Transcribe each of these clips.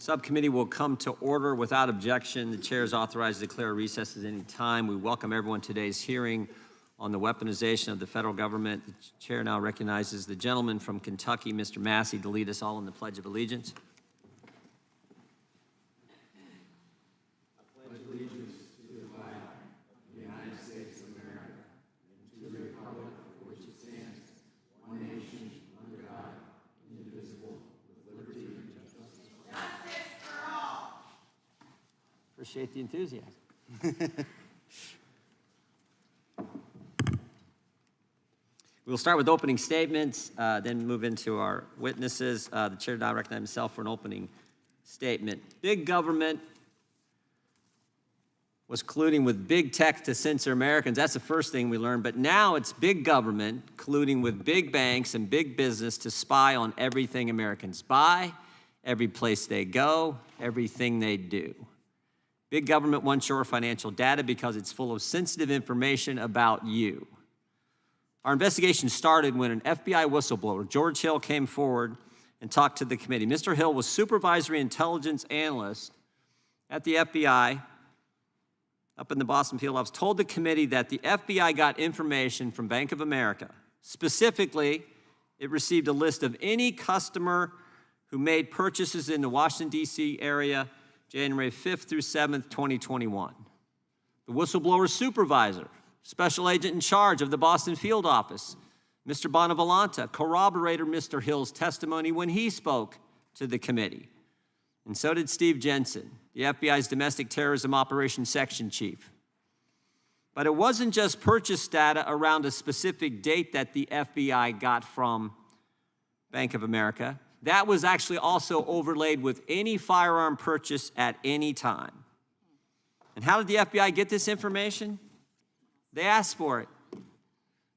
Subcommittee will come to order without objection. The chair is authorized to declare a recess at any time. We welcome everyone to today's hearing on the weaponization of the federal government. The chair now recognizes the gentleman from Kentucky, Mr. Massey, to lead us all in the Pledge of Allegiance. I pledge allegiance to the flag of the United States of America and to the republic for which it stands, one nation, under God, indivisible, with liberty and justice for all. Appreciate the enthusiasm. We'll start with opening statements, then move into our witnesses. The chair now recognizes himself for an opening statement. Big government was colluding with big tech to censor Americans. That's the first thing we learned. But now it's big government colluding with big banks and big business to spy on everything Americans buy, every place they go, everything they do. Big government wants your financial data because it's full of sensitive information about you. Our investigation started when an FBI whistleblower, George Hill, came forward and talked to the committee. Mr. Hill was supervisory intelligence analyst at the FBI up in the Boston field office, told the committee that the FBI got information from Bank of America. Specifically, it received a list of any customer who made purchases in the Washington, D.C. area January 5th through 7th, 2021. The whistleblower's supervisor, special agent in charge of the Boston field office, Mr. Bonavolanta, corroborated Mr. Hill's testimony when he spoke to the committee. And so did Steve Jensen, the FBI's domestic terrorism operations section chief. But it wasn't just purchase data around a specific date that the FBI got from Bank of America. That was actually also overlaid with any firearm purchase at any time. And how did the FBI get this information? They asked for it. In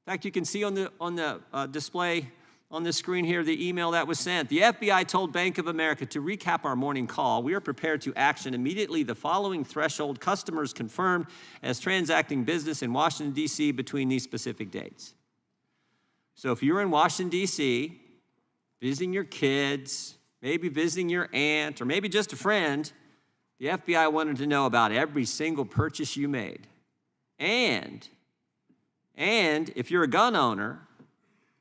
fact, you can see on the display on the screen here the email that was sent. The FBI told Bank of America, to recap our morning call, we are prepared to action immediately the following threshold: customers confirmed as transacting business in Washington, D.C. between these specific dates. So if you're in Washington, D.C., visiting your kids, maybe visiting your aunt, or maybe just a friend, the FBI wanted to know about every single purchase you made. And if you're a gun owner,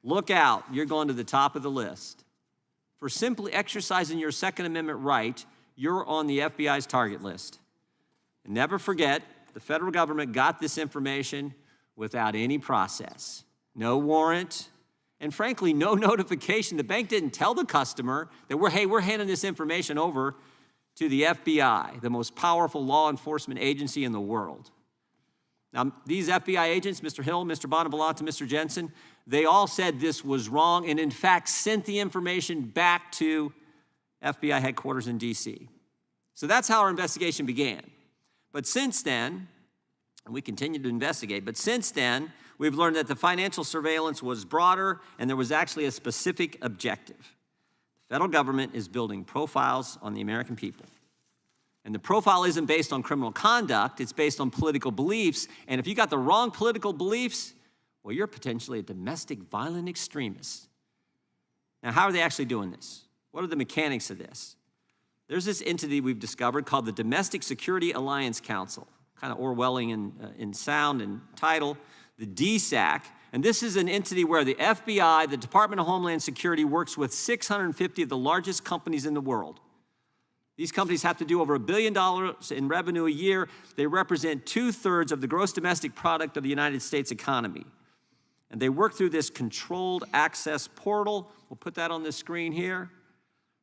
look out, you're going to the top of the list. For simply exercising your Second Amendment right, you're on the FBI's target list. And never forget, the federal government got this information without any process. No warrant, and frankly, no notification. The bank didn't tell the customer that we're handing this information over to the FBI, the most powerful law enforcement agency in the world. Now, these FBI agents, Mr. Hill, Mr. Bonavolanta, Mr. Jensen, they all said this was wrong and, in fact, sent the information back to FBI headquarters in D.C. So that's how our investigation began. But since then, and we continue to investigate, but since then, we've learned that the financial surveillance was broader and there was actually a specific objective. The federal government is building profiles on the American people. And the profile isn't based on criminal conduct, it's based on political beliefs. And if you got the wrong political beliefs, well, you're potentially a domestic violent extremist. Now, how are they actually doing this? What are the mechanics of this? There's this entity we've discovered called the Domestic Security Alliance Council, kind of Orwellian in sound and title, the DSAC. And this is an entity where the FBI, the Department of Homeland Security, works with 650 of the largest companies in the world. These companies have to do over $1 billion in revenue a year. They represent 2/3 of the gross domestic product of the United States economy. And they work through this controlled access portal. We'll put that on the screen here.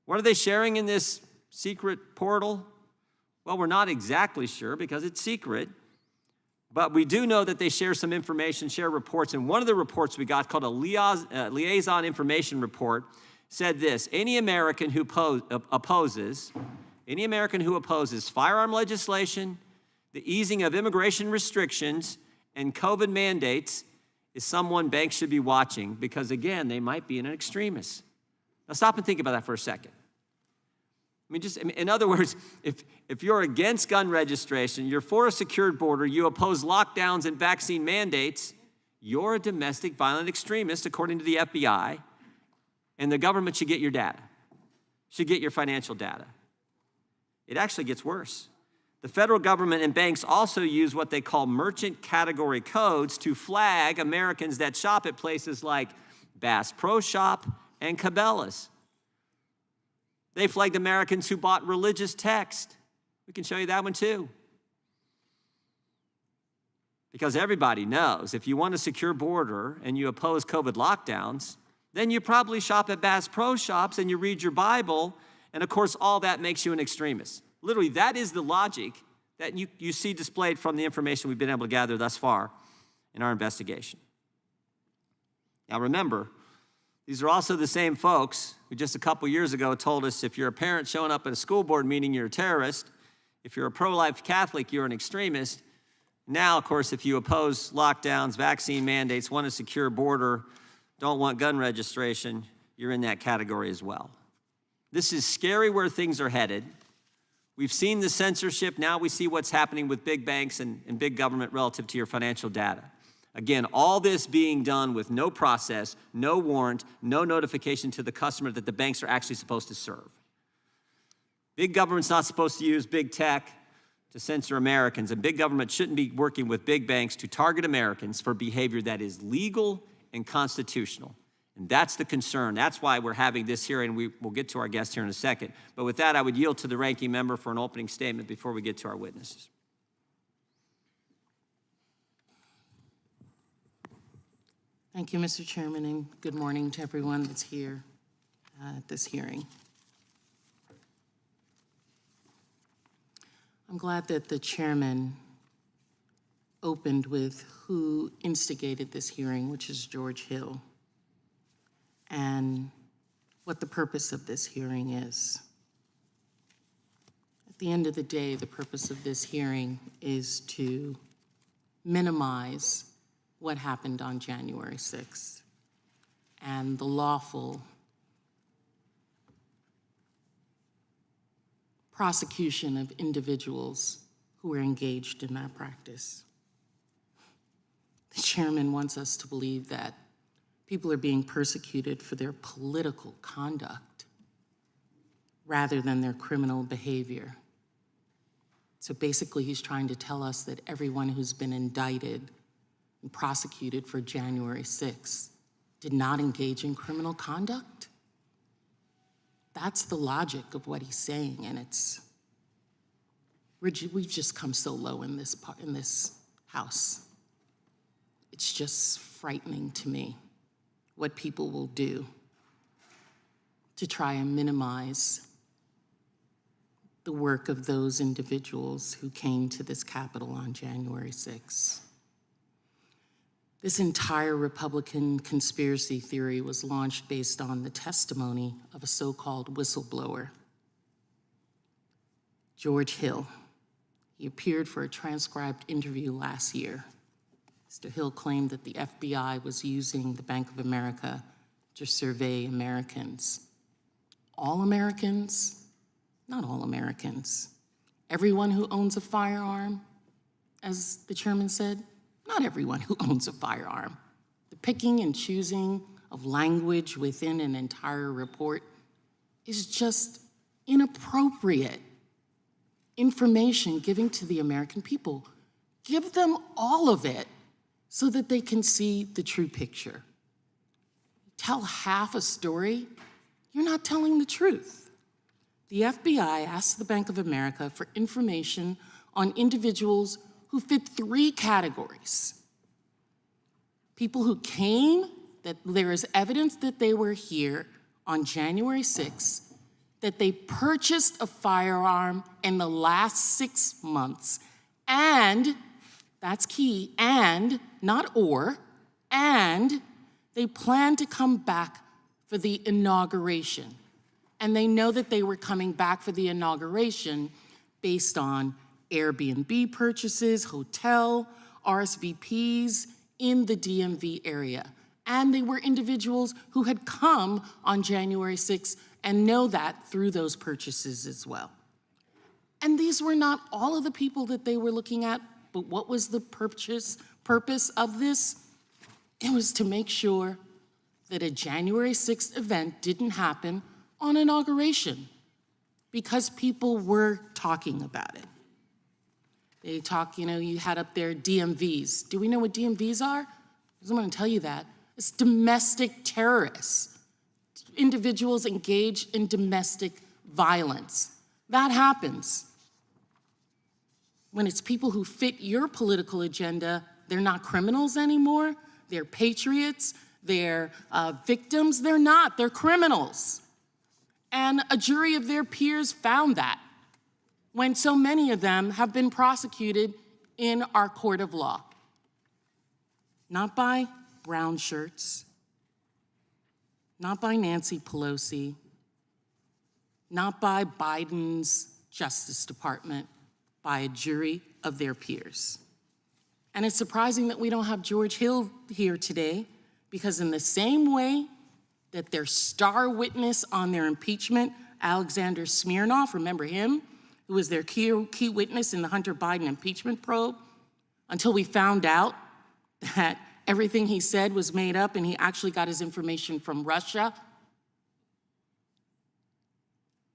What are they sharing in this secret portal? Well, we're not exactly sure because it's secret. But we do know that they share some information, share reports. And one of the reports we got, called a liaison information report, said this: any American who opposes firearm legislation, The easing of immigration restrictions and COVID mandates is someone banks should be watching because, again, they might be an extremist. Now stop and think about that for a second. In other words, if you're against gun registration, you're for a secured border, you oppose lockdowns and vaccine mandates, you're a domestic violent extremist, according to the FBI, and the government should get your data, should get your financial data. It actually gets worse. The federal government and banks also use what they call merchant category codes to flag Americans that shop at places like Bass Pro Shop and Cabela's. They flagged Americans who bought religious text. We can show you that one too. Because everybody knows if you want a secure border and you oppose COVID lockdowns, then you probably shop at Bass Pro Shops and you read your Bible, and of course all that makes you an extremist. Literally, that is the logic that you see displayed from the information we've been able to gather thus far in our investigation. Now remember, these are also the same folks who just a couple years ago told us if you're a parent showing up at a school board meeting, you're a terrorist. If you're a pro-life Catholic, you're an extremist. Now, of course, if you oppose lockdowns, vaccine mandates, want a secure border, don't want gun registration, you're in that category as well. This is scary where things are headed. We've seen the censorship. Now we see what's happening with big banks and big government relative to your financial data. Again, all this being done with no process, no warrant, no notification to the customer that the banks are actually supposed to serve. Big government's not supposed to use big tech to censor Americans, and big government shouldn't be working with big banks to target Americans for behavior that is legal and constitutional. And that's the concern. That's why we're having this hearing. We'll get to our guest here in a second. But with that, I would yield to the ranking member for an opening statement before we get to our witnesses. Thank you, Mr. Chairman, and good morning to everyone that's here at this hearing. I'm glad that the chairman opened with who instigated this hearing, which is George Hill, and what the purpose of this hearing is. At the end of the day, the purpose of this hearing is to minimize what happened on January 6th and the lawful prosecution of individuals who were engaged in that practice. The chairman wants us to believe that people are being persecuted for their political conduct rather than their criminal behavior. So basically, he's trying to tell us that everyone who's been indicted and prosecuted for January 6th did not engage in criminal conduct. That's the logic of what he's saying, and we've just come so low in this house. It's just frightening to me what people will do to try and minimize the work of those individuals who came to this Capitol on January 6th. This entire Republican conspiracy theory was launched based on the testimony of a so-called whistleblower, George Hill. He appeared for a transcribed interview last year. Mr. Hill claimed that the FBI was using the Bank of America to survey Americans. All Americans? Not all Americans. Everyone who owns a firearm, as the chairman said? Not everyone who owns a firearm. The picking and choosing of language within an entire report is just inappropriate information given to the American people. Give them all of it so that they can see the true picture. Tell half a story, you're not telling the truth. The FBI asked the Bank of America for information on individuals who fit 3 categories. People who came, that there is evidence that they were here on January 6th, that they purchased a firearm in the last 6 months, and, that's key, and, not or, and they plan to come back for the inauguration. And they know that they were coming back for the inauguration based on Airbnb purchases, hotel, RSVPs in the DMV area. And they were individuals who had come on January 6th and know that through those purchases as well. And these were not all of the people that they were looking at, but what was the purpose of this? It was to make sure that a January 6th event didn't happen on inauguration because people were talking about it. They talk, you had up there DMVs. Do we know what DMVs are? I'm going to tell you that. It's domestic terrorists, individuals engaged in domestic violence. That happens. When it's people who fit your political agenda, they're not criminals anymore. They're patriots. They're victims. They're not. They're criminals. And a jury of their peers found that when so many of them have been prosecuted in our court of law. Not by brown shirts, not by Nancy Pelosi, not by Biden's Justice Department, by a jury of their peers. And it's surprising that we don't have George Hill here today, because in the same way that their star witness on their impeachment, Alexander Smirnov, remember him, who was their key witness in the Hunter Biden impeachment probe, until we found out that everything he said was made up and he actually got his information from Russia.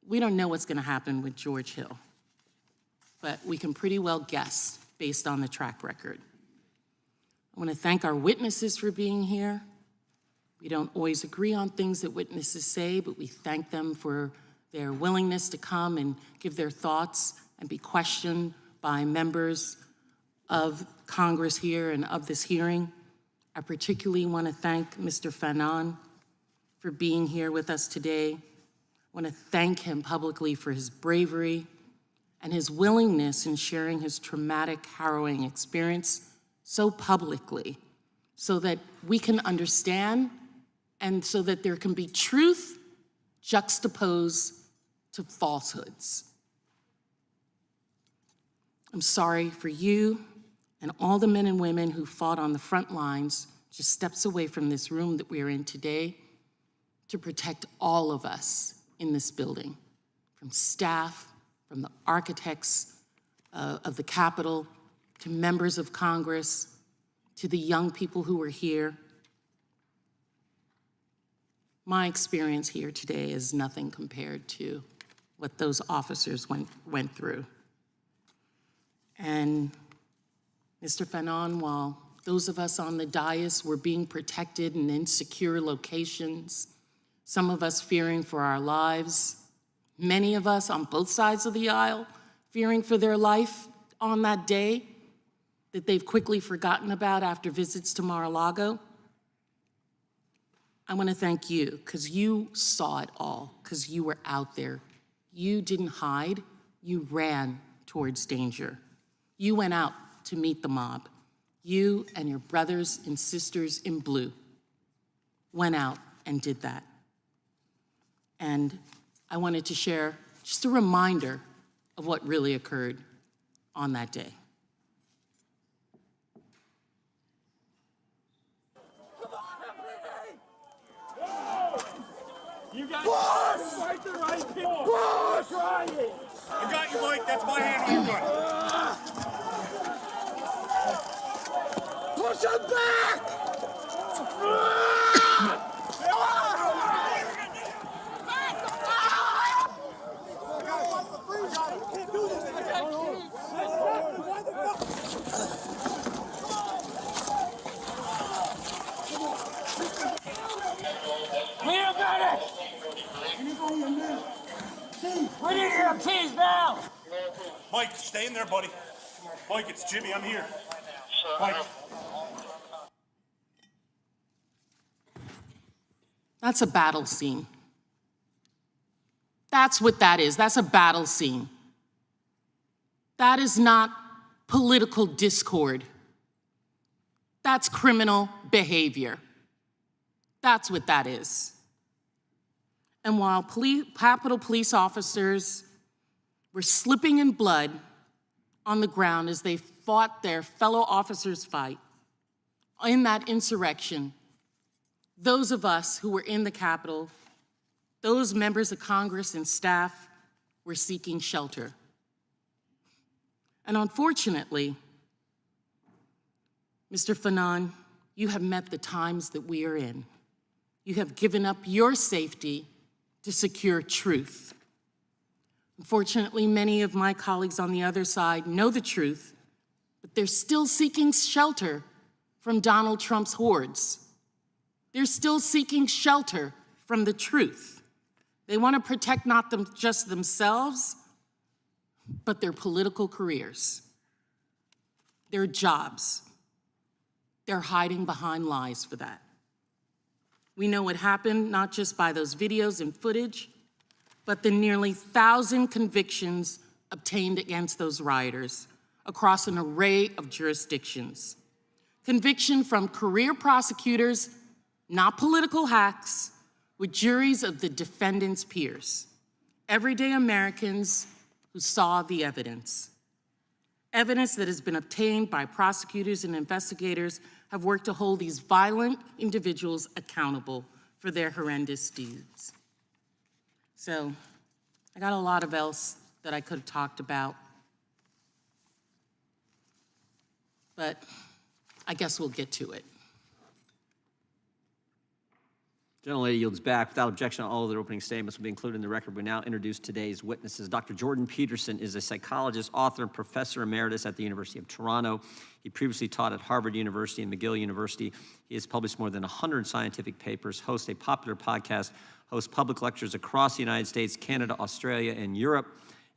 We don't know what's going to happen with George Hill, but we can pretty well guess based on the track record. I want to thank our witnesses for being here. We don't always agree on things that witnesses say, but we thank them for their willingness to come and give their thoughts and be questioned by members of Congress here and of this hearing. I particularly want to thank Mr. Fanon for being here with us today. I want to thank him publicly for his bravery and his willingness in sharing his traumatic, harrowing experience so publicly so that we can understand and so that there can be truth juxtaposed to falsehoods. I'm sorry for you and all the men and women who fought on the front lines, just steps away from this room that we're in today, to protect all of us in this building, from staff, from the architects of the Capitol, to members of Congress, to the young people who were here. My experience here today is nothing compared to what those officers went through. And Mr. Fanon, while those of us on the dais were being protected in insecure locations, some of us fearing for our lives, many of us on both sides of the aisle fearing for their life on that day that they've quickly forgotten about after visits to Mar-a-Lago, I want to thank you, because you saw it all, because you were out there. You didn't hide, you ran towards danger. You went out to meet the mob. You and your brothers and sisters in blue went out and did that. And I wanted to share just a reminder of what really occurred on that day. You guys fight the right people. Push! I got you, Mike. That's my hand. You're good. Push him back! Wait a minute! We need EMTs now! Mike, stay in there, buddy. Mike, it's Jimmy. I'm here. Mike. That's a battle scene. That's what that is. That's a battle scene. That is not political discord. That's criminal behavior. That's what that is. And while Capitol police officers were slipping in blood on the ground as they fought their fellow officers' fight in that insurrection, those of us who were in the Capitol, those members of Congress and staff were seeking shelter. And unfortunately, Mr. Fanon, you have met the times that we are in. You have given up your safety to secure truth. Unfortunately, many of my colleagues on the other side know the truth, but they're still seeking shelter from Donald Trump's hordes. They're still seeking shelter from the truth. They want to protect not just themselves, but their political careers, their jobs. They're hiding behind lies for that. We know what happened, not just by those videos and footage, but the nearly 1,000 convictions obtained against those rioters across an array of jurisdictions. Conviction from career prosecutors, not political hacks, with juries of the defendant's peers, everyday Americans who saw the evidence. Evidence that has been obtained by prosecutors and investigators have worked to hold these violent individuals accountable for their horrendous deeds. So, I got a lot of else that I could have talked about, but I guess we'll get to it. Gentlelady yields back. Without objection, all of their opening statements will be included in the record. We now introduce today's witnesses. Dr. Jordan Peterson is a psychologist, author, and professor emeritus at the University of Toronto. He previously taught at Harvard University and McGill University. He has published more than 100 scientific papers, hosts a popular podcast, hosts public lectures across the United States, Canada, Australia, and Europe,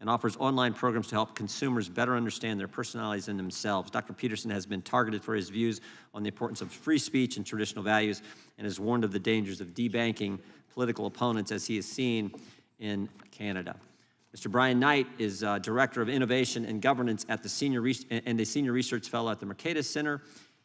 and offers online programs to help consumers better understand their personalities and themselves. Dr. Peterson has been targeted for his views on the importance of free speech and traditional values, and has warned of the dangers of debanking political opponents as he is seen in Canada. Mr. Brian Knight is Director of Innovation and Governance at the Senior Research Fellow at the Mercatus Center.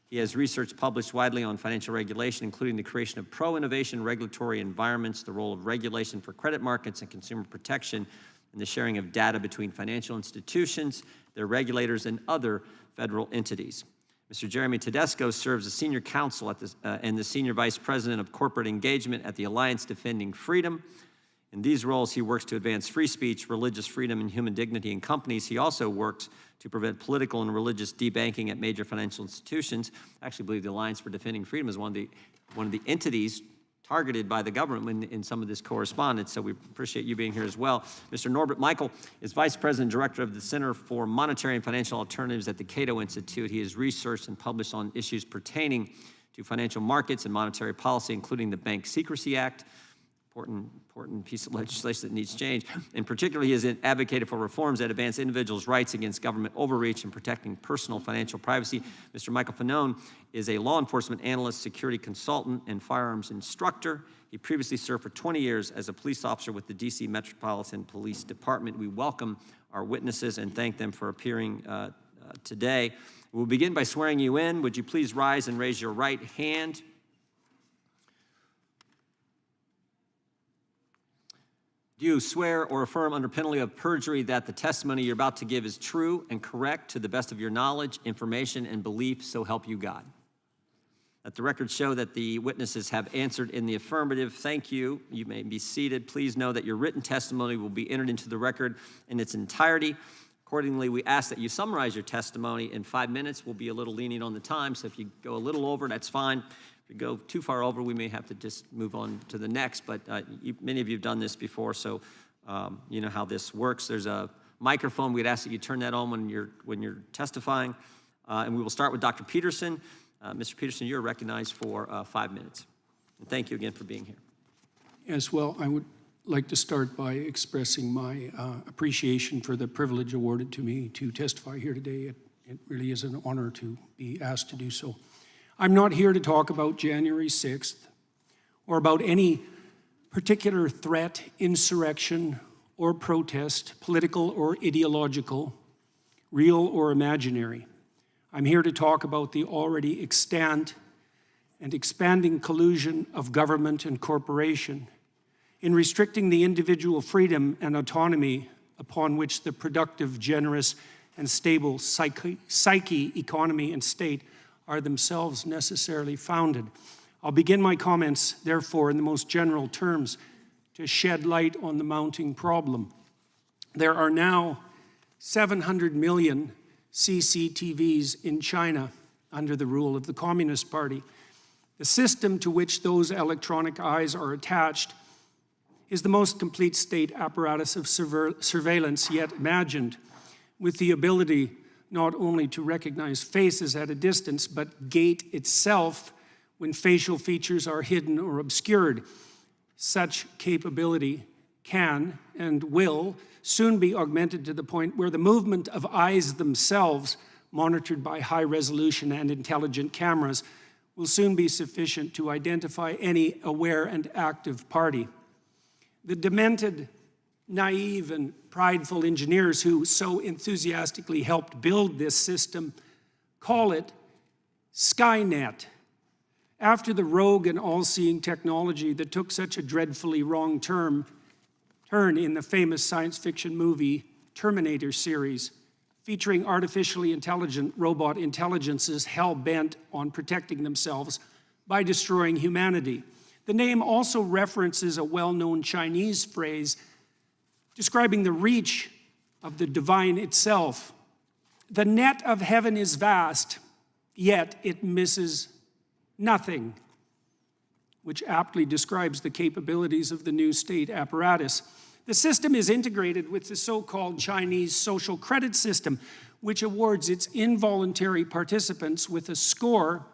He has research published widely on financial regulation, including the creation of pro-innovation regulatory environments, the role of regulation for credit markets and consumer protection, and the sharing of data between financial institutions, their regulators, and other federal entities. Mr. Jeremy Tedesco serves as Senior Counsel at and the Senior Vice President of Corporate Engagement at the Alliance Defending Freedom. In these roles, he works to advance free speech, religious freedom, and human dignity in companies. He also works to prevent political and religious debanking at major financial institutions. I actually believe the Alliance for Defending Freedom is one of the entities targeted by the government in some of this correspondence, so we appreciate you being here as well. Mr. Norbert Michael is Vice President and Director of the Center for Monetary and Financial Alternatives at the Cato Institute. He has researched and published on issues pertaining to financial markets and monetary policy, including the Bank Secrecy Act, important piece of legislation that needs change. In particular, he has advocated for reforms that advance individuals' rights against government overreach and protecting personal financial privacy. Mr. Michael Fanon is a law enforcement analyst, security consultant, and firearms instructor. He previously served for 20 years as a police officer with the DC Metropolitan Police Department. We welcome our witnesses and thank them for appearing today. We'll begin by swearing you in. Would you please rise and raise your right hand? Do you swear or affirm under penalty of perjury that the testimony you're about to give is true and correct to the best of your knowledge, information, and belief, so help you God? Let the record show that the witnesses have answered in the affirmative. Thank you. You may be seated. Please know that your written testimony will be entered into the record in its entirety. Accordingly, we ask that you summarize your testimony in 5 minutes. We'll be a little lenient on the time, so if you go a little over, that's fine. If you go too far over, we may have to just move on to the next, but many of you have done this before, so you know how this works. There's a microphone. We'd ask that you turn that on when you're testifying, and we will start with Dr. Peterson. Mr. Peterson, you're recognized for 5 minutes. And thank you again for being here. Yes, well, I would like to start by expressing my appreciation for the privilege awarded to me to testify here today. It really is an honor to be asked to do so. I'm not here to talk about January 6th or about any particular threat, insurrection, or protest, political or ideological, real or imaginary. I'm here to talk about the already extant and expanding collusion of government and corporation in restricting the individual freedom and autonomy upon which the productive, generous, and stable psyche, economy, and state are themselves necessarily founded. I'll begin my comments, therefore, in the most general terms to shed light on the mounting problem. There are now 700 million CCTVs in China under the rule of the Communist Party. The system to which those electronic eyes are attached is the most complete state apparatus of surveillance yet imagined, with the ability not only to recognize faces at a distance, but gait itself when facial features are hidden or obscured. Such capability can and will soon be augmented to the point where the movement of eyes themselves, monitored by high-resolution and intelligent cameras, will soon be sufficient to identify any aware and active party. The demented, naive, and prideful engineers who so enthusiastically helped build this system call it Skynet, after the rogue and all-seeing technology that took such a dreadfully wrong turn in the famous science fiction movie Terminator series, featuring artificially intelligent robot intelligences hell-bent on protecting themselves by destroying humanity. The name also references a well-known Chinese phrase describing the reach of the divine itself. The net of heaven is vast, yet it misses nothing, which aptly describes the capabilities of the new state apparatus. The system is integrated with the so-called Chinese social credit system, which awards its involuntary participants with a score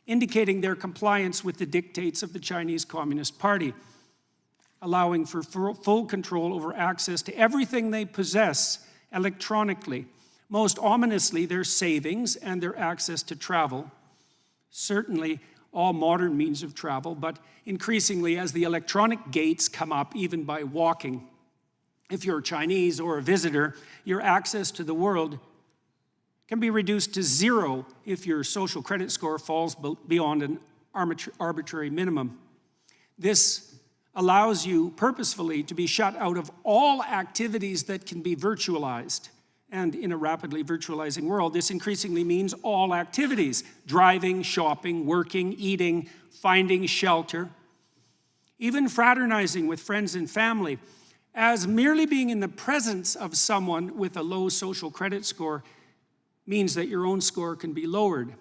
indicating their compliance with the dictates of the Chinese Communist Party, allowing for full control over access to everything they possess electronically, most ominously their savings and their access to travel, certainly all modern means of travel, but increasingly as the electronic gates come up, even by walking. If you're Chinese or a visitor, your access to the world can be reduced to zero if your social credit score falls beyond an arbitrary minimum. This allows you purposefully to be shut out of all activities that can be virtualized. And in a rapidly virtualizing world, this increasingly means all activities: driving, shopping, working, eating, finding shelter, even fraternizing with friends and family, as merely being in the presence of someone with a low social credit score means that your own score can be lowered.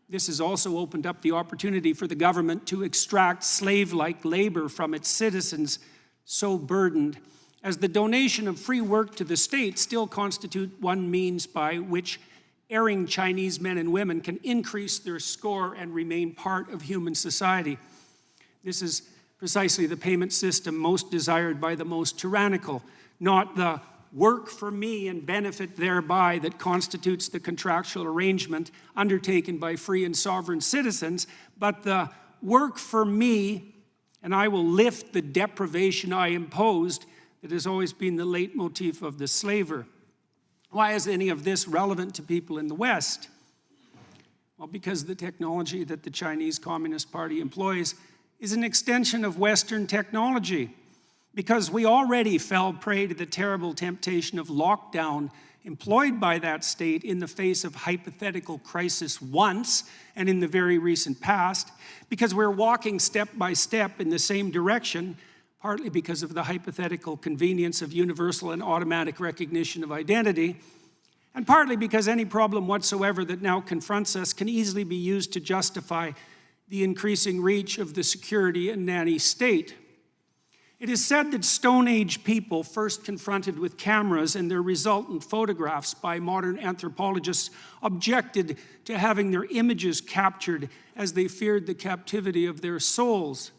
This has also opened up the opportunity for the government to extract slave-like labor from its citizens, so burdened, as the donation of free work to the state still constitute one means by which erring Chinese men and women can increase their score and remain part of human society. This is precisely the payment system most desired by the most tyrannical, not the work for me and benefit thereby that constitutes the contractual arrangement undertaken by free and sovereign citizens, but the work for me and I will lift the deprivation I imposed that has always been the leitmotif of the slaver. Why is any of this relevant to people in the West? Well, because the technology that the Chinese Communist Party employs is an extension of Western technology. Because we already fell prey to the terrible temptation of lockdown employed by that state in the face of hypothetical crisis once and in the very recent past, because we're walking step by step in the same direction, partly because of the hypothetical convenience of universal and automatic recognition of identity, and partly because any problem whatsoever that now confronts us can easily be used to justify the increasing reach of the security and nanny state. It is said that Stone Age people, first confronted with cameras and their resultant photographs by modern anthropologists, objected to having their images captured as they feared the captivity of their souls.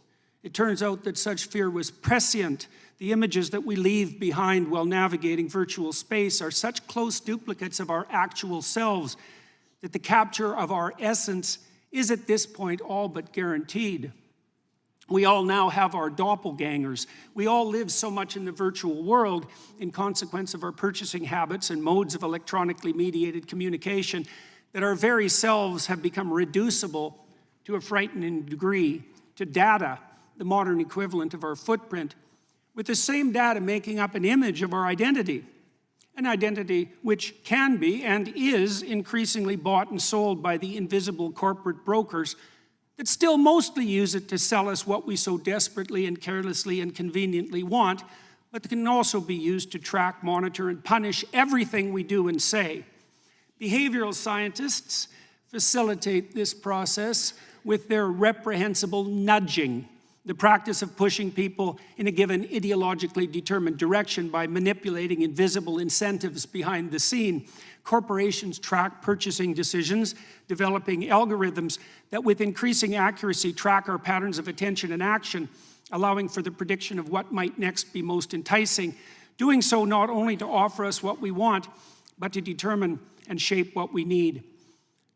It turns out that such fear was prescient. The images that we leave behind while navigating virtual space are such close duplicates of our actual selves that the capture of our essence is at this point all but guaranteed. We all now have our doppelgangers. We all live so much in the virtual world in consequence of our purchasing habits and modes of electronically mediated communication that our very selves have become reducible to a frightening degree to data, the modern equivalent of our footprint, with the same data making up an image of our identity. an identity which can be and is increasingly bought and sold by the invisible corporate brokers that still mostly use it to sell us what we so desperately and carelessly and conveniently want, but that can also be used to track, monitor, and punish everything we do and say. Behavioral scientists facilitate this process with their reprehensible nudging, the practice of pushing people in a given ideologically determined direction by manipulating invisible incentives behind the scene. Corporations track purchasing decisions, developing algorithms that with increasing accuracy track our patterns of attention and action, allowing for the prediction of what might next be most enticing, doing so not only to offer us what we want, but to determine and shape what we need.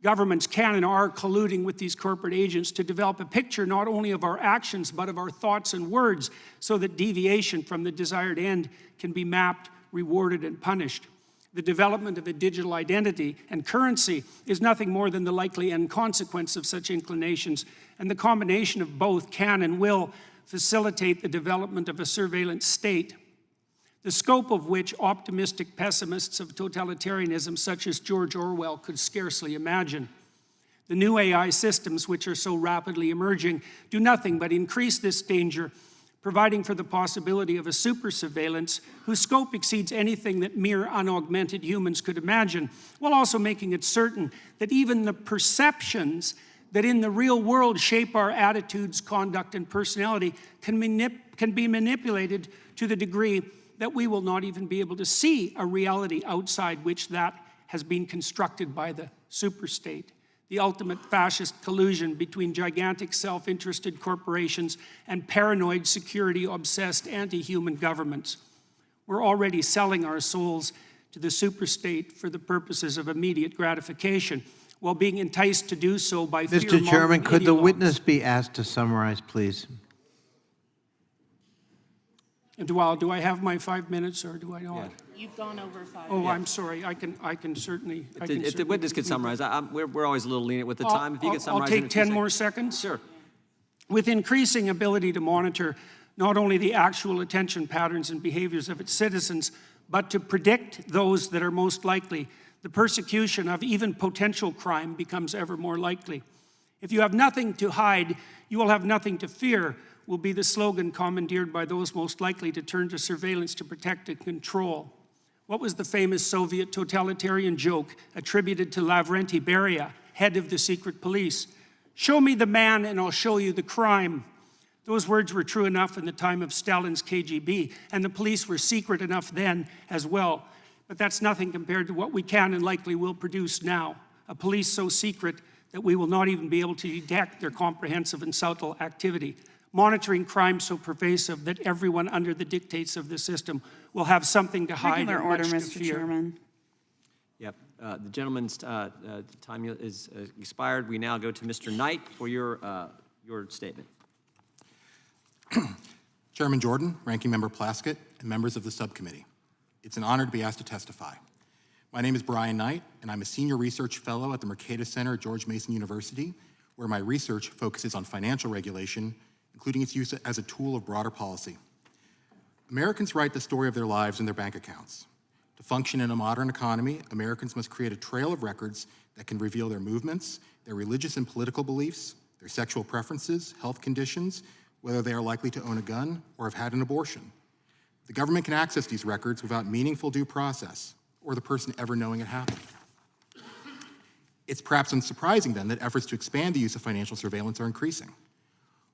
Governments can and are colluding with these corporate agents to develop a picture not only of our actions, but of our thoughts and words, so that deviation from the desired end can be mapped, rewarded, and punished. The development of a digital identity and currency is nothing more than the likely end consequence of such inclinations, and the combination of both can and will facilitate the development of a surveillance state, the scope of which optimistic pessimists of totalitarianism such as George Orwell could scarcely imagine. The new AI systems, which are so rapidly emerging, do nothing but increase this danger, providing for the possibility of a super surveillance whose scope exceeds anything that mere unaugmented humans could imagine, while also making it certain that even the perceptions that in the real world shape our attitudes, conduct, and personality can be manipulated to the degree that we will not even be able to see a reality outside which that has been constructed by the superstate. The ultimate fascist collusion between gigantic self-interested corporations and paranoid, security-obsessed anti-human governments. We're already selling our souls to the superstate for the purposes of immediate gratification, while being enticed to do so by Mr. Chairman, could the witness be asked to summarize, please? And do I have my 5 minutes, or do I not? Yeah. You've gone over 5 Oh, minutes. I'm sorry. I can certainly. If the witness could summarize, we're always a little lenient with the time. If you could summarize I'll in take a few 10 more seconds. seconds. Sure. With increasing ability to monitor not only the actual attention patterns and behaviors of its citizens, but to predict those that are most likely, the persecution of even potential crime becomes ever more likely. If you have nothing to hide, you will have nothing to fear, will be the slogan commandeered by those most likely to turn to surveillance to protect and control. What was the famous Soviet totalitarian joke attributed to Lavrenti Beria, head of the secret police? Show me the man and I'll show you the crime. Those words were true enough in the time of Stalin's KGB, and the police were secret enough then as well. But that's nothing compared to what we can and likely will produce now. A police so secret that we will not even be able to detect their comprehensive and subtle activity. Monitoring crime so pervasive that everyone under the dictates of the system will have something to hide Regular and order, much to Mr. fear. Chairman. Yep. The gentleman's time is expired. We now go to Mr. Knight for your statement. Chairman Jordan, Ranking Member Plaskett, and members of the subcommittee. It's an honor to be asked to testify. My name is Brian Knight, and I'm a senior research fellow at the Mercatus Center at George Mason University, where my research focuses on financial regulation, including its use as a tool of broader policy. Americans write the story of their lives in their bank accounts. To function in a modern economy, Americans must create a trail of records that can reveal their movements, their religious and political beliefs, their sexual preferences, health conditions, whether they are likely to own a gun or have had an abortion. The government can access these records without meaningful due process or the person ever knowing it happened. It's perhaps unsurprising then that efforts to expand the use of financial surveillance are increasing.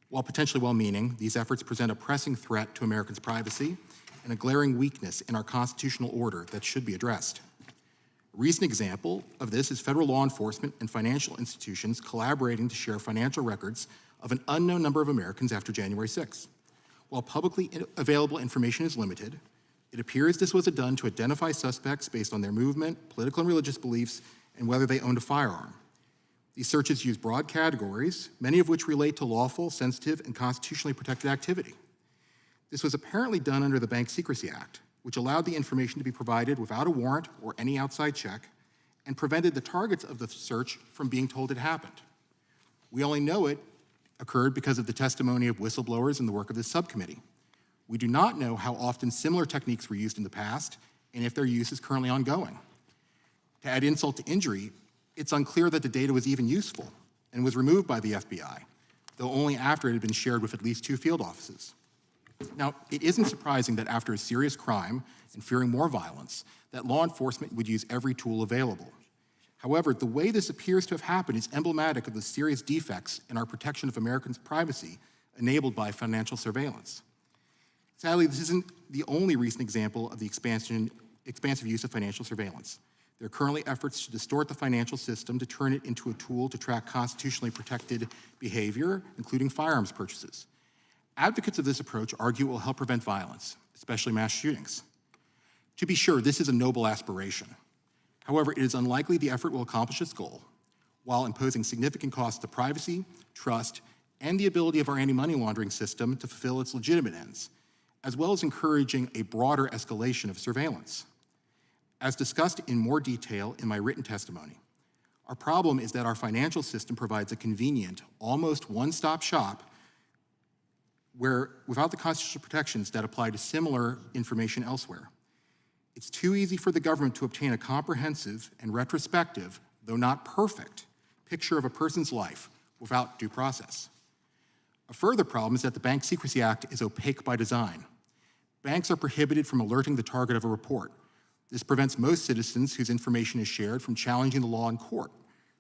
While potentially well-meaning, these efforts present a pressing threat to Americans' privacy and a glaring weakness in our constitutional order that should be addressed. A recent example of this is federal law enforcement and financial institutions collaborating to share financial records of an unknown number of Americans after January 6th. While publicly available information is limited, it appears this was done to identify suspects based on their movement, political and religious beliefs, and whether they owned a firearm. These searches use broad categories, many of which relate to lawful, sensitive, and constitutionally protected activity. This was apparently done under the Bank Secrecy Act, which allowed the information to be provided without a warrant or any outside check, and prevented the targets of the search from being told it happened. We only know it occurred because of the testimony of whistleblowers and the work of this subcommittee. We do not know how often similar techniques were used in the past and if their use is currently ongoing. To add insult to injury, it's unclear that the data was even useful and was removed by the FBI, though only after it had been shared with at least 2 field offices. Now, it isn't surprising that after a serious crime and fearing more violence, that law enforcement would use every tool available. However, the way this appears to have happened is emblematic of the serious defects in our protection of Americans' privacy enabled by financial surveillance. Sadly, this isn't the only recent example of the expansive use of financial surveillance. There are currently efforts to distort the financial system to turn it into a tool to track constitutionally protected behavior, including firearms purchases. Advocates of this approach argue it will help prevent violence, especially mass shootings. To be sure, this is a noble aspiration. However, it is unlikely the effort will accomplish its goal while imposing significant costs to privacy, trust, and the ability of our anti-money laundering system to fulfill its legitimate ends, as well as encouraging a broader escalation of surveillance. As discussed in more detail in my written testimony, our problem is that our financial system provides a convenient, almost one-stop shop where, without the constitutional protections that apply to similar information elsewhere. It's too easy for the government to obtain a comprehensive and retrospective, though not perfect, picture of a person's life without due process. A further problem is that the Bank Secrecy Act is opaque by design. Banks are prohibited from alerting the target of a report. This prevents most citizens whose information is shared from challenging the law in court,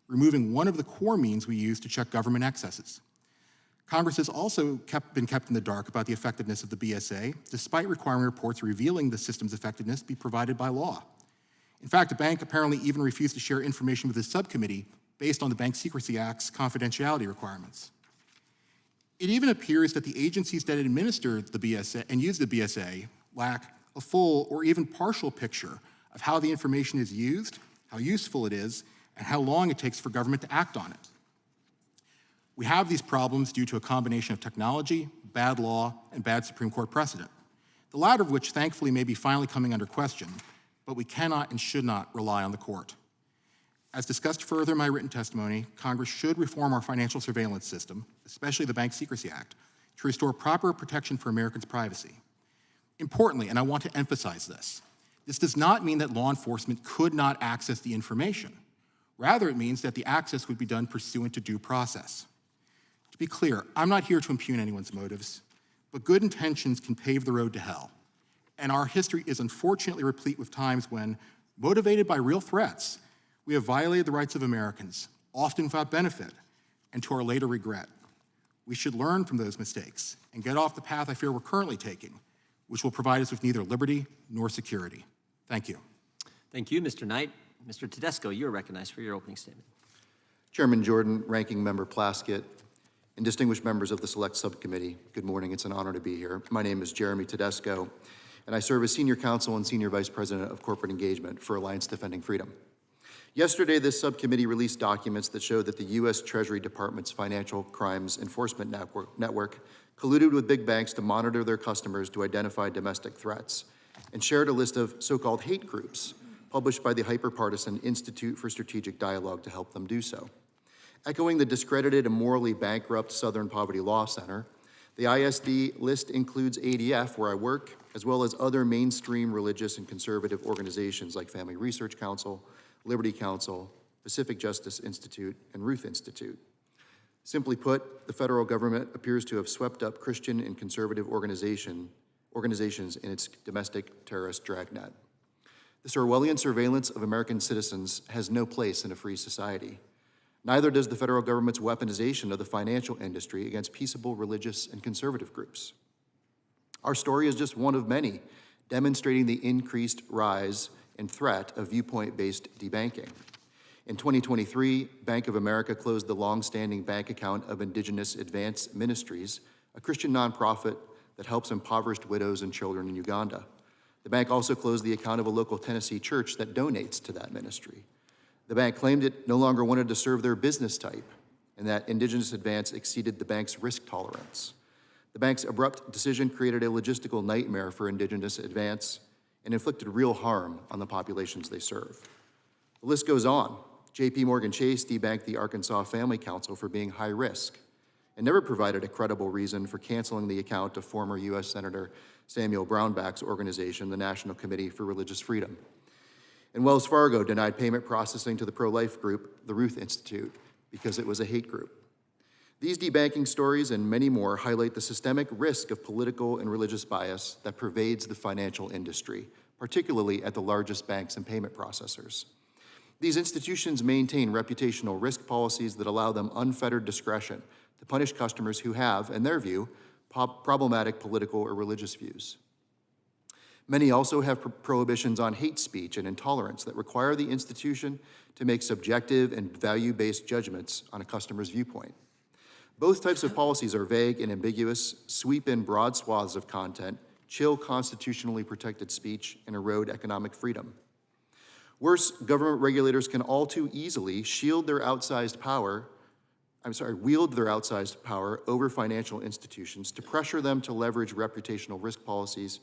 removing one of the core means we use to check government excesses. Congress has also been kept in the dark about the effectiveness of the BSA, despite requiring reports revealing the system's effectiveness be provided by law. In fact, the bank apparently even refused to share information with the subcommittee based on the Bank Secrecy Act's confidentiality requirements. It even appears that the agencies that administer the BSA and use the BSA lack a full or even partial picture of how the information is used, how useful it is, and how long it takes for government to act on it. We have these problems due to a combination of technology, bad law, and bad Supreme Court precedent, the latter of which thankfully may be finally coming under question, but we cannot and should not rely on the court. As discussed further in my written testimony, Congress should reform our financial surveillance system, especially the Bank Secrecy Act, to restore proper protection for Americans' privacy. Importantly, and I want to emphasize this does not mean that law enforcement could not access the information. Rather, it means that the access would be done pursuant to due process. To be clear, I'm not here to impugn anyone's motives, but good intentions can pave the road to hell. And our history is unfortunately replete with times when, motivated by real threats, we have violated the rights of Americans, often without benefit, and to our later regret. We should learn from those mistakes and get off the path I fear we're currently taking, which will provide us with neither liberty nor security. Thank you. Thank you, Mr. Knight. Mr. Tedesco, you're recognized for your opening statement. Chairman Jordan, Ranking Member Plaskett, and distinguished members of the Select Subcommittee, good morning. It's an honor to be here. My name is Jeremy Tedesco, and I serve as Senior Counsel and Senior Vice President of Corporate Engagement for Alliance Defending Freedom. Yesterday, this subcommittee released documents that show that the U.S. Treasury Department's Financial Crimes Enforcement Network colluded with big banks to monitor their customers to identify domestic threats, and shared a list of so-called hate groups published by the hyper-partisan Institute for Strategic Dialogue to help them do so. Echoing the discredited and morally bankrupt Southern Poverty Law Center, the ISD list includes ADF, where I work, as well as other mainstream religious and conservative organizations like Family Research Council, Liberty Council, Pacific Justice Institute, and Ruth Institute. Simply put, the federal government appears to have swept up Christian and conservative organizations in its domestic terrorist dragnet. This Orwellian surveillance of American citizens has no place in a free society. Neither does the federal government's weaponization of the financial industry against peaceable religious and conservative groups. Our story is just one of many, demonstrating the increased rise and threat of viewpoint-based debanking. In 2023, Bank of America closed the long-standing bank account of Indigenous Advance Ministries, a Christian nonprofit that helps impoverished widows and children in Uganda. The bank also closed the account of a local Tennessee church that donates to that ministry. The bank claimed it no longer wanted to serve their business type and that Indigenous Advance exceeded the bank's risk tolerance. The bank's abrupt decision created a logistical nightmare for Indigenous Advance and inflicted real harm on the populations they serve. The list goes on. JP Morgan Chase debanked the Arkansas Family Council for being high risk, and never provided a credible reason for canceling the account of former U.S. Senator Samuel Brownback's organization, the National Committee for Religious Freedom. And Wells Fargo denied payment processing to the pro-life group, the Ruth Institute, because it was a hate group. These debanking stories and many more highlight the systemic risk of political and religious bias that pervades the financial industry, particularly at the largest banks and payment processors. These institutions maintain reputational risk policies that allow them unfettered discretion to punish customers who have, in their view, problematic political or religious views. Many also have prohibitions on hate speech and intolerance that require the institution to make subjective and value-based judgments on a customer's viewpoint. Both types of policies are vague and ambiguous, sweep in broad swaths of content, chill constitutionally protected speech, and erode economic freedom. Worse, government regulators can all too easily wield their outsized power over financial institutions to pressure them to leverage reputational risk policies,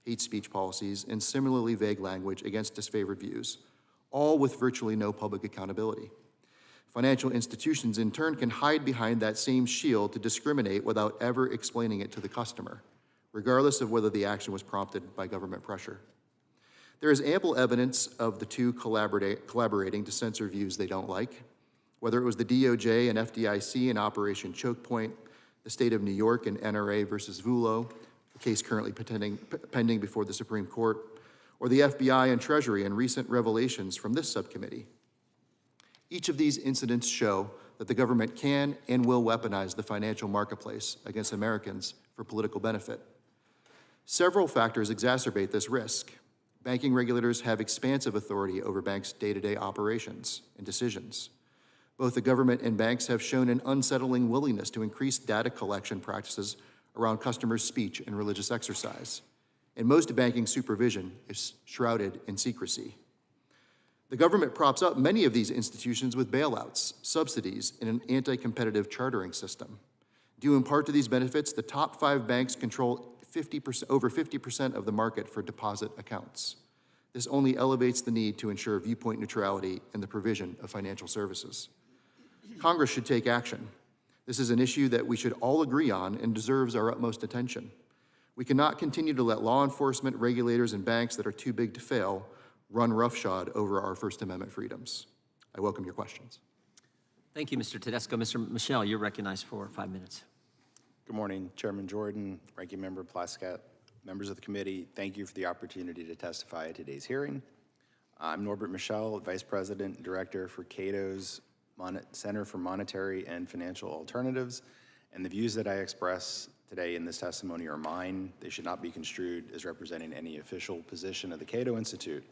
hate speech policies, and similarly vague language against disfavored views, all with virtually no public accountability. Financial institutions, in turn, can hide behind that same shield to discriminate without ever explaining it to the customer, regardless of whether the action was prompted by government pressure. There is ample evidence of the two collaborating to censor views they don't like, whether it was the DOJ and FDIC in Operation Choke Point, the state of New York and NRA versus Vulo, a case currently pending before the Supreme Court, or the FBI and Treasury in recent revelations from this subcommittee. Each of these incidents show that the government can and will weaponize the financial marketplace against Americans for political benefit. Several factors exacerbate this risk. Banking regulators have expansive authority over banks' day-to-day operations and decisions. Both the government and banks have shown an unsettling willingness to increase data collection practices around customers' speech and religious exercise. And most banking supervision is shrouded in secrecy. The government props up many of these institutions with bailouts, subsidies, and an anti-competitive chartering system. Due in part to these benefits, the top 5 banks control over 50% of the market for deposit accounts. This only elevates the need to ensure viewpoint neutrality in the provision of financial services. Congress should take action. This is an issue that we should all agree on and deserves our utmost attention. We cannot continue to let law enforcement, regulators, and banks that are too big to fail run roughshod over our First Amendment freedoms. I welcome your questions. Thank you, Mr. Tedesco. Mr. Michel, you're recognized for 5 minutes. Good morning, Chairman Jordan, Ranking Member Plaskett, members of the committee. Thank you for the opportunity to testify at today's hearing. I'm Norbert Michel, Vice President and Director for Cato's Center for Monetary and Financial Alternatives, and the views that I express today in this testimony are mine. They should not be construed as representing any official position of the Cato Institute.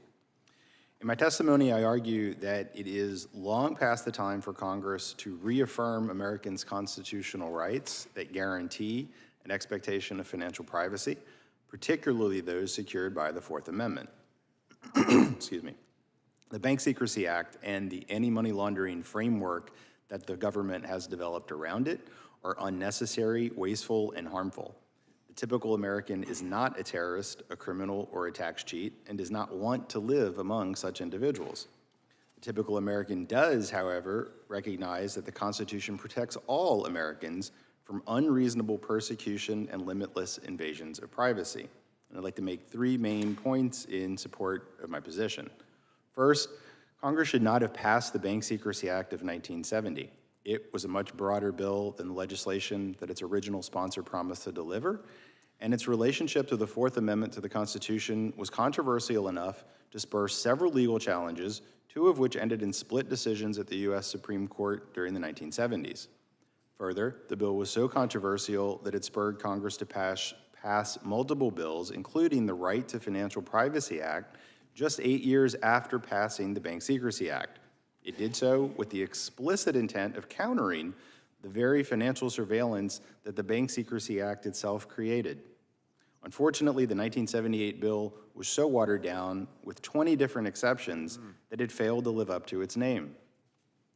In my testimony, I argue that it is long past the time for Congress to reaffirm Americans' constitutional rights that guarantee an expectation of financial privacy, particularly those secured by the Fourth Amendment. Excuse me. The Bank Secrecy Act and the anti-money laundering framework that the government has developed around it are unnecessary, wasteful, and harmful. The typical American is not a terrorist, a criminal, or a tax cheat, and does not want to live among such individuals. The typical American does, however, recognize that the Constitution protects all Americans from unreasonable persecution and limitless invasions of privacy. And I'd like to make 3 main points in support of my position. First, Congress should not have passed the Bank Secrecy Act of 1970. It was a much broader bill than the legislation that its original sponsor promised to deliver, and its relationship to the Fourth Amendment to the Constitution was controversial enough to spur several legal challenges, 2 of which ended in split decisions at the U.S. Supreme Court during the 1970s. Further, the bill was so controversial that it spurred Congress to pass multiple bills, including the Right to Financial Privacy Act, just 8 years after passing the Bank Secrecy Act. It did so with the explicit intent of countering the very financial surveillance that the Bank Secrecy Act itself created. Unfortunately, the 1978 bill was so watered down with 20 different exceptions that it failed to live up to its name.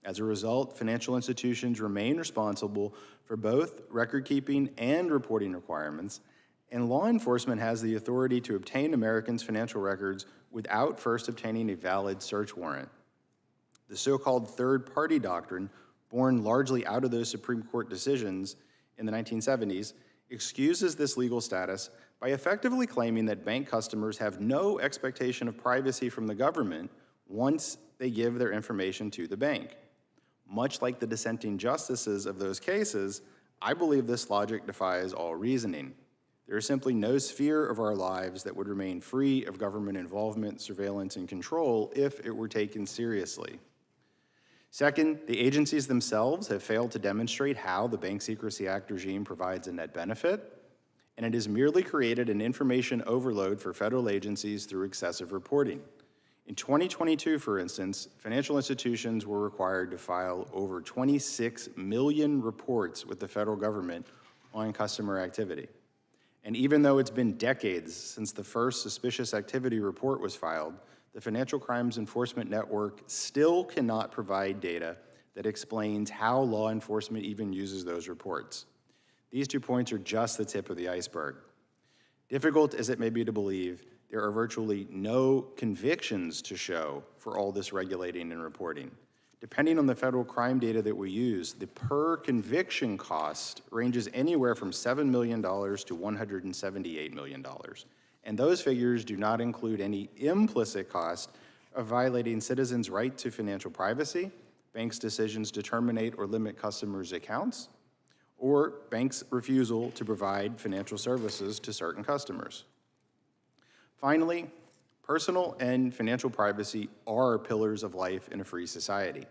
As a result, financial institutions remain responsible for both record-keeping and reporting requirements, and law enforcement has the authority to obtain Americans' financial records without first obtaining a valid search warrant. The so-called third-party doctrine born largely out of those Supreme Court decisions in the 1970s, excuses this legal status by effectively claiming that bank customers have no expectation of privacy from the government once they give their information to the bank. Much like the dissenting justices of those cases, I believe this logic defies all reasoning. There is simply no sphere of our lives that would remain free of government involvement, surveillance, and control if it were taken seriously. Second, the agencies themselves have failed to demonstrate how the Bank Secrecy Act regime provides a net benefit, and it has merely created an information overload for federal agencies through excessive reporting. In 2022, for instance, financial institutions were required to file over 26 million reports with the federal government on customer activity. And even though it's been decades since the first suspicious activity report was filed, the Financial Crimes Enforcement Network still cannot provide data that explains how law enforcement even uses those reports. These 2 points are just the tip of the iceberg. Difficult as it may be to believe, there are virtually no convictions to show for all this regulating and reporting. Depending on the federal crime data that we use, the per conviction cost ranges anywhere from $7 million to $178 million. And those figures do not include any implicit cost of violating citizens' right to financial privacy, banks' decisions to terminate or limit customers' accounts, or banks' refusal to provide financial services to certain customers. Finally, personal and financial privacy are pillars of life in a free society.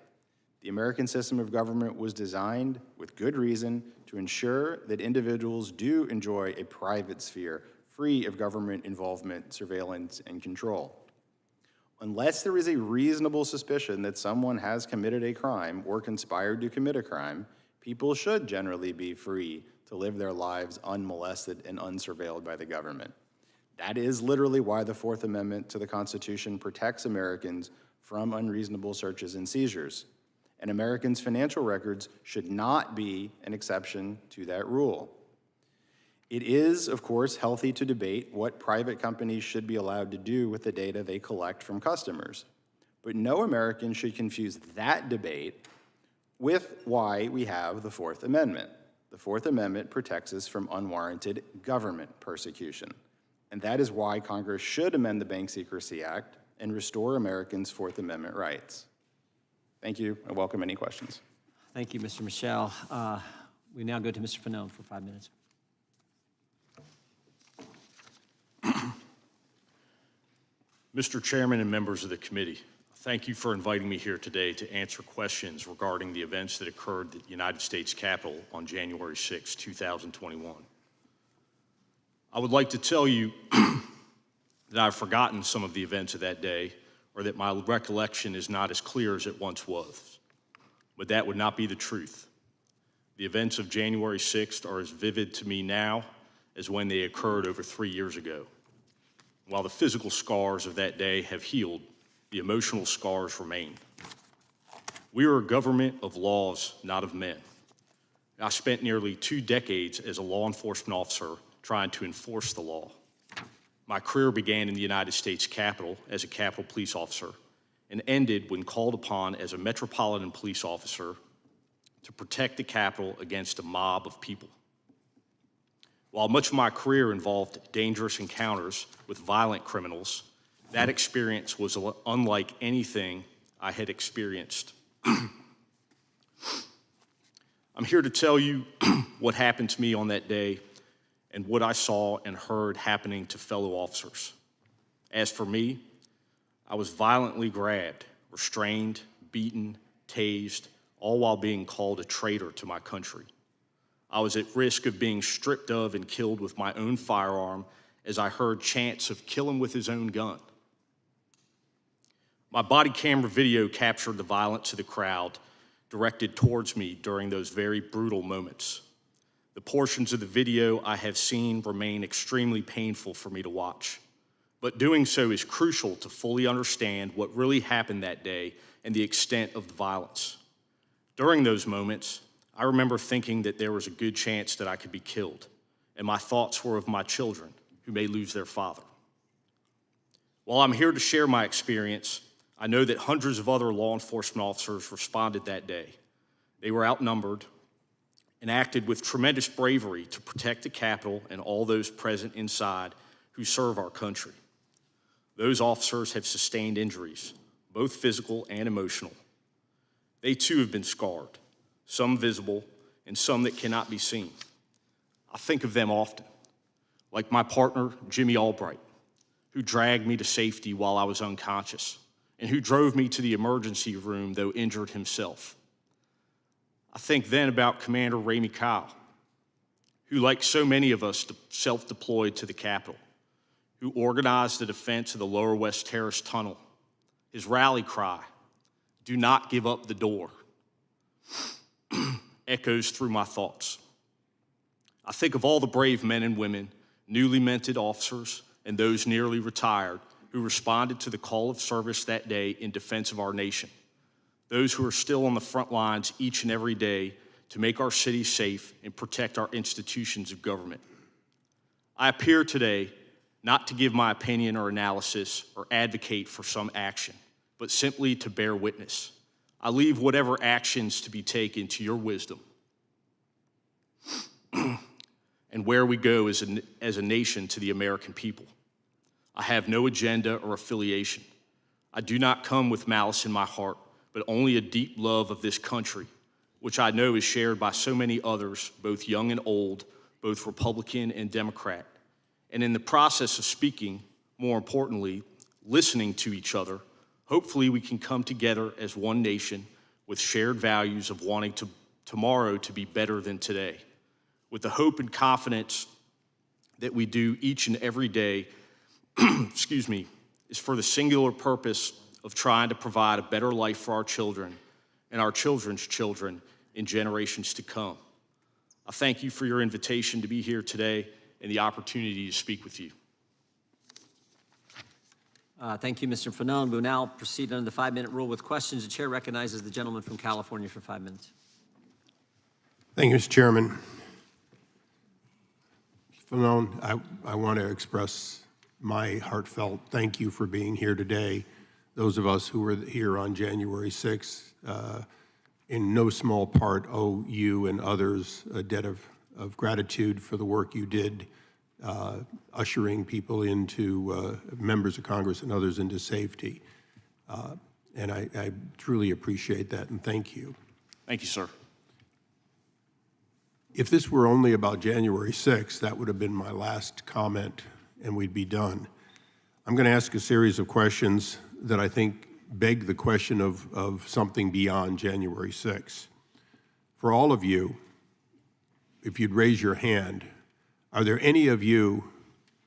The American system of government was designed, with good reason, to ensure that individuals do enjoy a private sphere free of government involvement, surveillance, and control. Unless there is a reasonable suspicion that someone has committed a crime or conspired to commit a crime, people should generally be free to live their lives unmolested and unsurveilled by the government. That is literally why the Fourth Amendment to the Constitution protects Americans from unreasonable searches and seizures. And Americans' financial records should not be an exception to that rule. It is, of course, healthy to debate what private companies should be allowed to do with the data they collect from customers. But no American should confuse that debate with why we have the Fourth Amendment. The Fourth Amendment protects us from unwarranted government persecution. And that is why Congress should amend the Bank Secrecy Act and restore Americans' Fourth Amendment rights. Thank you. I welcome any questions. Thank you, Mr. Michel. We now go to Mr. Fanone for 5 minutes. Mr. Chairman and members of the committee, thank you for inviting me here today to answer questions regarding the events that occurred at the United States Capitol on January 6, 2021. I would like to tell you that I've forgotten some of the events of that day, or that my recollection is not as clear as it once was. But that would not be the truth. The events of January 6th are as vivid to me now as when they occurred over 3 years ago. While the physical scars of that day have healed, the emotional scars remain. We are a government of laws, not of men. I spent nearly 2 decades as a law enforcement officer trying to enforce the law. My career began in the United States Capitol as a Capitol police officer and ended when called upon as a Metropolitan Police officer to protect the Capitol against a mob of people. While much of my career involved dangerous encounters with violent criminals, that experience was unlike anything I had experienced. I'm here to tell you what happened to me on that day and what I saw and heard happening to fellow officers. As for me, I was violently grabbed, restrained, beaten, tased, all while being called a traitor to my country. I was at risk of being stripped of and killed with my own firearm as I heard chants of kill him with his own gun. My body camera video captured the violence of the crowd directed towards me during those very brutal moments. The portions of the video I have seen remain extremely painful for me to watch, but doing so is crucial to fully understand what really happened that day and the extent of the violence. During those moments, I remember thinking that there was a good chance that I could be killed, and my thoughts were of my children who may lose their father. While I'm here to share my experience, I know that hundreds of other law enforcement officers responded that day. They were outnumbered and acted with tremendous bravery to protect the Capitol and all those present inside who serve our country. Those officers have sustained injuries, both physical and emotional. They too have been scarred, some visible and some that cannot be seen. I think of them often, like my partner, Jimmy Albright, who dragged me to safety while I was unconscious and who drove me to the emergency room, though injured himself. I think then about Commander Ramey Kyle, who, like so many of us, self-deployed to the Capitol, who organized the defense of the Lower West Terrace Tunnel. His rally cry, "Do not give up the door," echoes through my thoughts. I think of all the brave men and women, newly minted officers, and those nearly retired who responded to the call of service that day in defense of our nation. Those who are still on the front lines each and every day to make our cities safe and protect our institutions of government. I appear today not to give my opinion or analysis or advocate for some action, but simply to bear witness. I leave whatever actions to be taken to your wisdom and where we go as a nation to the American people. I have no agenda or affiliation. I do not come with malice in my heart, but only a deep love of this country, which I know is shared by so many others, both young and old, both Republican and Democrat. And in the process of speaking, more importantly, listening to each other, hopefully we can come together as one nation with shared values of wanting tomorrow to be better than today, with the hope and confidence that we do each and every day, is for the singular purpose of trying to provide a better life for our children and our children's children in generations to come. I thank you for your invitation to be here today and the opportunity to speak with you. Thank you, Mr. Fanone. We'll now proceed under the 5-minute rule with questions. The chair recognizes the gentleman from California for 5 minutes. Thank you, Mr. Chairman. Fanone, I want to express my heartfelt thank you for being here today. Those of us who were here on January 6th, in no small part owe you and others a debt of gratitude for the work you did ushering people into, members of Congress and others into safety. And I truly appreciate that and thank you. Thank you, sir. If this were only about January 6th, that would have been my last comment and we'd be done. I'm going to ask a series of questions that I think beg the question of something beyond January 6th. For all of you, if you'd raise your hand, are there any of you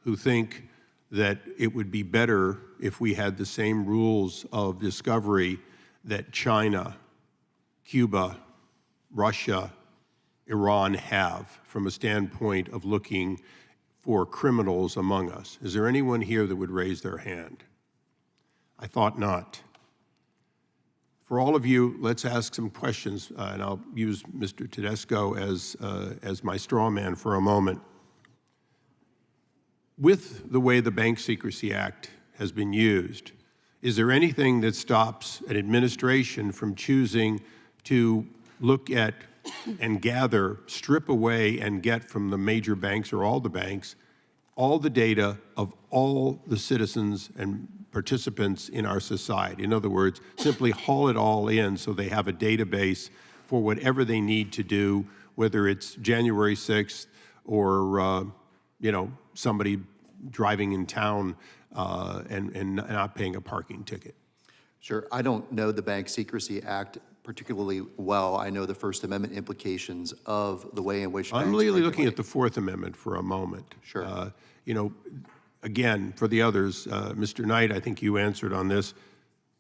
who think that it would be better if we had the same rules of discovery that China, Cuba, Russia, Iran have from a standpoint of looking for criminals among us? Is there anyone here that would raise their hand? I thought not. For all of you, let's ask some questions, and I'll use Mr. Tedesco as my straw man for a moment. With the way the Bank Secrecy Act has been used, is there anything that stops an administration from choosing to look at and gather, strip away and get from the major banks or all the banks, all the data of all the citizens and participants in our society? In other words, simply haul it all in so they have a database for whatever they need to do, whether it's January 6th or, somebody driving in town and not paying a parking ticket. Sure. I don't know the Bank Secrecy Act particularly well. I know the First Amendment implications of the way in which I'm really looking at the Fourth Amendment for a moment. Sure. Again, for the others, Mr. Knight, I think you answered on this.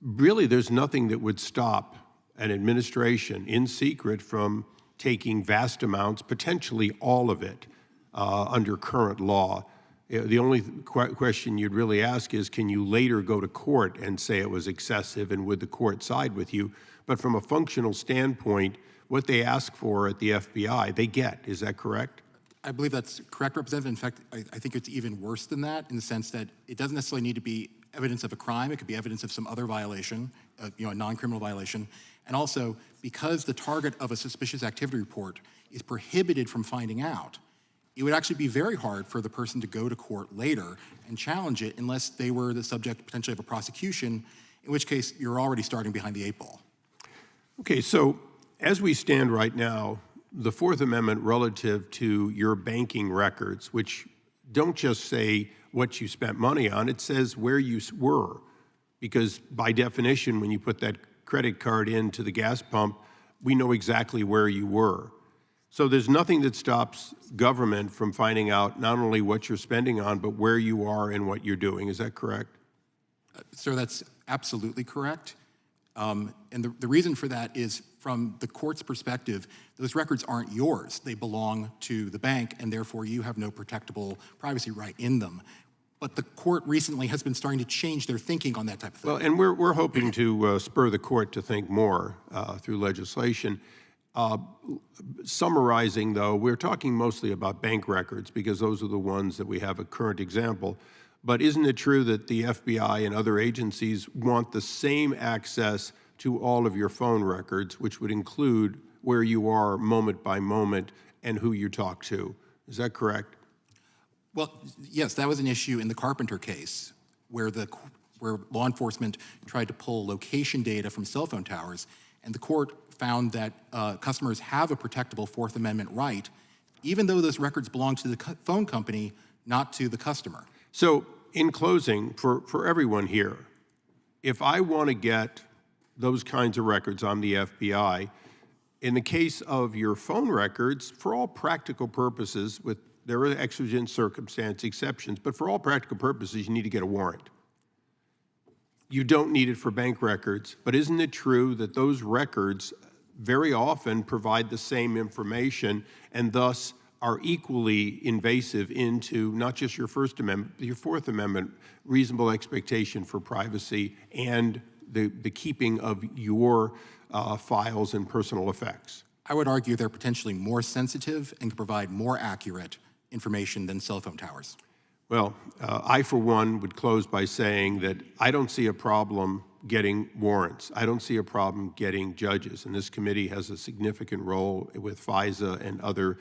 Really, there's nothing that would stop an administration in secret from taking vast amounts, potentially all of it, under current law. The only question you'd really ask is, can you later go to court and say it was excessive, and would the court side with you? But from a functional standpoint, what they ask for at the FBI, they get. Is that correct? I believe that's correct, Representative. In fact, I think it's even worse than that in the sense that it doesn't necessarily need to be evidence of a crime, it could be evidence of some other violation, a non-criminal violation. And also, because the target of a suspicious activity report is prohibited from finding out, it would actually be very hard for the person to go to court later and challenge it unless they were the subject potentially of a prosecution, in which case you're already starting behind the 8 ball. Okay, so as we stand right now, the Fourth Amendment relative to your banking records, which don't just say what you spent money on, it says where you were. Because by definition, when you put that credit card into the gas pump, we know exactly where you were. So there's nothing that stops government from finding out not only what you're spending on, but where you are and what you're doing. Is that correct? Sir, that's absolutely correct. And the reason for that is, from the court's perspective, those records aren't yours. They belong to the bank, and therefore you have no protectable privacy right in them. But the court recently has been starting to change their thinking on that type of thing. Well, and we're hoping to spur the court to think more through legislation. Summarizing, though, we're talking mostly about bank records because those are the ones that we have a current example. But isn't it true that the FBI and other agencies want the same access to all of your phone records, which would include where you are moment by moment and who you talk to? Is that correct? Well, yes, that was an issue in the Carpenter case where law enforcement tried to pull location data from cell phone towers, and the court found that customers have a protectable Fourth Amendment right, even though those records belong to the phone company, not to the customer. So in closing, for everyone here, if I want to get those kinds of records, I'm the FBI. In the case of your phone records, for all practical purposes, there are exigent circumstance exceptions, but for all practical purposes, you need to get a warrant. You don't need it for bank records, but isn't it true that those records very often provide the same information and thus are equally invasive into not just your First Amendment, but your Fourth Amendment reasonable expectation for privacy and the keeping of your files and personal effects? I would argue they're potentially more sensitive and can provide more accurate information than cell phone towers. Well, I, for one, would close by saying that I don't see a problem getting warrants. I don't see a problem getting judges, and this committee has a significant role with FISA and other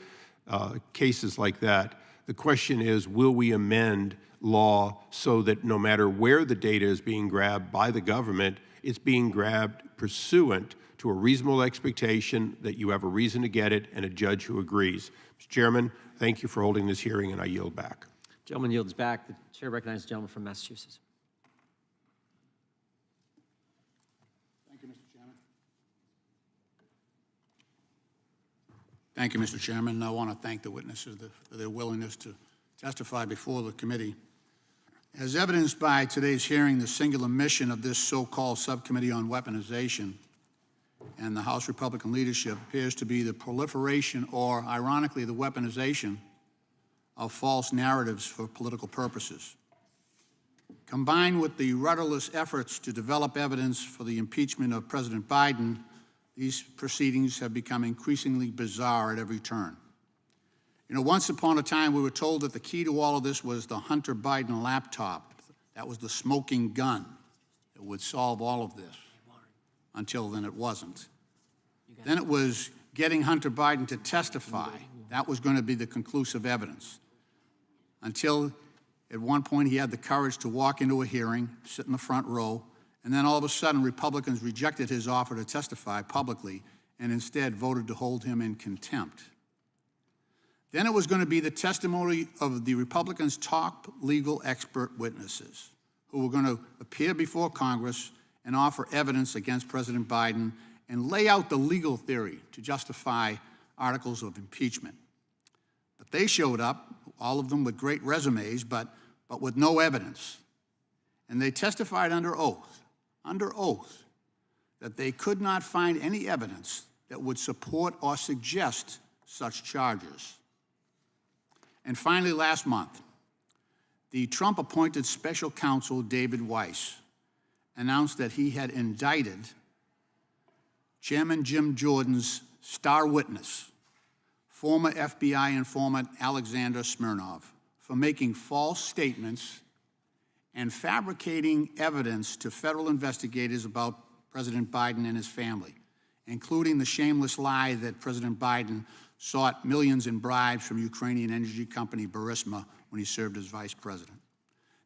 cases like that. The question is, will we amend law so that no matter where the data is being grabbed by the government, it's being grabbed pursuant to a reasonable expectation that you have a reason to get it and a judge who agrees. Mr. Chairman, thank you for holding this hearing, and I yield back. Gentleman yields back. The chair recognizes the gentleman from Massachusetts. Thank you, Mr. Chairman. Thank you, Mr. Chairman. I want to thank the witnesses for their willingness to testify before the committee. As evidenced by today's hearing, the singular mission of this so-called subcommittee on weaponization and the House Republican leadership appears to be the proliferation, or ironically, the weaponization of false narratives for political purposes. Combined with the rudderless efforts to develop evidence for the impeachment of President Biden, these proceedings have become increasingly bizarre at every turn. You know, once upon a time, we were told that the key to all of this was the Hunter Biden laptop. That was the smoking gun that would solve all of this. Until then, it wasn't. Then it was getting Hunter Biden to testify. That was going to be the conclusive evidence. Until at one point he had the courage to walk into a hearing, sit in the front row, and then all of a sudden Republicans rejected his offer to testify publicly and instead voted to hold him in contempt. Then it was going to be the testimony of the Republicans' top legal expert witnesses who were going to appear before Congress and offer evidence against President Biden and lay out the legal theory to justify articles of impeachment. But they showed up, all of them with great resumes, but with no evidence. And they testified under oath, that they could not find any evidence that would support or suggest such charges. And finally, last month, the Trump-appointed special counsel David Weiss announced that he had indicted Chairman Jim Jordan's star witness, former FBI informant Alexander Smirnov, for making false statements and fabricating evidence to federal investigators about President Biden and his family, including the shameless lie that President Biden sought millions in bribes from Ukrainian energy company Burisma when he served as vice president.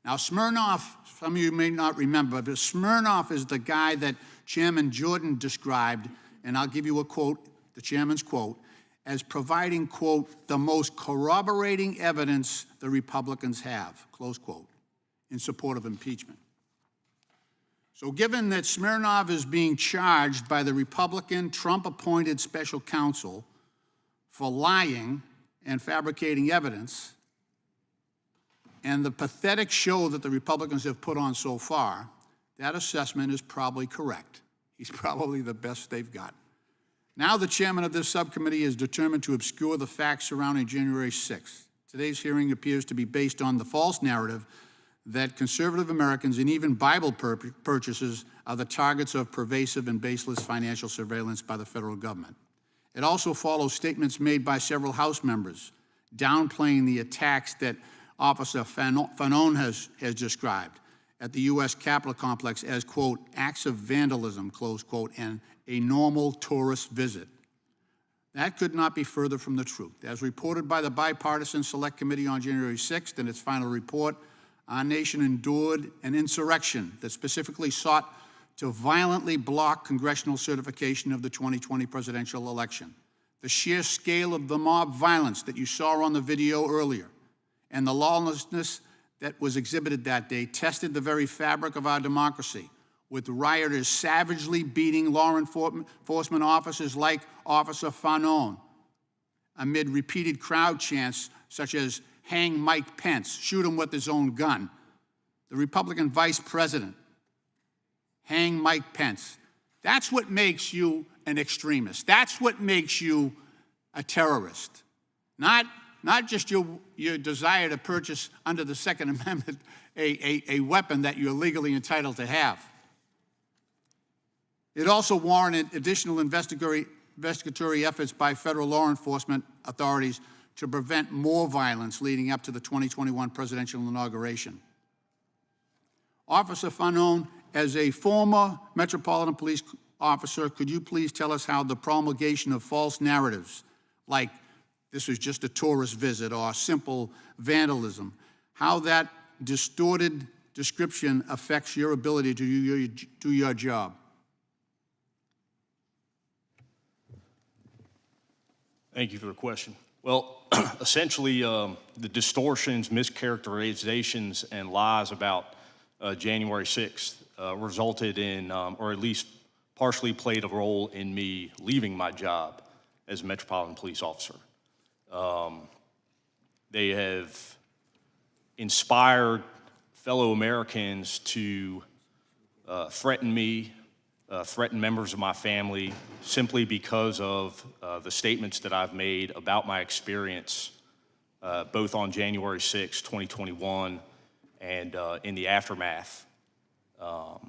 Now, Smirnov, some of you may not remember, but Smirnov is the guy that Chairman Jordan described, and I'll give you a quote, the chairman's quote, as providing, quote, the most corroborating evidence the Republicans have, close quote, in support of impeachment. So given that Smirnov is being charged by the Republican Trump-appointed special counsel for lying and fabricating evidence, and the pathetic show that the Republicans have put on so far, that assessment is probably correct. He's probably the best they've got. Now the chairman of this subcommittee is determined to obscure the facts surrounding January 6th. Today's hearing appears to be based on the false narrative that conservative Americans and even Bible purchasers are the targets of pervasive and baseless financial surveillance by the federal government. It also follows statements made by several House members downplaying the attacks that Officer Fanon has described at the U.S. Capitol complex as, quote, acts of vandalism, close quote, and a normal tourist visit. That could not be further from the truth. As reported by the Bipartisan Select Committee on January 6th in its final report, our nation endured an insurrection that specifically sought to violently block congressional certification of the 2020 presidential election. The sheer scale of the mob violence that you saw on the video earlier and the lawlessness that was exhibited that day tested the very fabric of our democracy, with rioters savagely beating law enforcement officers like Officer Fanon amid repeated crowd chants such as hang Mike Pence, shoot him with his own gun. The Republican vice president, hang Mike Pence. That's what makes you an extremist. That's what makes you a terrorist. Not just your desire to purchase under the Second Amendment a weapon that you're legally entitled to have. It also warranted additional investigatory efforts by federal law enforcement authorities to prevent more violence leading up to the 2021 presidential inauguration. Officer Fanon, as a former Metropolitan Police officer, could you please tell us how the promulgation of false narratives, like this was just a tourist visit or simple vandalism, how that distorted description affects your ability to do your job? Thank you for the question. Well, essentially, the distortions, mischaracterizations, and lies about January 6th resulted in, or at least partially played a role in me leaving my job as a Metropolitan Police officer. They have inspired fellow Americans to threaten me, threaten members of my family, simply because of the statements that I've made about my experience, both on January 6, 2021, and in the aftermath. Well,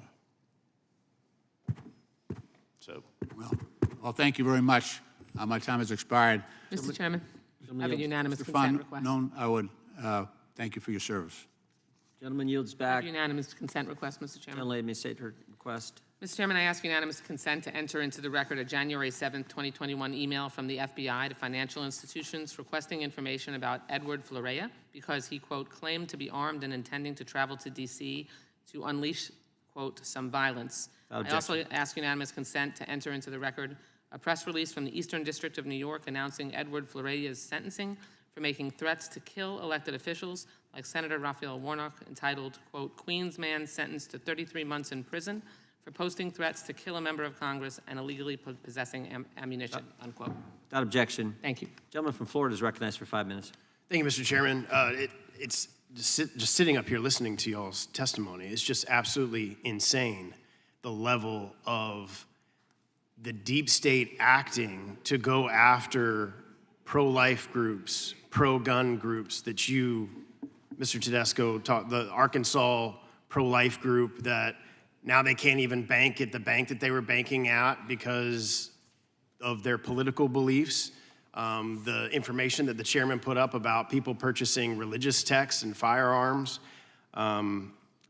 thank you very much. My time has expired. Mr. Chairman, I have a unanimous Mr. consent request. I would thank you for your service. Gentleman yields I back. have a unanimous consent request, Mr. Chairman. Gentlelady may state her request. Mr. Chairman, I ask unanimous consent to enter into the record a January 7th, 2021 email from the FBI to financial institutions requesting information about Edward Florea because he, quote, claimed to be armed and intending to travel to D.C. to unleash, quote, some violence. I also ask unanimous consent to enter into the record a press release from the Eastern District of New York announcing Edward Florea's sentencing for making threats to kill elected officials like Senator Raphael Warnock, entitled, quote, Queens man sentenced to 33 months in prison for posting threats to kill a member of Congress and illegally possessing ammunition, unquote. Without objection. Thank you. Gentleman from Florida is recognized for 5 minutes. Thank you, Mr. Chairman. It's just sitting up here listening to y'all's testimony. It's just absolutely insane, the level of the deep state acting to go after pro-life groups, pro-gun groups that you, Mr. Tedesco, taught, the Arkansas pro-life group that now they can't even bank at the bank that they were banking at because of their political beliefs. The information that the chairman put up about people purchasing religious texts and firearms.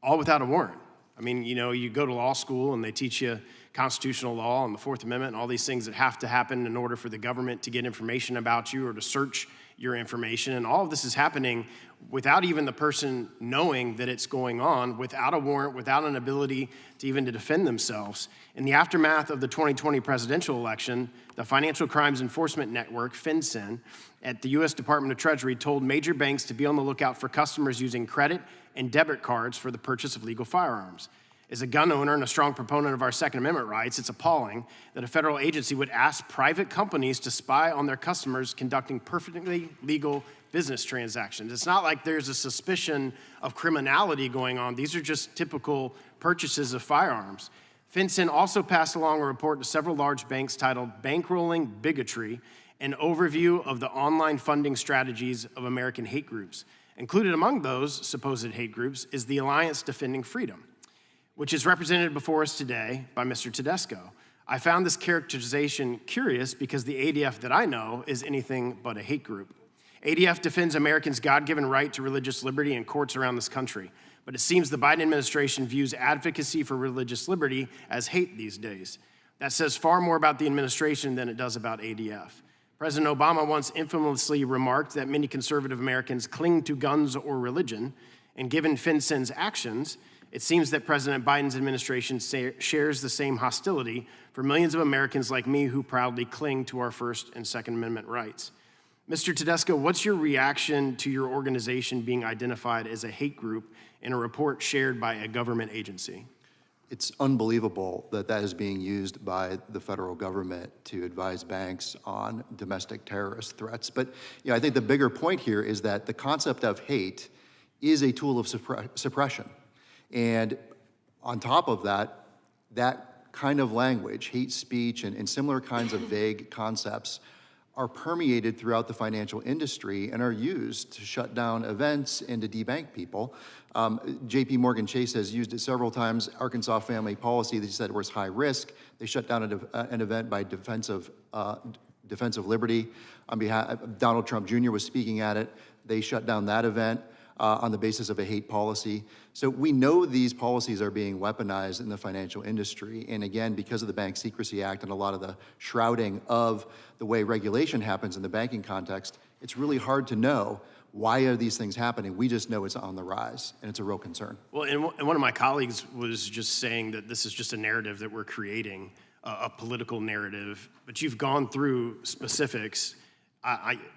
all without a warrant. I mean, you know, you go to law school and they teach you constitutional law and the Fourth Amendment and all these things that have to happen in order for the government to get information about you or to search your information. And all of this is happening without even the person knowing that it's going on, without a warrant, without an ability to even to defend themselves. In the aftermath of the 2020 presidential election, the Financial Crimes Enforcement Network, FinCEN, at the U.S. Department of Treasury told major banks to be on the lookout for customers using credit and debit cards for the purchase of legal firearms. As a gun owner and a strong proponent of our Second Amendment rights, it's appalling that a federal agency would ask private companies to spy on their customers conducting perfectly legal business transactions. It's not like there's a suspicion of criminality going on. These are just typical purchases of firearms. FinCEN also passed along a report to several large banks titled Bankrolling Bigotry, an overview of the online funding strategies of American hate groups. Included among those supposed hate groups is the Alliance Defending Freedom, which is represented before us today by Mr. Tedesco. I found this characterization curious because the ADF that I know is anything but a hate group. ADF defends Americans' God-given right to religious liberty in courts around this country, but it seems the Biden administration views advocacy for religious liberty as hate these days. That says far more about the administration than it does about ADF. President Obama once infamously remarked that many conservative Americans cling to guns or religion, and given FinCEN's actions, it seems that President Biden's administration shares the same hostility for millions of Americans like me who proudly cling to our First and Second Amendment rights. Mr. Tedesco, what's your reaction to your organization being identified as a hate group in a report shared by a government agency? It's unbelievable that that is being used by the federal government to advise banks on domestic terrorist threats. But I think the bigger point here is that the concept of hate is a tool of suppression. And on top of that, that kind of language, hate speech and similar kinds of vague concepts are permeated throughout the financial industry and are used to shut down events and to debank people. JP Morgan Chase has used it several times. Arkansas Family Policy, they said it was high risk. They shut down an event by Defense of Liberty. On behalf, Donald Trump Jr. was speaking at it. They shut down that event on the basis of a hate policy. So we know these policies are being weaponized in the financial industry. And again, because of the Bank Secrecy Act and a lot of the shrouding of the way regulation happens in the banking context, it's really hard to know why are these things happening. We just know it's on the rise, and it's a real concern. Well, and one of my colleagues was just saying that this is just a narrative that we're creating, a political narrative, but you've gone through specifics.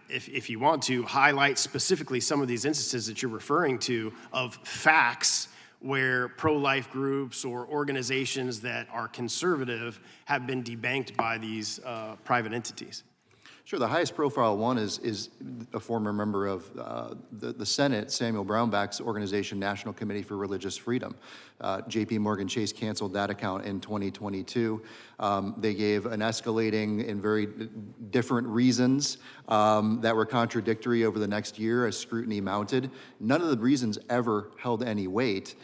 If you want to highlight specifically some of these instances that you're referring to of facts where pro-life groups or organizations that are conservative have been debanked by these private entities. Sure, the highest profile one is a former member of the Senate, Samuel Brownback's organization, National Committee for Religious Freedom. JP Morgan Chase canceled that account in 2022. They gave an escalating and very different reasons that were contradictory over the next year as scrutiny mounted. None of the reasons ever held any weight.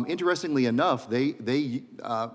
Interestingly enough, they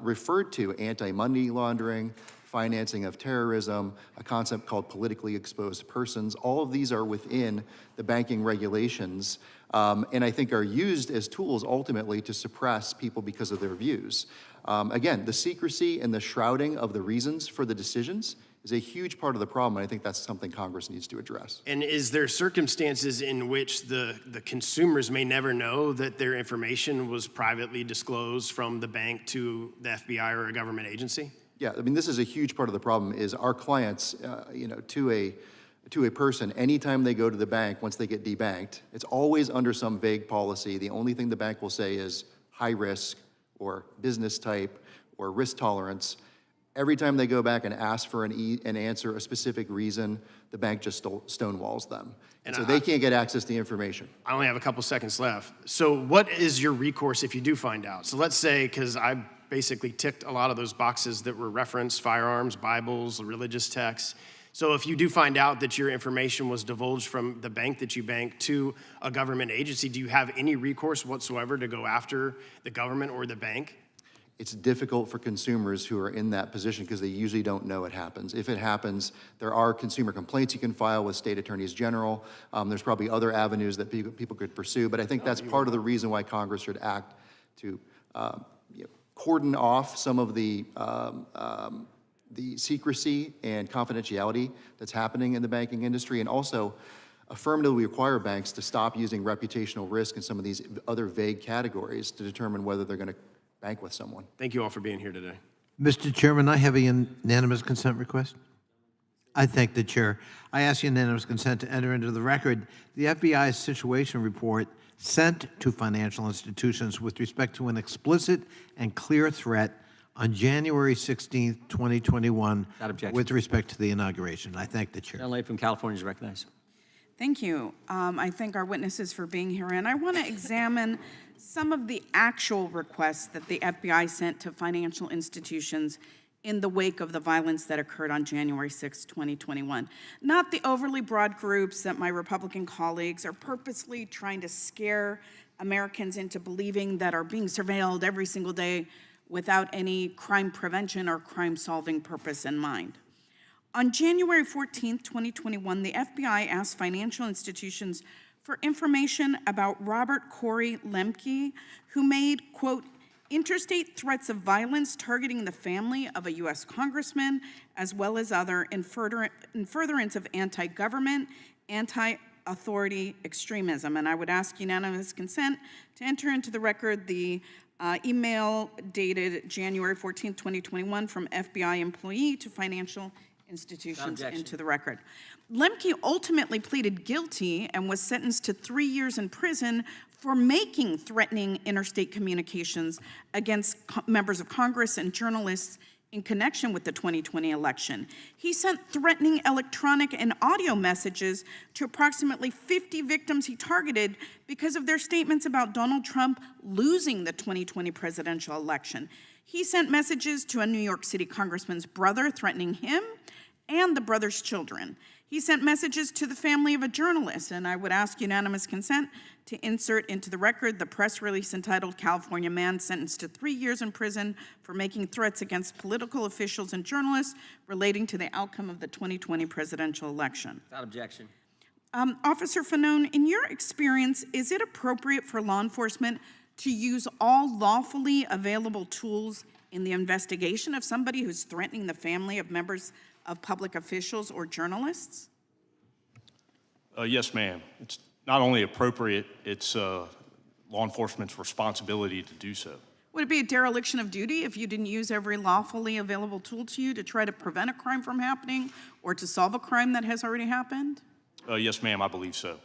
referred to anti-money laundering, financing of terrorism, a concept called politically exposed persons. All of these are within the banking regulations, and I think are used as tools ultimately to suppress people because of their views. Again, the secrecy and the shrouding of the reasons for the decisions is a huge part of the problem, and I think that's something Congress needs to address. And is there circumstances in which the consumers may never know that their information was privately disclosed from the bank to the FBI or a government agency? Yeah, I mean, this is a huge part of the problem is our clients, to a person, anytime they go to the bank, once they get debanked, it's always under some vague policy. The only thing the bank will say is high risk or business type or risk tolerance. Every time they go back and ask for an answer, a specific reason, the bank just stonewalls them. And so they can't get access to the information. I only have a couple seconds left. So what is your recourse if you do find out? So let's say, because I basically ticked a lot of those boxes that were referenced, firearms, Bibles, religious texts. So if you do find out that your information was divulged from the bank that you bank to a government agency, do you have any recourse whatsoever to go after the government or the bank? It's difficult for consumers who are in that position because they usually don't know it happens. If it happens, there are consumer complaints you can file with state attorneys general. There's probably other avenues that people could pursue, but I think that's part of the reason why Congress should act to cordon off some of the secrecy and confidentiality that's happening in the banking industry, and also affirmatively require banks to stop using reputational risk and some of these other vague categories to determine whether they're going to bank with someone. Thank you all for being here today. Mr. Chairman, I have a unanimous consent request. I thank the chair. I ask unanimous consent to enter into the record the FBI's situation report sent to financial institutions with respect to an explicit and clear threat on January 16th, 2021, Without objection. with respect to the inauguration. I thank the chair. Gentlelady from California is recognized. Thank you. I thank our witnesses for being here, and I want to examine some of the actual requests that the FBI sent to financial institutions in the wake of the violence that occurred on January 6, 2021. Not the overly broad groups that my Republican colleagues are purposely trying to scare Americans into believing that are being surveilled every single day without any crime prevention or crime-solving purpose in mind. On January 14, 2021, the FBI asked financial institutions for information about Robert Corey Lemke, who made, quote, interstate threats of violence targeting the family of a U.S. congressman, as well as other in furtherance of anti-government, anti-authority extremism. And I would ask unanimous consent to enter into the record the email dated January 14, 2021 from FBI employee to financial institutions into the record. Lemke ultimately pleaded guilty and was sentenced to 3 years in prison for making threatening interstate communications against members of Congress and journalists in connection with the 2020 election. He sent threatening electronic and audio messages to approximately 50 victims he targeted because of their statements about Donald Trump losing the 2020 presidential election. He sent messages to a New York City congressman's brother threatening him and the brother's children. He sent messages to the family of a journalist, and I would ask unanimous consent to insert into the record the press release entitled California Man Sentenced to 3 years in Prison for Making Threats Against Political Officials and Journalists Relating to the Outcome of the 2020 Presidential Election. Without objection. Officer Fanone, in your experience, is it appropriate for law enforcement to use all lawfully available tools in the investigation of somebody who's threatening the family of members of public officials or journalists? Yes, ma'am. It's not only appropriate, it's law enforcement's responsibility to do so. Would it be a dereliction of duty if you didn't use every lawfully available tool to you to try to prevent a crime from happening or to solve a crime that has already happened? Yes, ma'am, I believe so.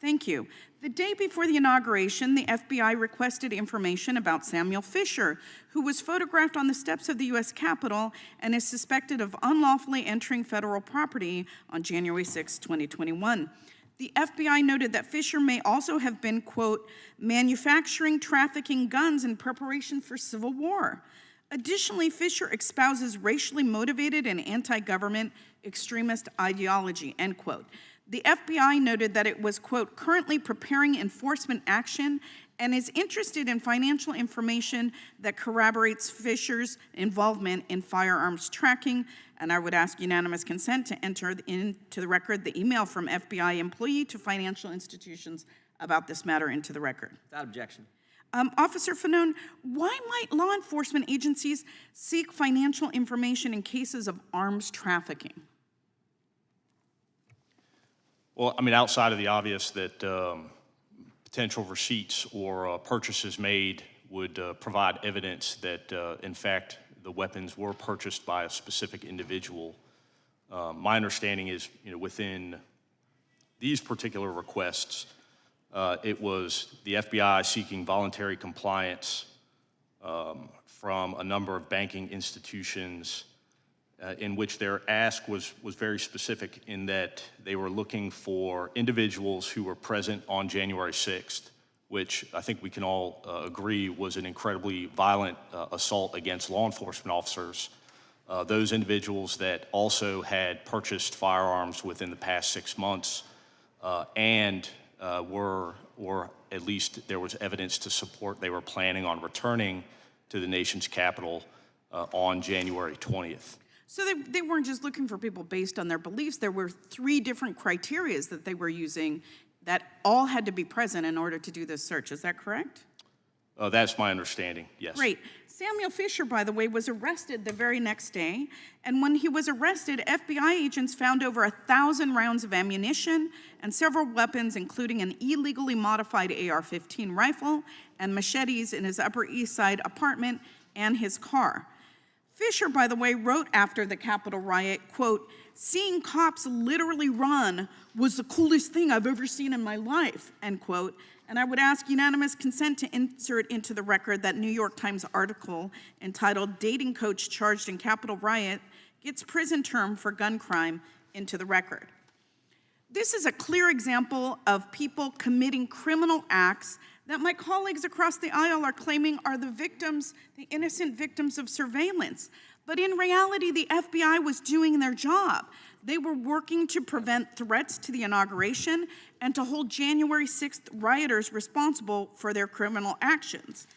Thank you. The day before the inauguration, the FBI requested information about Samuel Fisher, who was photographed on the steps of the U.S. Capitol and is suspected of unlawfully entering federal property on January 6, 2021. The FBI noted that Fisher may also have been, quote, manufacturing, trafficking guns in preparation for civil war. Additionally, Fisher espouses racially motivated and anti-government extremist ideology, end quote. The FBI noted that it was, quote, currently preparing enforcement action and is interested in financial information that corroborates Fisher's involvement in firearms tracking. And I would ask unanimous consent to enter into the record the email from FBI employee to financial institutions about this matter into the record. Without objection. Officer Fanone, why might law enforcement agencies seek financial information in cases of arms trafficking? Well, I mean, outside of the obvious that potential receipts or purchases made would provide evidence that, in fact, the weapons were purchased by a specific individual. My understanding is, within these particular requests, it was the FBI seeking voluntary compliance from a number of banking institutions in which their ask was very specific in that they were looking for individuals who were present on January 6th, which I think we can all agree was an incredibly violent assault against law enforcement officers. Those individuals that also had purchased firearms within the past 6 months and were at least there was evidence to support they were planning on returning to the nation's capital on January 20th. So they weren't just looking for people based on their beliefs. There were 3 different criteria that they were using that all had to be present in order to do this search. Is that correct? That's my understanding, yes. Great. Samuel Fisher, by the way, was arrested the very next day. And when he was arrested, FBI agents found over 1,000 rounds of ammunition and several weapons, including an illegally modified AR-15 rifle and machetes in his Upper East Side apartment and his car. Fisher, by the way, wrote after the Capitol riot, quote, "Seeing cops literally run was the coolest thing I've ever seen in my life," end quote. And I would ask unanimous consent to insert into the record that New York Times article entitled "Dating Coach Charged in Capitol Riot Gets Prison Term for Gun Crime" into the record. This is a clear example of people committing criminal acts that my colleagues across the aisle are claiming are the victims, the innocent victims of surveillance. But in reality, the FBI was doing their job. They were working to prevent threats to the inauguration and to hold January 6th rioters responsible for their criminal actions.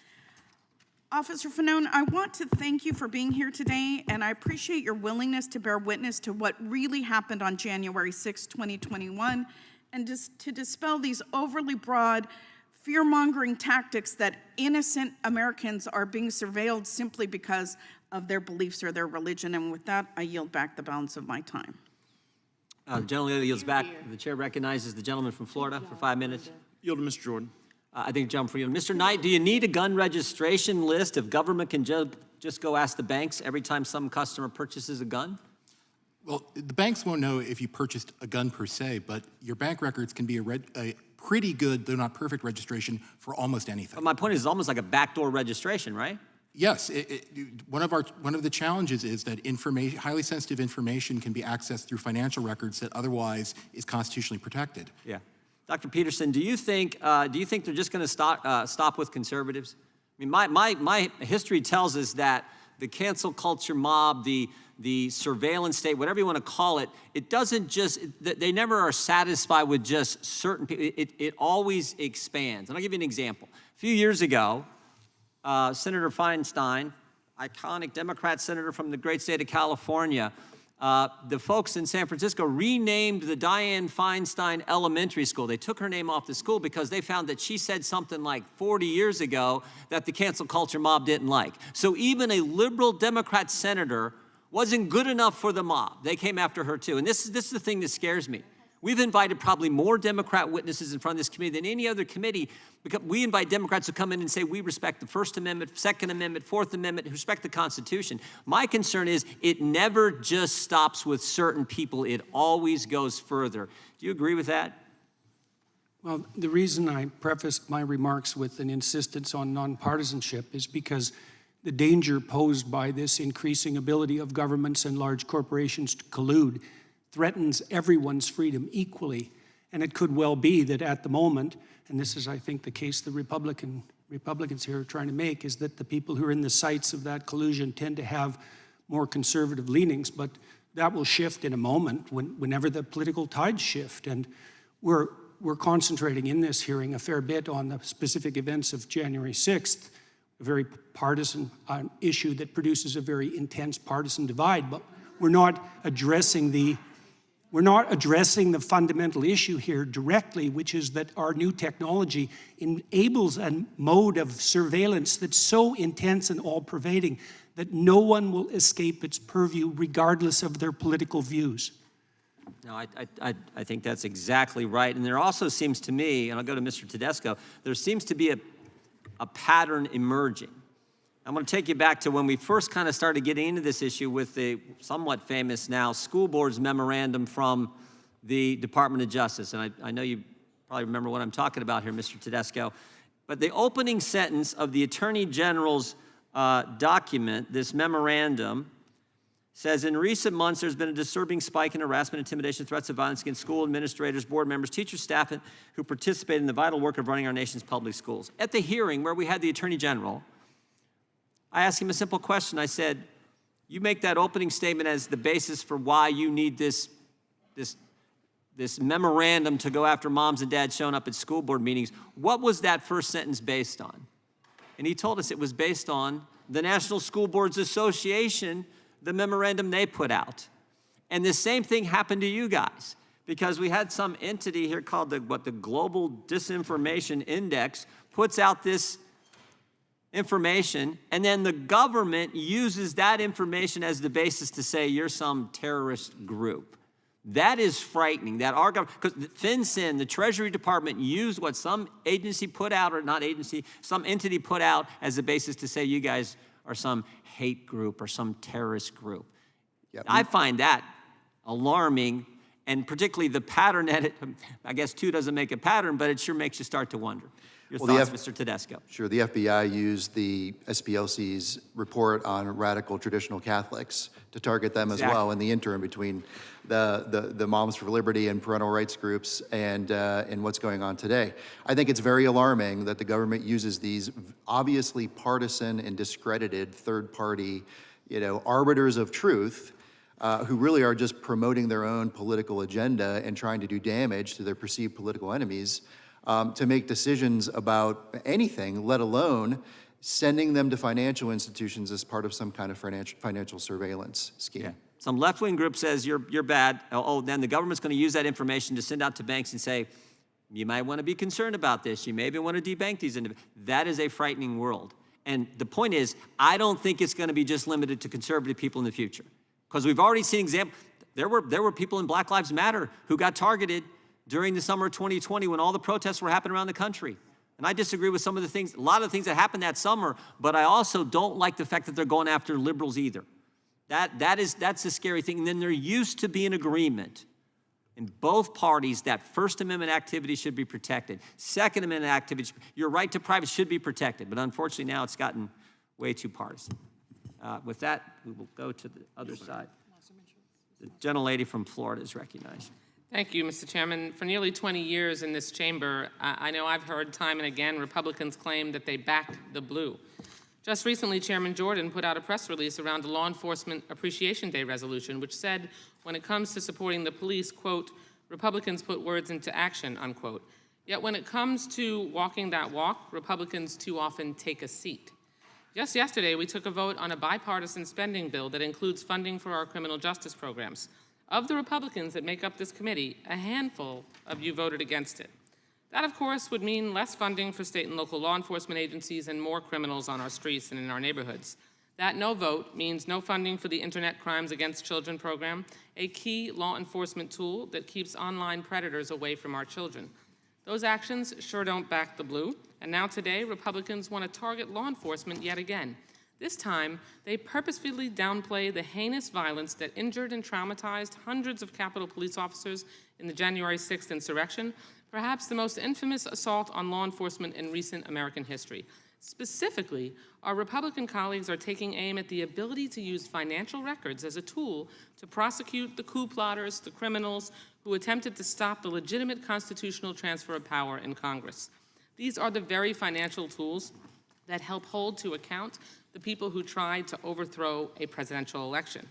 Officer Fanone, I want to thank you for being here today, and I appreciate your willingness to bear witness to what really happened on January 6, 2021, and to dispel these overly broad, fear-mongering tactics that innocent Americans are being surveilled simply because of their beliefs or their religion. And with that, I yield back the balance of my time. The gentleman yields back. The chair recognizes the gentleman from Florida for 5 minutes. Yield to Mr. Jordan. I think jump for you. Mr. Knight, do you need a gun registration list if government can just go ask the banks every time some customer purchases a gun? Well, the banks won't know if you purchased a gun per se, but your bank records can be a pretty good, though not perfect, registration for almost anything. But my point is, it's almost like a backdoor registration, right? Yes, one of the challenges is that highly sensitive information can be accessed through financial records that otherwise is constitutionally protected. Yeah. Dr. Peterson, do you think they're just going to stop with conservatives? I mean, my history tells us that the cancel culture mob, the surveillance state, whatever you want to call it, it doesn't just, they never are satisfied with just certain people. It always expands. And I'll give you an example. A few years ago, Senator Feinstein, iconic Democrat senator from the great state of California, the folks in San Francisco renamed the Dianne Feinstein Elementary School. They took her name off the school because they found that she said something like 40 years ago that the cancel culture mob didn't like. So even a liberal Democrat senator wasn't good enough for the mob. They came after her too. And this is the thing that scares me. We've invited probably more Democrat witnesses in front of this committee than any other committee, because we invite Democrats to come in and say we respect the First Amendment, Second Amendment, Fourth Amendment, respect the Constitution. My concern is it never just stops with certain people. It always goes further. Do you agree with that? Well, the reason I prefaced my remarks with an insistence on nonpartisanship is because the danger posed by this increasing ability of governments and large corporations to collude threatens everyone's freedom equally. And it could well be that at the moment, and this is, I think, the case the Republicans here are trying to make, is that the people who are in the sights of that collusion tend to have more conservative leanings, but that will shift in a moment whenever the political tides shift. And we're concentrating in this hearing a fair bit on the specific events of January 6th, a very partisan issue that produces a very intense partisan divide, but we're not addressing the fundamental issue here directly, which is that our new technology enables a mode of surveillance that's so intense and all-pervading that no one will escape its purview regardless of their political views. No, I think that's exactly right. And there also seems to me, and I'll go to Mr. Tedesco, there seems to be a pattern emerging. I'm going to take you back to when we first kind of started getting into this issue with the somewhat famous now school board's memorandum from the Department of Justice. And I know you probably remember what I'm talking about here, Mr. Tedesco. But the opening sentence of the Attorney General's document, this memorandum, says, in recent months, there's been a disturbing spike in harassment, intimidation, threats of violence against school administrators, board members, teachers, staff who participate in the vital work of running our nation's public schools. At the hearing where we had the Attorney General, I asked him a simple question. I said, you make that opening statement as the basis for why you need this memorandum to go after moms and dads showing up at school board meetings. What was that first sentence based on? And he told us it was based on the National School Boards Association, the memorandum they put out. And the same thing happened to you guys, because we had some entity here called the Global Disinformation Index puts out this information, and then the government uses that information as the basis to say you're some terrorist group. That is frightening, that our government, because FinCEN, the Treasury Department, used what some agency put out, or not agency, some entity put out as a basis to say you guys are some hate group or some terrorist group. Yep. I find that alarming, and particularly the pattern that it, I guess two doesn't make a pattern, but it sure makes you start to wonder. Your thoughts, Mr. Tedesco? Sure. The FBI used the SPLC's report on radical traditional Catholics to target them as well in the interim between the Moms for Liberty and parental rights groups and what's going on today. I think it's very alarming that the government uses these obviously partisan and discredited third-party, arbiters of truth who really are just promoting their own political agenda and trying to do damage to their perceived political enemies to make decisions about anything, let alone sending them to financial institutions as part of some kind of financial surveillance scheme. Yeah. Some left-wing group says you're bad. Oh, then the government's going to use that information to send out to banks and say, you might want to be concerned about this. You maybe want to debank these individuals. That is a frightening world. And the point is, I don't think it's going to be just limited to conservative people in the future. Because we've already seen examples. There were people in Black Lives Matter who got targeted during the summer of 2020 when all the protests were happening around the country. And I disagree with some of the things, a lot of the things that happened that summer, but I also don't like the fact that they're going after liberals either. That's a scary thing. And then there used to be an agreement in both parties that First Amendment activity should be protected. Second Amendment activity, your right to privacy should be protected. But unfortunately now it's gotten way too partisan. With that, we will go to the other side. The gentlelady from Florida is recognized. Thank you, Mr. Chairman. For nearly 20 years in this chamber, I know I've heard time and again Republicans claim that they backed the blue. Just recently, Chairman Jordan put out a press release around the Law Enforcement Appreciation Day resolution, which said, when it comes to supporting the police, quote, Republicans put words into action, unquote. Yet when it comes to walking that walk, Republicans too often take a seat. Just yesterday, we took a vote on a bipartisan spending bill that includes funding for our criminal justice programs. Of the Republicans that make up this committee, a handful of you voted against it. That, of course, would mean less funding for state and local law enforcement agencies and more criminals on our streets and in our neighborhoods. That no vote means no funding for the Internet Crimes Against Children program, a key law enforcement tool that keeps online predators away from our children. Those actions sure don't back the blue, and now today, Republicans want to target law enforcement yet again. This time, they purposefully downplay the heinous violence that injured and traumatized hundreds of Capitol Police officers in the January 6th insurrection, perhaps the most infamous assault on law enforcement in recent American history. Specifically, our Republican colleagues are taking aim at the ability to use financial records as a tool to prosecute the coup plotters, the criminals who attempted to stop the legitimate constitutional transfer of power in Congress. These are the very financial tools that help hold to account the people who tried to overthrow a presidential election.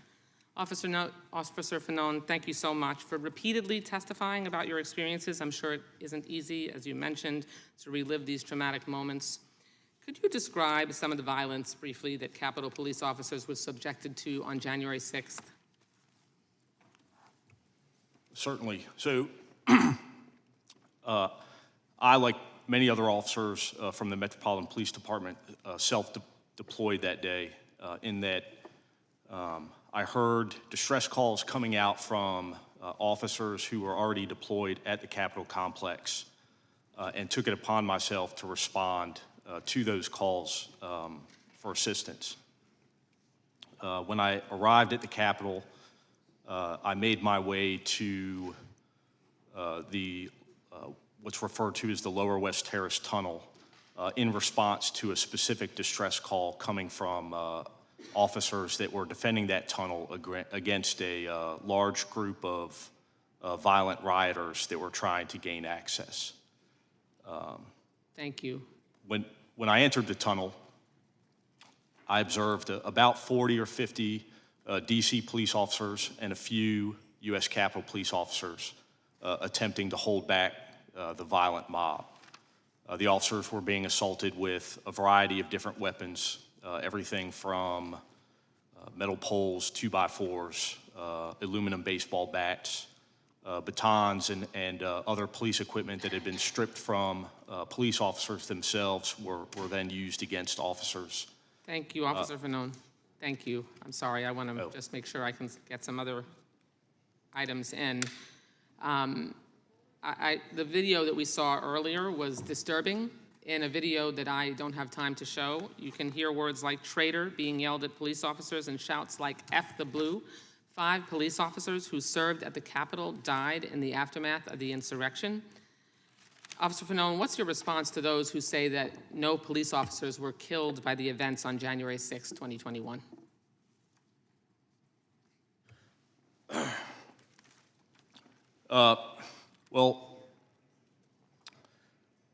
Officer Fanon, thank you so much for repeatedly testifying about your experiences. I'm sure it isn't easy, as you mentioned, to relive these traumatic moments. Could you describe some of the violence briefly that Capitol Police officers were subjected to on January 6th? Certainly. So I, like many other officers from the Metropolitan Police Department, self-deployed that day in that I heard distress calls coming out from officers who were already deployed at the Capitol complex and took it upon myself to respond to those calls for assistance. When I arrived at the Capitol, I made my way to what's referred to as the Lower West Terrace Tunnel in response to a specific distress call coming from officers that were defending that tunnel against a large group of violent rioters that were trying to gain access. Thank you. When I entered the tunnel, I observed about 40 or 50 DC police officers and a few US Capitol Police officers attempting to hold back the violent mob. The officers were being assaulted with a variety of different weapons, everything from metal poles, 2x4s, aluminum baseball bats, batons and other police equipment that had been stripped from police officers themselves were then used against officers. Thank you, Officer Fanone. Thank you. I'm sorry, I want to just make sure I can get some other items in. The video that we saw earlier was disturbing. In a video that I don't have time to show, you can hear words like traitor being yelled at police officers and shouts like F the blue. 5 police officers who served at the Capitol died in the aftermath of the insurrection. Officer Fanone, what's your response to those who say that no police officers were killed by the events on January 6, 2021? Well,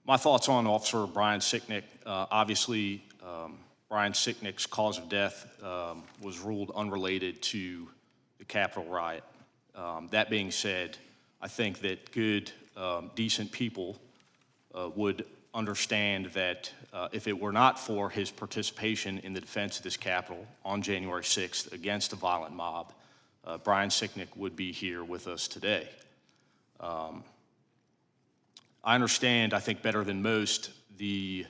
my thoughts on Officer Brian Sicknick. Obviously, Brian Sicknick's cause of death was ruled unrelated to the Capitol riot. That being said, I think that good, decent people would understand that if it were not for his participation in the defense of this Capitol on January 6th against a violent mob, Brian Sicknick would be here with us today. I understand, I think better than most, the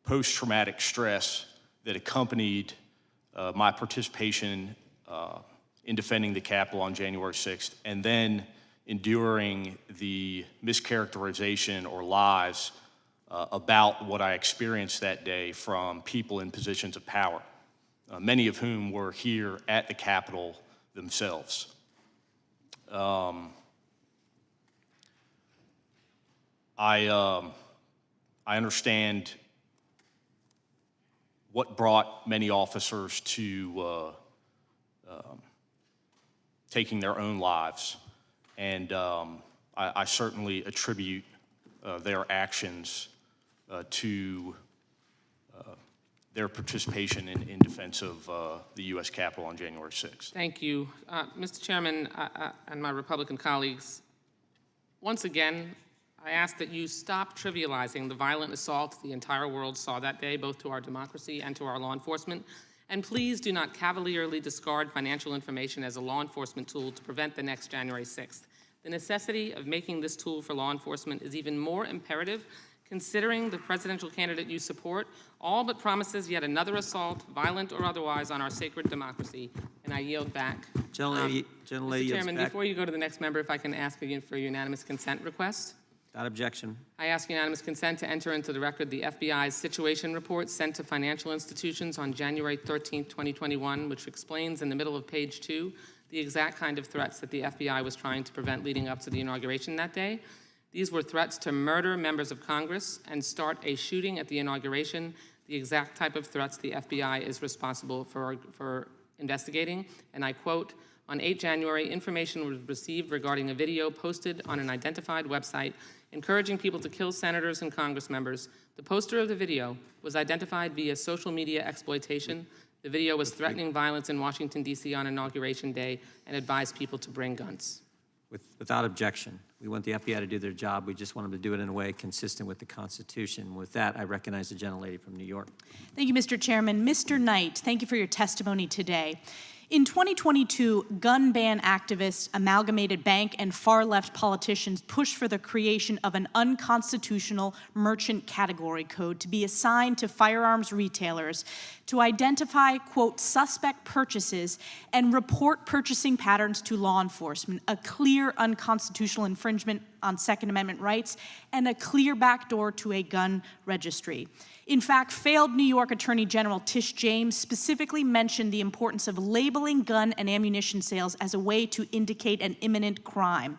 post-traumatic stress that accompanied my participation in defending the Capitol on January 6th, and then enduring the mischaracterization or lies about what I experienced that day from people in positions of power, many of whom were here at the Capitol themselves. I understand what brought many officers to taking their own lives, and I certainly attribute their actions to their participation in defense of the U.S. Capitol on January 6th. Thank you. Mr. Chairman and my Republican colleagues, once again, I ask that you stop trivializing the violent assault the entire world saw that day, both to our democracy and to our law enforcement. And please do not cavalierly discard financial information as a law enforcement tool to prevent the next January 6th. The necessity of making this tool for law enforcement is even more imperative considering the presidential candidate you support all but promises yet another assault, violent or otherwise, on our sacred democracy. And I yield back. Gentlelady Mr. Chairman, before you go to the next member, if I can ask again for a unanimous consent request. Without objection. I ask unanimous consent to enter into the record the FBI's situation report sent to financial institutions on January 13, 2021, which explains in the middle of page 2 the exact kind of threats that the FBI was trying to prevent leading up to the inauguration that day. These were threats to murder members of Congress and start a shooting at the inauguration, the exact type of threats the FBI is responsible for investigating. And I quote, on 8 January, information was received regarding a video posted on an identified website encouraging people to kill senators and Congress members. The poster of the video was identified via social media exploitation. The video was threatening violence in Washington, D.C. on Inauguration Day and advised people to bring guns. Without objection. We want the FBI to do their job. We just want them to do it in a way consistent with the Constitution. With that, I recognize the gentlelady from New York. Thank you, Mr. Chairman. Mr. Knight, thank you for your testimony today. In 2022, gun ban activists, amalgamated bank, and far-left politicians pushed for the creation of an unconstitutional merchant category code to be assigned to firearms retailers to identify, quote, suspect purchases and report purchasing patterns to law enforcement, a clear unconstitutional infringement on Second Amendment rights, and a clear backdoor to a gun registry. In fact, failed New York Attorney General Tish James specifically mentioned the importance of labeling gun and ammunition sales as a way to indicate an imminent crime.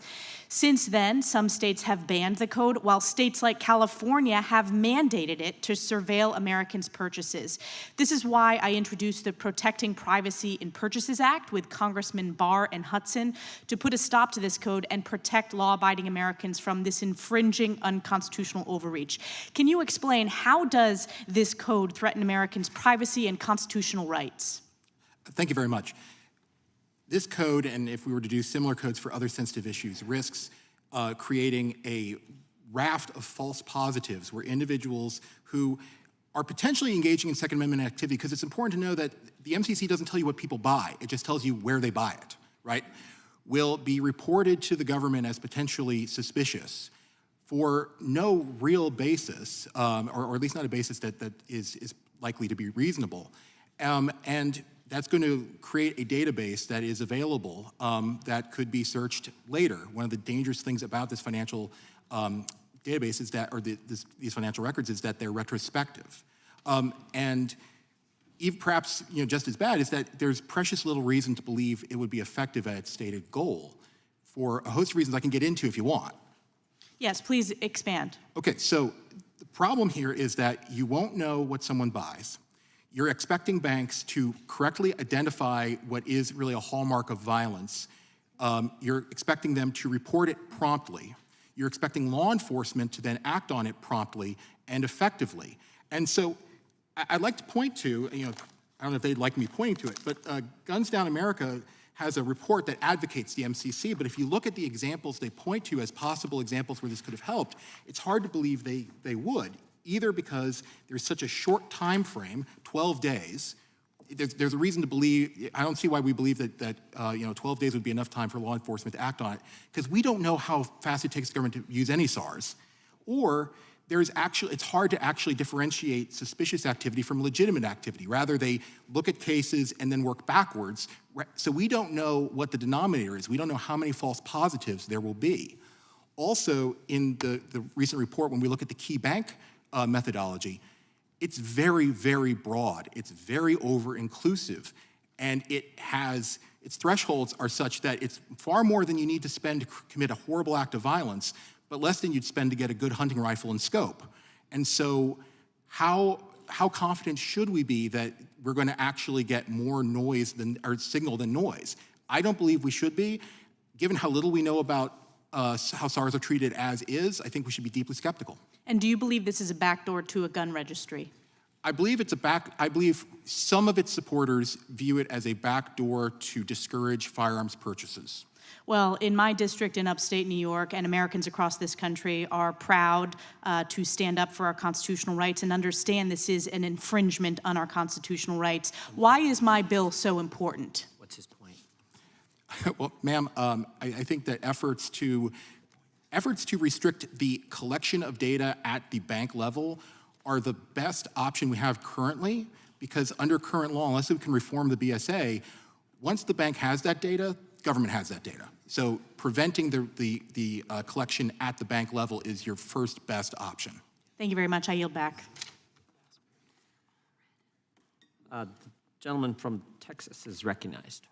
Since then, some states have banned the code, while states like California have mandated it to surveil Americans' purchases. This is why I introduced the Protecting Privacy in Purchases Act with Congressman Barr and Hudson to put a stop to this code and protect law-abiding Americans from this infringing unconstitutional overreach. Can you explain how does this code threaten Americans' privacy and constitutional rights? Thank you very much. This code, and if we were to do similar codes for other sensitive issues, risks creating a raft of false positives where individuals who are potentially engaging in Second Amendment activity, because it's important to know that the MCC doesn't tell you what people buy, it just tells you where they buy it. right, will be reported to the government as potentially suspicious for no real basis, or at least not a basis that is likely to be reasonable. And that's going to create a database that is available that could be searched later. One of the dangerous things about this financial database is that, or these financial records, is that they're retrospective. And even perhaps just as bad is that there's precious little reason to believe it would be effective at its stated goal for a host of reasons I can get into if you want. Yes, please expand. Okay, so the problem here is that you won't know what someone buys. You're expecting banks to correctly identify what is really a hallmark of violence. You're expecting them to report it promptly. You're expecting law enforcement to then act on it promptly and effectively. And so I'd like to point to, I don't know if they'd like me pointing to it, but Guns Down America has a report that advocates the MCC, but if you look at the examples they point to as possible examples where this could have helped, it's hard to believe they would, either because there's such a short time frame, 12 days. There's a reason to believe, I don't see why we believe that 12 days would be enough time for law enforcement to act on it, because we don't know how fast it takes the government to use any SARS, or it's hard to actually differentiate suspicious activity from legitimate activity. Rather, they look at cases and then work backwards. So we don't know what the denominator is. We don't know how many false positives there will be. Also, in the recent report, when we look at the key bank methodology, it's very, very broad. It's very over-inclusive. And its thresholds are such that it's far more than you need to spend to commit a horrible act of violence, but less than you'd spend to get a good hunting rifle and scope. And so how confident should we be that we're going to actually get more noise or signal than noise? I don't believe we should be. Given how little we know about how SARS are treated as is, I think we should be deeply skeptical. And do you believe this is a backdoor to a gun registry? I believe I believe some of its supporters view it as a backdoor to discourage firearms purchases. Well, in my district in upstate New York, and Americans across this country are proud to stand up for our constitutional rights and understand this is an infringement on our constitutional rights. Why is my bill so important? What's his point? Well, ma'am, I think that efforts to restrict the collection of data at the bank level are the best option we have currently, because under current law, unless we can reform the BSA, once the bank has that data, government has that data. So preventing the collection at the bank level is your first best option. Thank you very much. I yield back. The gentleman from Texas is recognized.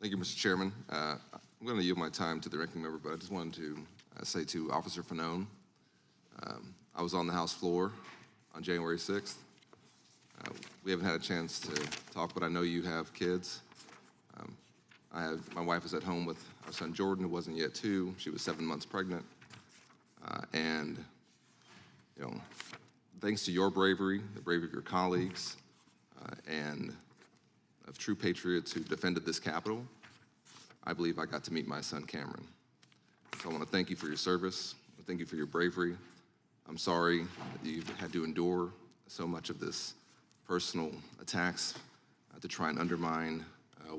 Thank you, Mr. Chairman. I'm going to yield my time to the ranking member, but I just wanted to say to Officer Fanone, I was on the House floor on January 6th. We haven't had a chance to talk, but I know you have kids. My wife is at home with our son Jordan, who wasn't yet 2. She was 7 months pregnant. And thanks to your bravery, the bravery of your colleagues, and of true patriots who defended this Capitol, I believe I got to meet my son Cameron. So I want to thank you for your service. Thank you for your bravery. I'm sorry that you've had to endure so much of this personal attacks to try and undermine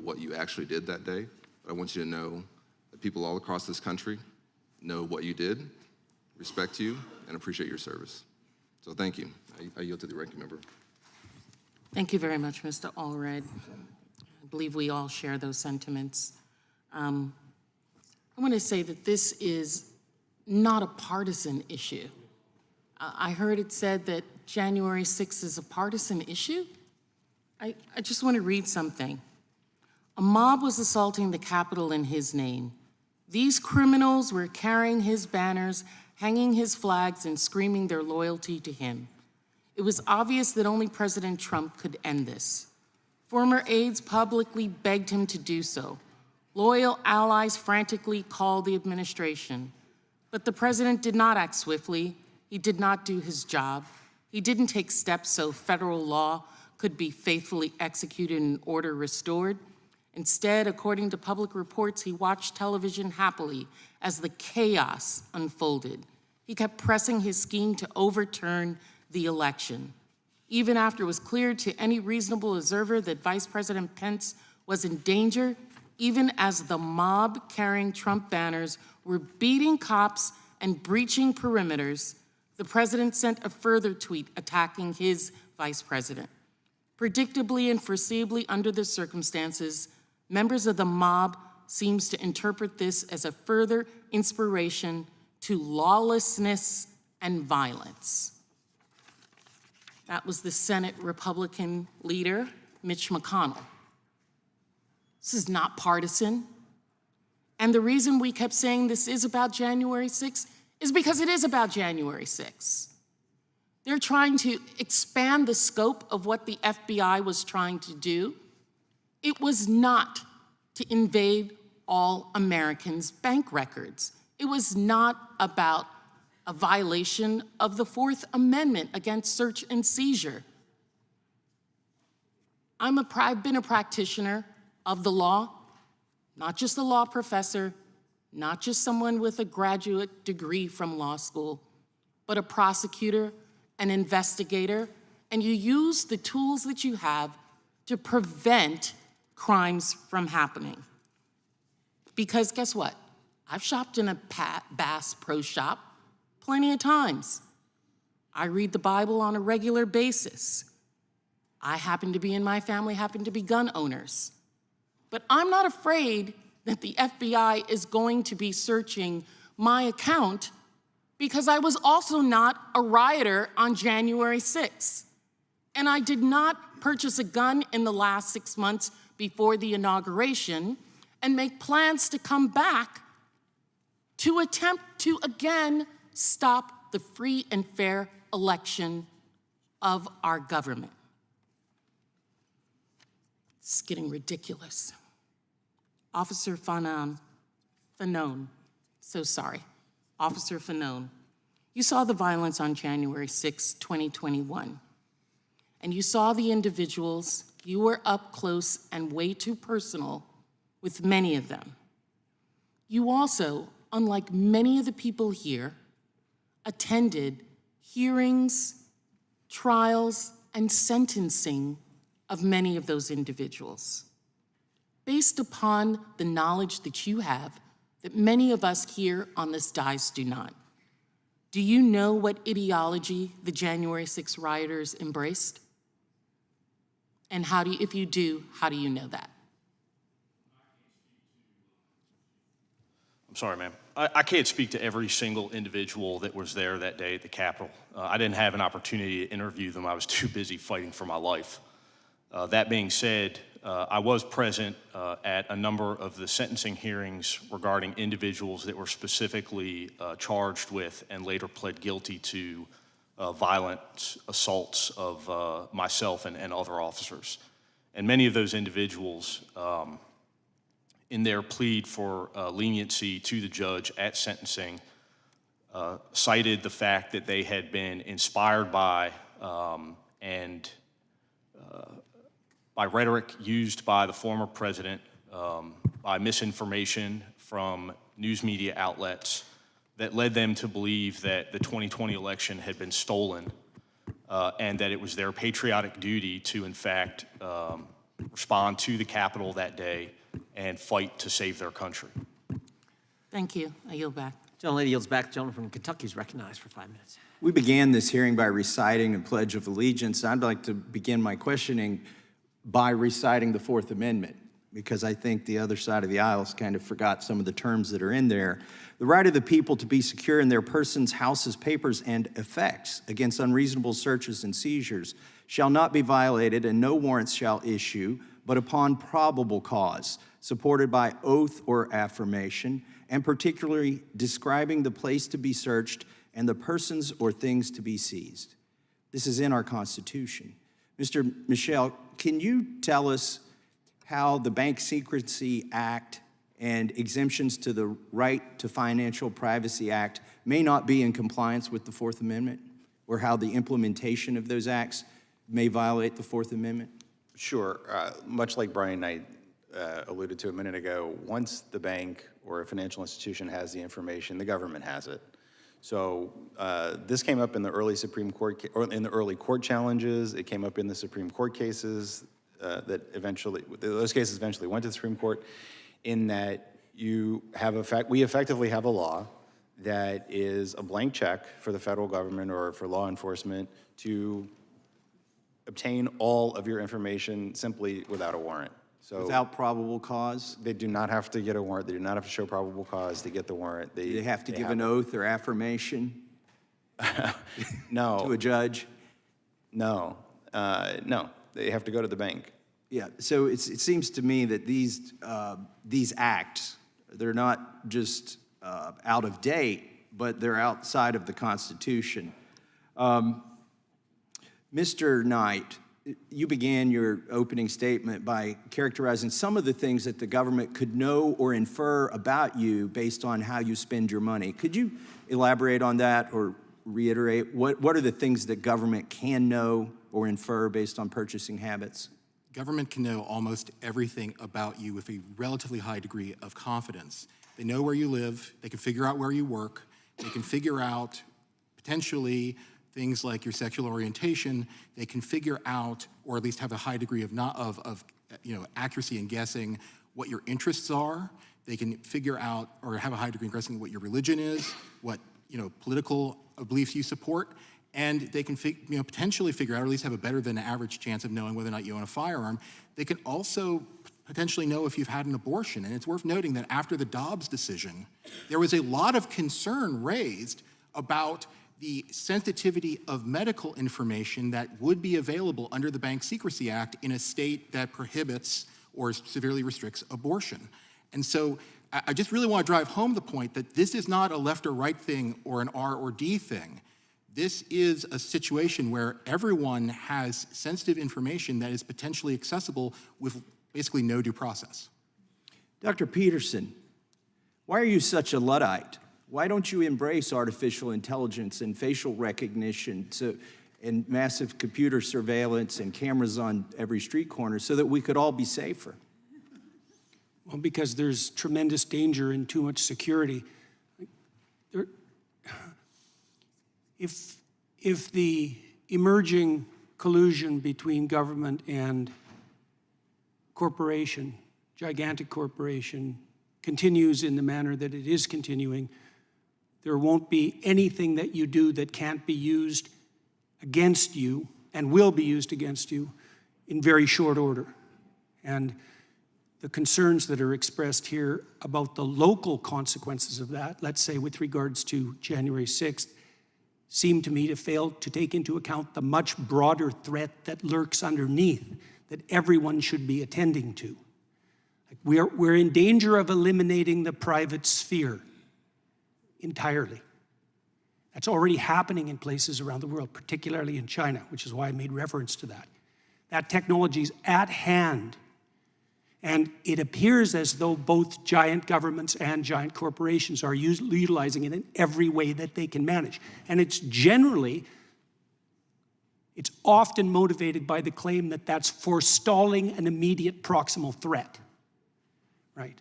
what you actually did that day. But I want you to know that people all across this country know what you did, respect you, and appreciate your service. So thank you. I yield to the ranking member. Thank you very much, Mr. Allred. I believe we all share those sentiments. I want to say that this is not a partisan issue. I heard it said that January 6th is a partisan issue. I just want to read something. A mob was assaulting the Capitol in his name. These criminals were carrying his banners, hanging his flags, and screaming their loyalty to him. It was obvious that only President Trump could end this. Former aides publicly begged him to do so. Loyal allies frantically called the administration. But the president did not act swiftly. He did not do his job. He didn't take steps so federal law could be faithfully executed and order restored. Instead, according to public reports, he watched television happily as the chaos unfolded. He kept pressing his scheme to overturn the election. Even after it was clear to any reasonable observer that Vice President Pence was in danger, even as the mob carrying Trump banners were beating cops and breaching perimeters, the president sent a further tweet attacking his vice president. Predictably and foreseeably under the circumstances, members of the mob seems to interpret this as a further inspiration to lawlessness and violence. That was the Senate Republican leader, Mitch McConnell. This is not partisan. And the reason we kept saying this is about January 6th is because it is about January 6th. They're trying to expand the scope of what the FBI was trying to do. It was not to invade all Americans' bank records. It was not about a violation of the Fourth Amendment against search and seizure. I've been a practitioner of the law, not just a law professor, not just someone with a graduate degree from law school, but a prosecutor, an investigator, and you use the tools that you have to prevent crimes from happening. Because guess what? I've shopped in a Bass Pro Shop plenty of times. I read the Bible on a regular basis. I happen to be, in my family, happen to be gun owners. But I'm not afraid that the FBI is going to be searching my account because I was also not a rioter on January 6th. And I did not purchase a gun in the last 6 months before the inauguration and make plans to come back to attempt to again stop the free and fair election of our government. It's getting ridiculous. Officer Fanone, Officer Fanone, you saw the violence on January 6, 2021, and you saw the individuals. You were up close and way too personal with many of them. You also, unlike many of the people here, attended hearings, trials, and sentencing of many of those individuals. Based upon the knowledge that you have, that many of us here on this dais do not, do you know what ideology the January 6 rioters embraced? And if you do, how do you know that? I'm sorry, ma'am. I can't speak to every single individual that was there that day at the Capitol. I didn't have an opportunity to interview them. I was too busy fighting for my life. That being said, I was present at a number of the sentencing hearings regarding individuals that were specifically charged with and later pled guilty to violent assaults of myself and other officers. And many of those individuals, in their plead for leniency to the judge at sentencing, cited the fact that they had been inspired by and by rhetoric used by the former president, by misinformation from news media outlets that led them to believe that the 2020 election had been stolen and that it was their patriotic duty to, in fact, respond to the Capitol that day and fight to save their country. Thank you. I yield back. Gentlelady yields back. The gentleman from Kentucky is recognized for 5 minutes. We began this hearing by reciting the Pledge of Allegiance. I'd like to begin my questioning by reciting the Fourth Amendment, because I think the other side of the aisle has kind of forgot some of the terms that are in there. The right of the people to be secure in their persons, houses, papers, and effects against unreasonable searches and seizures shall not be violated, and no warrants shall issue but upon probable cause, supported by oath or affirmation, and particularly describing the place to be searched and the persons or things to be seized. This is in our Constitution. Mr. Michel, can you tell us how the Bank Secrecy Act and exemptions to the Right to Financial Privacy Act may not be in compliance with the Fourth Amendment, or how the implementation of those acts may violate the Fourth Amendment? Sure. Much like Brian Knight alluded to a minute ago, once the bank or a financial institution has the information, the government has it. So this came up in the early Supreme Court, or in the early court challenges. It came up in the Supreme Court cases that those cases eventually went to the Supreme Court. in that we effectively have a law that is a blank check for the federal government or for law enforcement to obtain all of your information simply without a warrant. So Without probable cause? they do not have to get a warrant. They do not have to show probable cause to get the warrant. Do they have to give an oath or affirmation No. to a judge? No. No. They have to go to the bank. Yeah, so it seems to me that these acts, they're not just out of date, but they're outside of the Constitution. Mr. Knight, you began your opening statement by characterizing some of the things that the government could know or infer about you based on how you spend your money. Could you elaborate on that or reiterate? What are the things that government can know or infer based on purchasing habits? Government can know almost everything about you with a relatively high degree of confidence. They know where you live, they can figure out where you work, they can figure out potentially things like your sexual orientation. They can figure out, or at least have a high degree of accuracy in guessing what your interests are. They can figure out, or have a high degree of guessing what your religion is, what political beliefs you support, and they can potentially figure out, or at least have a better than average chance of knowing whether or not you own a firearm. They can also potentially know if you've had an abortion. And it's worth noting that after the Dobbs decision, there was a lot of concern raised about the sensitivity of medical information that would be available under the Bank Secrecy Act in a state that prohibits or severely restricts abortion. And so I just really want to drive home the point that this is not a left or right thing or an R or D thing. This is a situation where everyone has sensitive information that is potentially accessible with basically no due process. Dr. Peterson, why are you such a Luddite? Why don't you embrace artificial intelligence and facial recognition and massive computer surveillance and cameras on every street corner so that we could all be safer? Well, because there's tremendous danger and too much security. If the emerging collusion between government and corporation, gigantic corporation, continues in the manner that it is continuing, there won't be anything that you do that can't be used against you and will be used against you in very short order. And the concerns that are expressed here about the local consequences of that, let's say with regards to January 6th, seem to me to fail to take into account the much broader threat that lurks underneath that everyone should be attending to. We're in danger of eliminating the private sphere entirely. That's already happening in places around the world, particularly in China, which is why I made reference to that. That technology is at hand. And it appears as though both giant governments and giant corporations are utilizing it in every way that they can manage. And it's often motivated by the claim that that's forestalling an immediate proximal threat, right?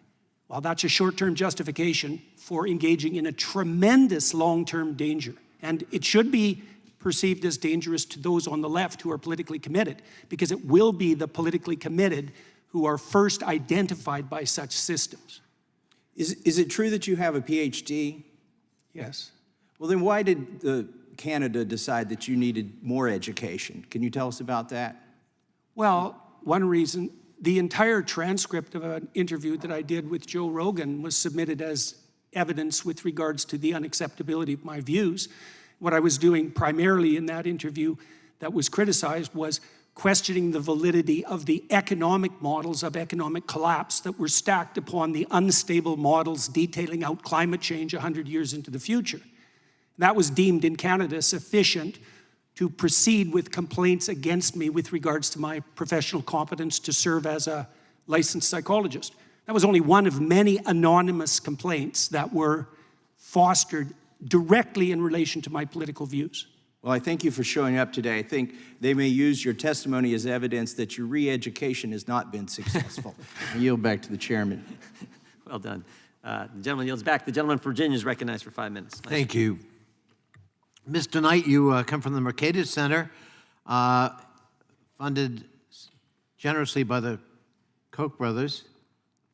Well, that's a short-term justification for engaging in a tremendous long-term danger. And it should be perceived as dangerous to those on the left who are politically committed, because it will be the politically committed who are first identified by such systems. Is it true that you have a PhD? Yes. Well, then why did Canada decide that you needed more education? Can you tell us about that? Well, one reason, the entire transcript of an interview that I did with Joe Rogan was submitted as evidence with regards to the unacceptability of my views. What I was doing primarily in that interview that was criticized was questioning the validity of the economic models of economic collapse that were stacked upon the unstable models detailing out climate change 100 years into the future. That was deemed in Canada sufficient to proceed with complaints against me with regards to my professional competence to serve as a licensed psychologist. That was only one of many anonymous complaints that were fostered directly in relation to my political views. Well, I thank you for showing up today. I think they may use your testimony as evidence that your re-education has not been successful. I yield back to the chairman. Well done. The gentleman yields back. The gentleman from Virginia is recognized for 5 minutes. Thank you. Mr. Knight, you come from the Mercatus Center, funded generously by the Koch brothers,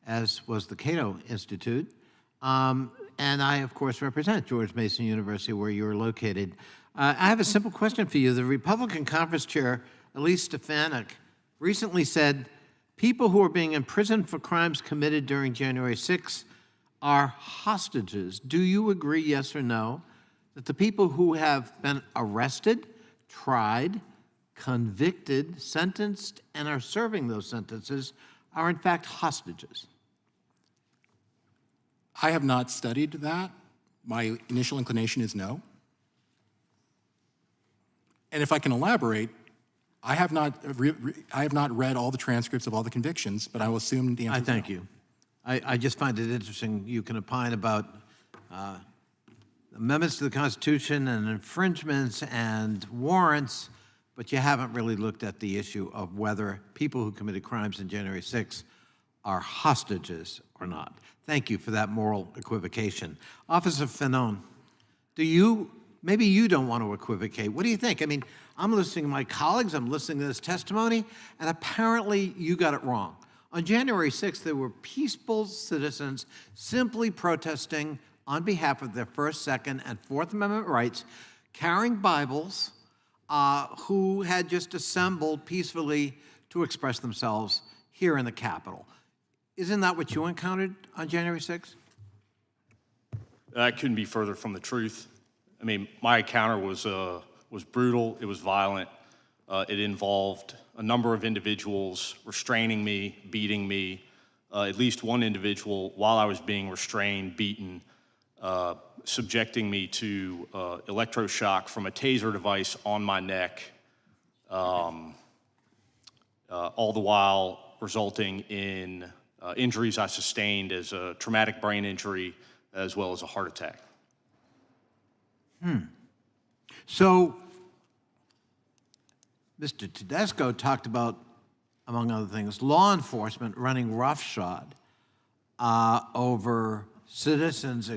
as was the Cato Institute. And I, of course, represent George Mason University, where you're located. I have a simple question for you. The Republican Conference Chair, Elise Stefanik, recently said people who are being imprisoned for crimes committed during January 6th are hostages. Do you agree, yes or no, that the people who have been arrested, tried, convicted, sentenced, and are serving those sentences are in fact hostages? I have not studied that. My initial inclination is no. And if I can elaborate, I have not read all the transcripts of all the convictions, but I will assume the answer is no. Thank you. I just find it interesting you can opine about amendments to the Constitution and infringements and warrants, but you haven't really looked at the issue of whether people who committed crimes on January 6th are hostages or not. Thank you for that moral equivocation. Officer Fanon, maybe you don't want to equivocate. What do you think? I mean, I'm listening to my colleagues, I'm listening to this testimony, and apparently you got it wrong. On January 6th, there were peaceful citizens simply protesting on behalf of their First, Second, and Fourth Amendment rights, carrying Bibles, who had just assembled peacefully to express themselves here in the Capitol. Isn't that what you encountered on January 6th? That couldn't be further from the truth. I mean, my encounter was brutal, it was violent. It involved a number of individuals restraining me, beating me, at least one individual, while I was being restrained, beaten, subjecting me to electroshock from a taser device on my neck, all the while resulting in injuries I sustained as a traumatic brain injury as well as a heart attack. So, Mr. Tedesco talked about, among other things, law enforcement running roughshod over citizens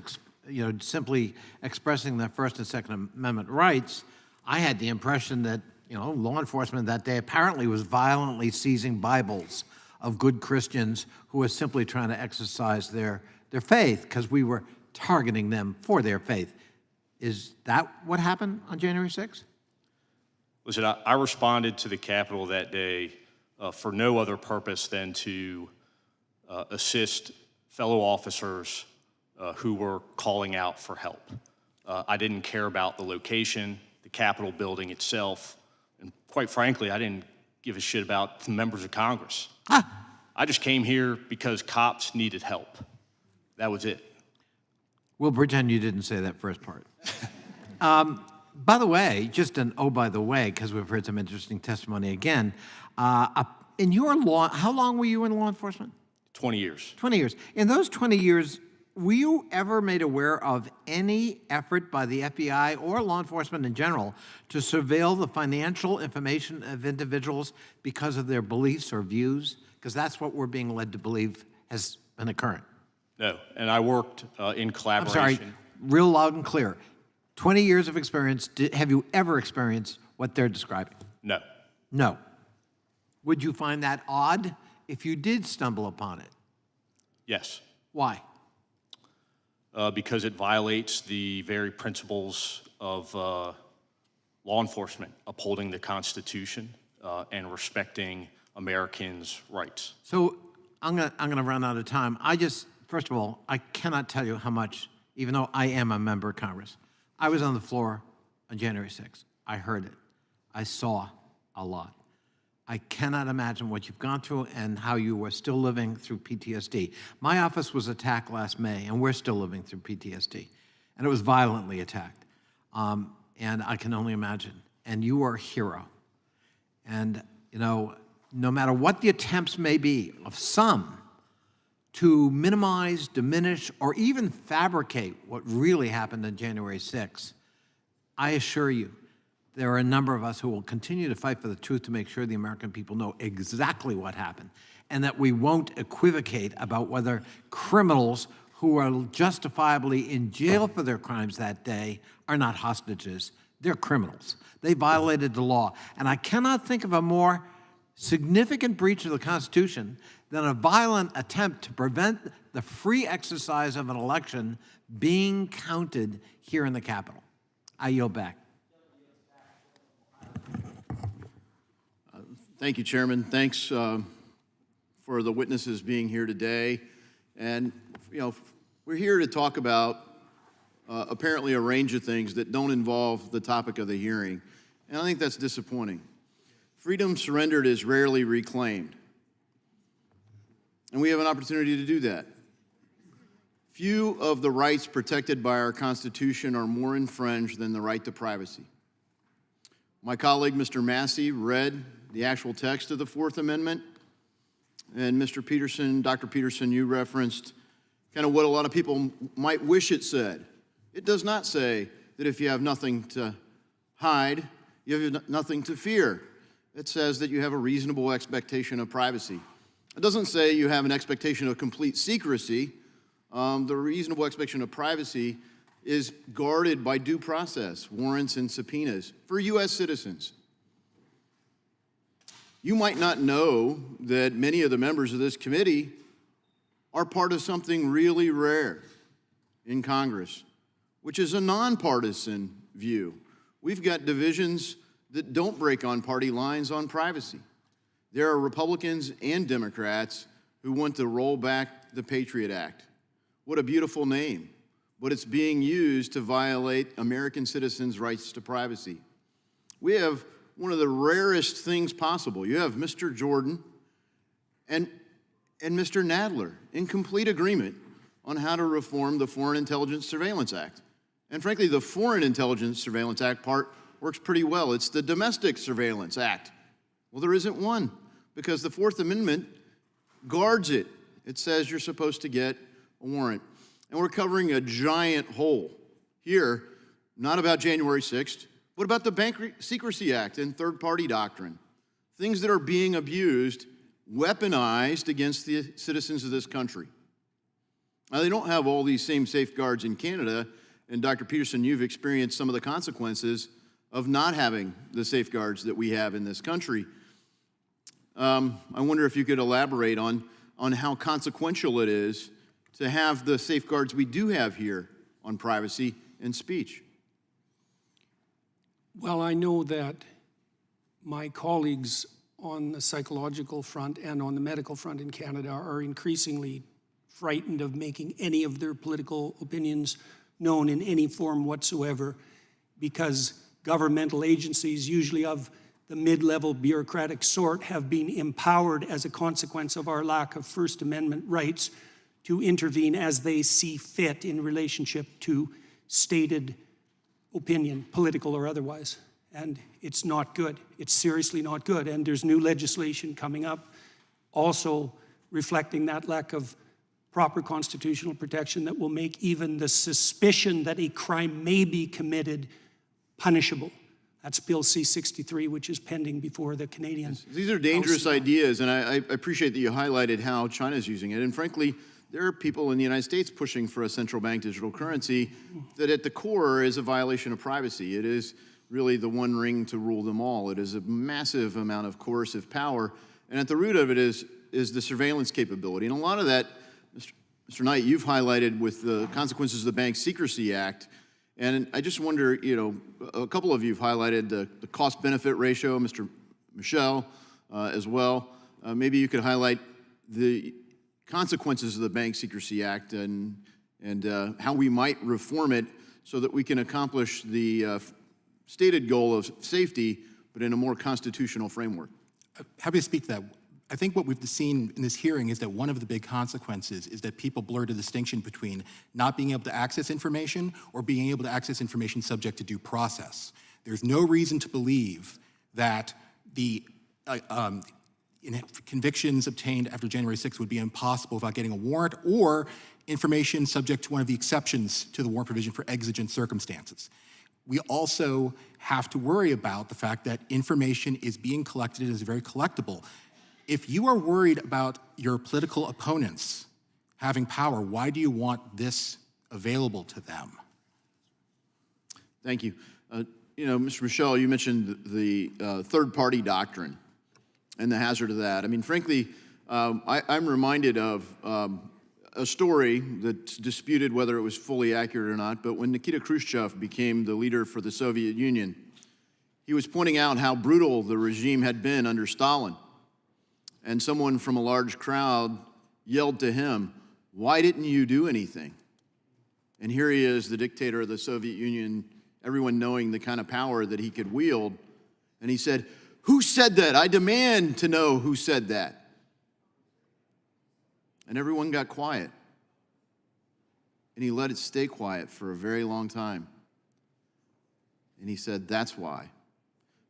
simply expressing their First and Second Amendment rights. I had the impression that law enforcement that day apparently was violently seizing Bibles of good Christians who were simply trying to exercise their faith because we were targeting them for their faith. Is that what happened on January 6th? Listen, I responded to the Capitol that day for no other purpose than to assist fellow officers who were calling out for help. I didn't care about the location, the Capitol building itself, and quite frankly, I didn't give a shit about the members of Congress. I just came here because cops needed help. That was it. We'll pretend you didn't say that first part. By the way, just an by the way, because we've heard some interesting testimony again. In your how long were you in law enforcement? 20 years. 20 years. In those 20 years, were you ever made aware of any effort by the FBI or law enforcement in general to surveil the financial information of individuals because of their beliefs or views? Because that's what we're being led to believe has been occurring. No, and I worked in collaboration. I'm sorry, real loud and clear. 20 years of experience, have you ever experienced what they're describing? No. No. Would you find that odd if you did stumble upon it? Yes. Why? Because it violates the very principles of law enforcement, upholding the Constitution and respecting Americans' rights. So I'm gonna run out of time. First of all, I cannot tell you how much, even though I am a member of Congress, I was on the floor on January 6th. I heard it. I saw a lot. I cannot imagine what you've gone through and how you are still living through PTSD. My office was attacked last May, and we're still living through PTSD. And it was violently attacked. And I can only imagine. And you are a hero. And, no matter what the attempts may be of some to minimize, diminish, or even fabricate what really happened on January 6th, I assure you, there are a number of us who will continue to fight for the truth to make sure the American people know exactly what happened and that we won't equivocate about whether criminals who are justifiably in jail for their crimes that day are not hostages. They're criminals. They violated the law. And I cannot think of a more significant breach of the Constitution than a violent attempt to prevent the free exercise of an election being counted here in the Capitol. I yield back. Thank you, Chairman. Thanks for the witnesses being here today. And, you know, we're here to talk about apparently a range of things that don't involve the topic of the hearing. And I think that's disappointing. Freedom surrendered is rarely reclaimed. And we have an opportunity to do that. Few of the rights protected by our Constitution are more infringed than the right to privacy. My colleague, Mr. Massey, read the actual text of the Fourth Amendment. And Mr. Peterson, Dr. Peterson, you referenced kind of what a lot of people might wish it said. It does not say that if you have nothing to hide, you have nothing to fear. It says that you have a reasonable expectation of privacy. It doesn't say you have an expectation of complete secrecy. The reasonable expectation of privacy is guarded by due process, warrants and subpoenas for U.S. citizens. You might not know that many of the members of this committee are part of something really rare in Congress, which is a nonpartisan view. We've got divisions that don't break on party lines on privacy. There are Republicans and Democrats who want to roll back the Patriot Act. What a beautiful name, but it's being used to violate American citizens' rights to privacy. We have one of the rarest things possible. You have Mr. Jordan and Mr. Nadler in complete agreement on how to reform the Foreign Intelligence Surveillance Act. And frankly, the Foreign Intelligence Surveillance Act part works pretty well. It's the Domestic Surveillance Act. Well, there isn't one because the Fourth Amendment guards it. It says you're supposed to get a warrant. And we're covering a giant hole here, not about January 6th, but about the Bank Secrecy Act and third-party doctrine. Things that are being abused, weaponized against the citizens of this country. Now, they don't have all these same safeguards in Canada, and Dr. Peterson, you've experienced some of the consequences of not having the safeguards that we have in this country. I wonder if you could elaborate on how consequential it is to have the safeguards we do have here on privacy and speech. Well, I know that my colleagues on the psychological front and on the medical front in Canada are increasingly frightened of making any of their political opinions known in any form whatsoever because governmental agencies, usually of the mid-level bureaucratic sort, have been empowered as a consequence of our lack of First Amendment rights to intervene as they see fit in relationship to stated opinion, political or otherwise. And it's not good. It's seriously not good. And there's new legislation coming up also reflecting that lack of proper constitutional protection that will make even the suspicion that a crime may be committed punishable. That's Bill C-63, which is pending before the Canadian These are dangerous House. ideas, and I appreciate that you highlighted how China's using it. And frankly, there are people in the United States pushing for a central bank digital currency that at the core is a violation of privacy. It is really the one ring to rule them all. It is a massive amount of coercive power, and at the root of it is the surveillance capability. And a lot of that, Mr. Knight, you've highlighted with the consequences of the Bank Secrecy Act. And I just wonder, you know, a couple of you have highlighted the cost-benefit ratio, Mr. Michel as well. Maybe you could highlight the consequences of the Bank Secrecy Act and how we might reform it so that we can accomplish the stated goal of safety, but in a more constitutional framework. Happy to speak to that. I think what we've seen in this hearing is that one of the big consequences is that people blur the distinction between not being able to access information or being able to access information subject to due process. There's no reason to believe that the convictions obtained after January 6th would be impossible without getting a warrant or information subject to one of the exceptions to the warrant provision for exigent circumstances. We also have to worry about the fact that information is being collected and is very collectible. If you are worried about your political opponents having power, why do you want this available to them? Thank you. You know, Mr. Michel, you mentioned the third-party doctrine. and the hazard of that. I mean, frankly, I'm reminded of a story that's disputed whether it was fully accurate or not, but when Nikita Khrushchev became the leader for the Soviet Union, he was pointing out how brutal the regime had been under Stalin. And someone from a large crowd yelled to him, "Why didn't you do anything?" And here he is, the dictator of the Soviet Union, everyone knowing the kind of power that he could wield. And he said, "Who said that? I demand to know who said that." And everyone got quiet. And he let it stay quiet for a very long time. And he said, "That's why.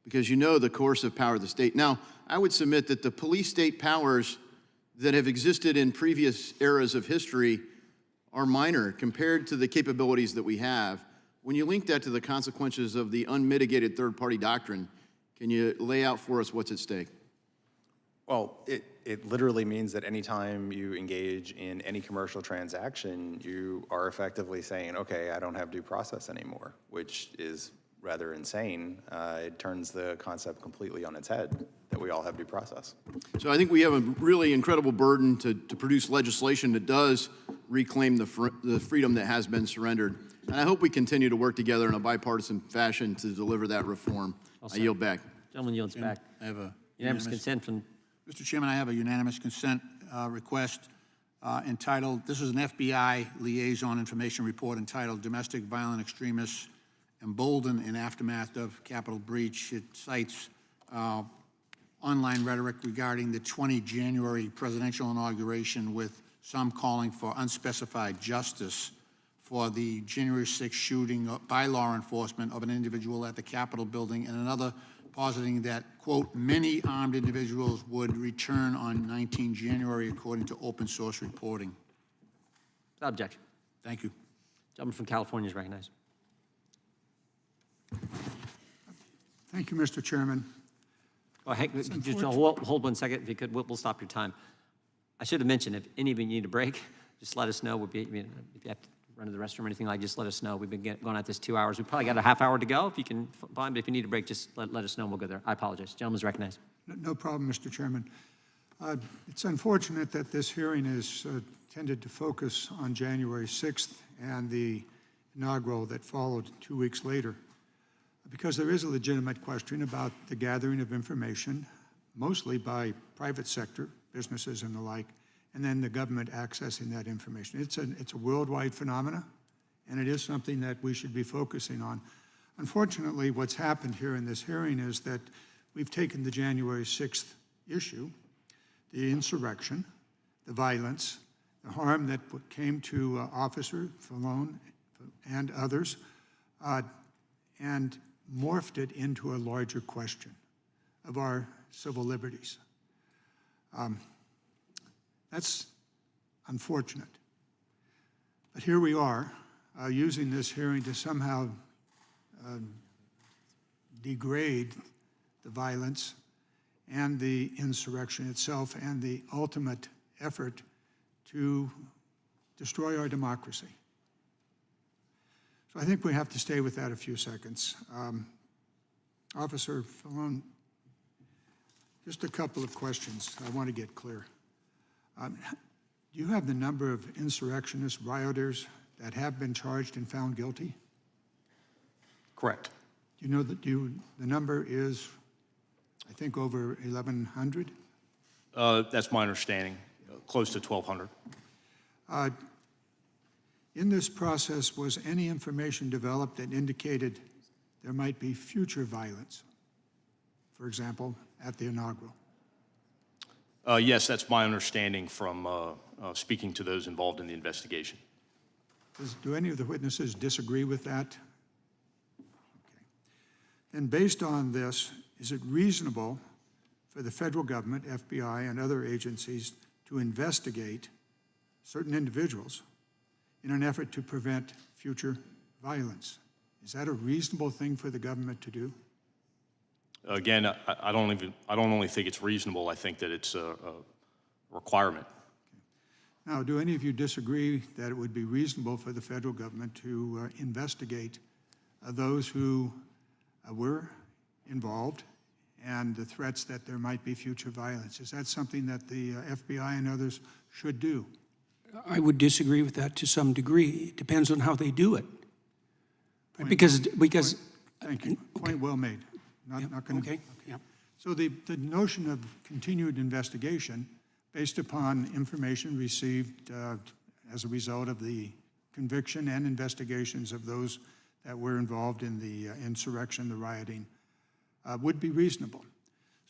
Because you know the coercive power of the state." Now, I would submit that the police state powers that have existed in previous eras of history are minor compared to the capabilities that we have. When you link that to the consequences of the unmitigated third-party doctrine, can you lay out for us what's at stake? Well, it literally means that anytime you engage in any commercial transaction, you are effectively saying, okay, I don't have due process anymore, which is rather insane. It turns the concept completely on its head that we all have due process. So I think we have a really incredible burden to produce legislation that does reclaim the freedom that has been surrendered. And I hope we continue to work together in a bipartisan fashion to deliver that reform. I yield back. Gentleman yields back. I have a Unanimous consent from... Mr. Chairman, I have a unanimous consent request entitled, this is an FBI liaison information report entitled Domestic Violent Extremists Emboldened in Aftermath of Capitol Breach. It cites online rhetoric regarding the 20 January presidential inauguration, with some calling for unspecified justice for the January 6th shooting by law enforcement of an individual at the Capitol building, and another positing that, quote, many armed individuals would return on 19 January according to open source reporting. Without objection. Thank you. Gentleman from California is recognized. Thank you, Mr. Chairman. Oh, hey, just hold 1 second, if you could. We'll stop your time. I should have mentioned, if any of you need a break, just let us know. If you have to run to the restroom or anything like, just let us know. We've been going at this 2 hours. We've probably got a half hour to go if you can find, but if you need a break, just let us know and we'll go there. I apologize. Gentleman's recognized. No problem, Mr. Chairman. It's unfortunate that this hearing is tended to focus on January 6th and the inaugural that followed 2 weeks later, because there is a legitimate question about the gathering of information, mostly by private sector, businesses and the like, and then the government accessing that information. It's a worldwide phenomena, and it is something that we should be focusing on. Unfortunately, what's happened here in this hearing is that we've taken the January 6th issue, the insurrection, the violence, the harm that came to Officer Fallon and others, and morphed it into a larger question of our civil liberties. That's unfortunate. But here we are, using this hearing to somehow degrade the violence and the insurrection itself and the ultimate effort to destroy our democracy. So I think we have to stay with that a few seconds. Officer Fallon, just a couple of questions I want to get clear. Do you have the number of insurrectionists, rioters that have been charged and found guilty? Correct. Do you know that the number is, I think, over 1,100? That's my understanding, close to 1,200. In this process, was any information developed that indicated there might be future violence, for example, at the inaugural? Yes, that's my understanding from speaking to those involved in the investigation. Do any of the witnesses disagree with that? Okay. Then based on this, is it reasonable for the federal government, FBI, and other agencies to investigate certain individuals in an effort to prevent future violence? Is that a reasonable thing for the government to do? Again, I don't only think it's reasonable, I think that it's a requirement. Now, do any of you disagree that it would be reasonable for the federal government to investigate those who were involved and the threats that there might be future violence. Is that something that the FBI and others should do? I would disagree with that to some degree. It depends on how they do it. Because Thank you. Point well made. Not going to. okay, yeah. So the notion of continued investigation based upon information received as a result of the conviction and investigations of those that were involved in the insurrection, the rioting, would be reasonable.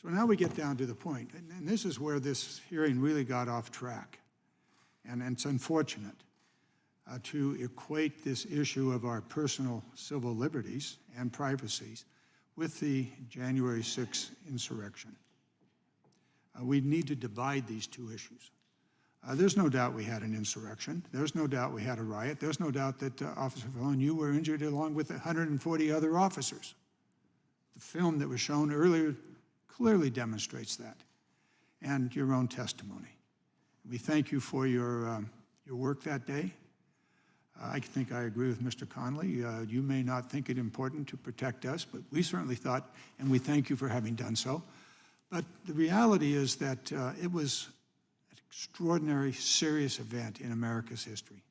So now we get down to the point, and this is where this hearing really got off track. And it's unfortunate to equate this issue of our personal civil liberties and privacies with the January 6th insurrection. We need to divide these two issues. There's no doubt we had an insurrection. There's no doubt we had a riot. There's no doubt that Officer Fallon, you were injured along with 140 other officers. The film that was shown earlier clearly demonstrates that, and your own testimony. We thank you for your work that day. I think I agree with Mr. Conley. You may not think it important to protect us, but we certainly thought, and we thank you for having done so. But the reality is that it was an extraordinary, serious event in America's history.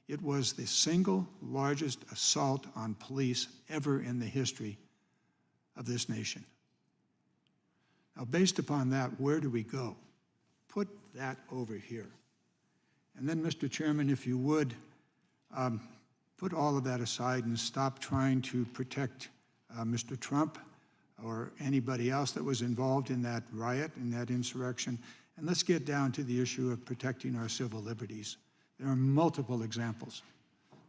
It was the single largest assault on police ever in the history of this nation. Now, based upon that, where do we go? Put that over here. And then, Mr. Chairman, if you would, put all of that aside and stop trying to protect Mr. Trump or anybody else that was involved in that riot, in that insurrection, and let's get down to the issue of protecting our civil liberties. There are multiple examples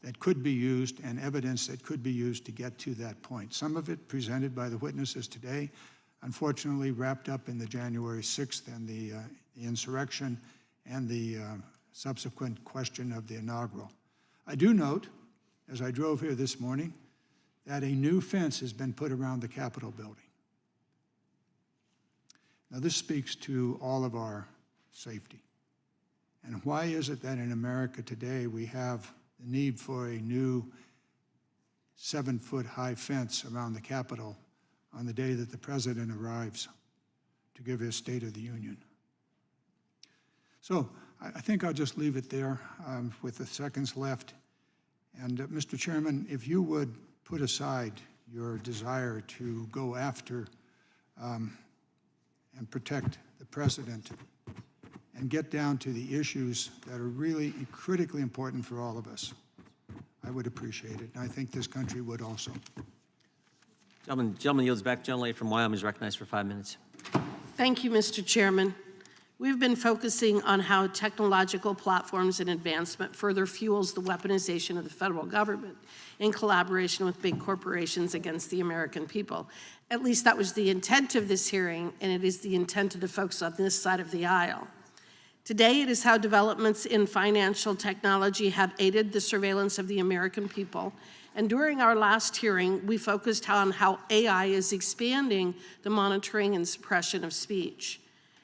that could be used and evidence that could be used to get to that point. Some of it presented by the witnesses today, unfortunately wrapped up in the January 6th and the insurrection and the subsequent question of the inaugural. I do note, as I drove here this morning, that a new fence has been put around the Capitol building. Now, this speaks to all of our safety. And why is it that in America today we have the need for a new 7-foot-high fence around the Capitol on the day that the President arrives to give his State of the Union? So I think I'll just leave it there with the seconds left. And Mr. Chairman, if you would put aside your desire to go after and protect the President and get down to the issues that are really critically important for all of us, I would appreciate it. And I think this country would also. Gentleman yields back. Gentlelady from Wyoming is recognized for 5 minutes. Thank you, Mr. Chairman. We've been focusing on how technological platforms and advancement further fuels the weaponization of the federal government in collaboration with big corporations against the American people. At least that was the intent of this hearing, and it is the intent of the folks on this side of the aisle. Today, it is how developments in financial technology have aided the surveillance of the American people. And during our last hearing, we focused on how AI is expanding the monitoring and suppression of speech.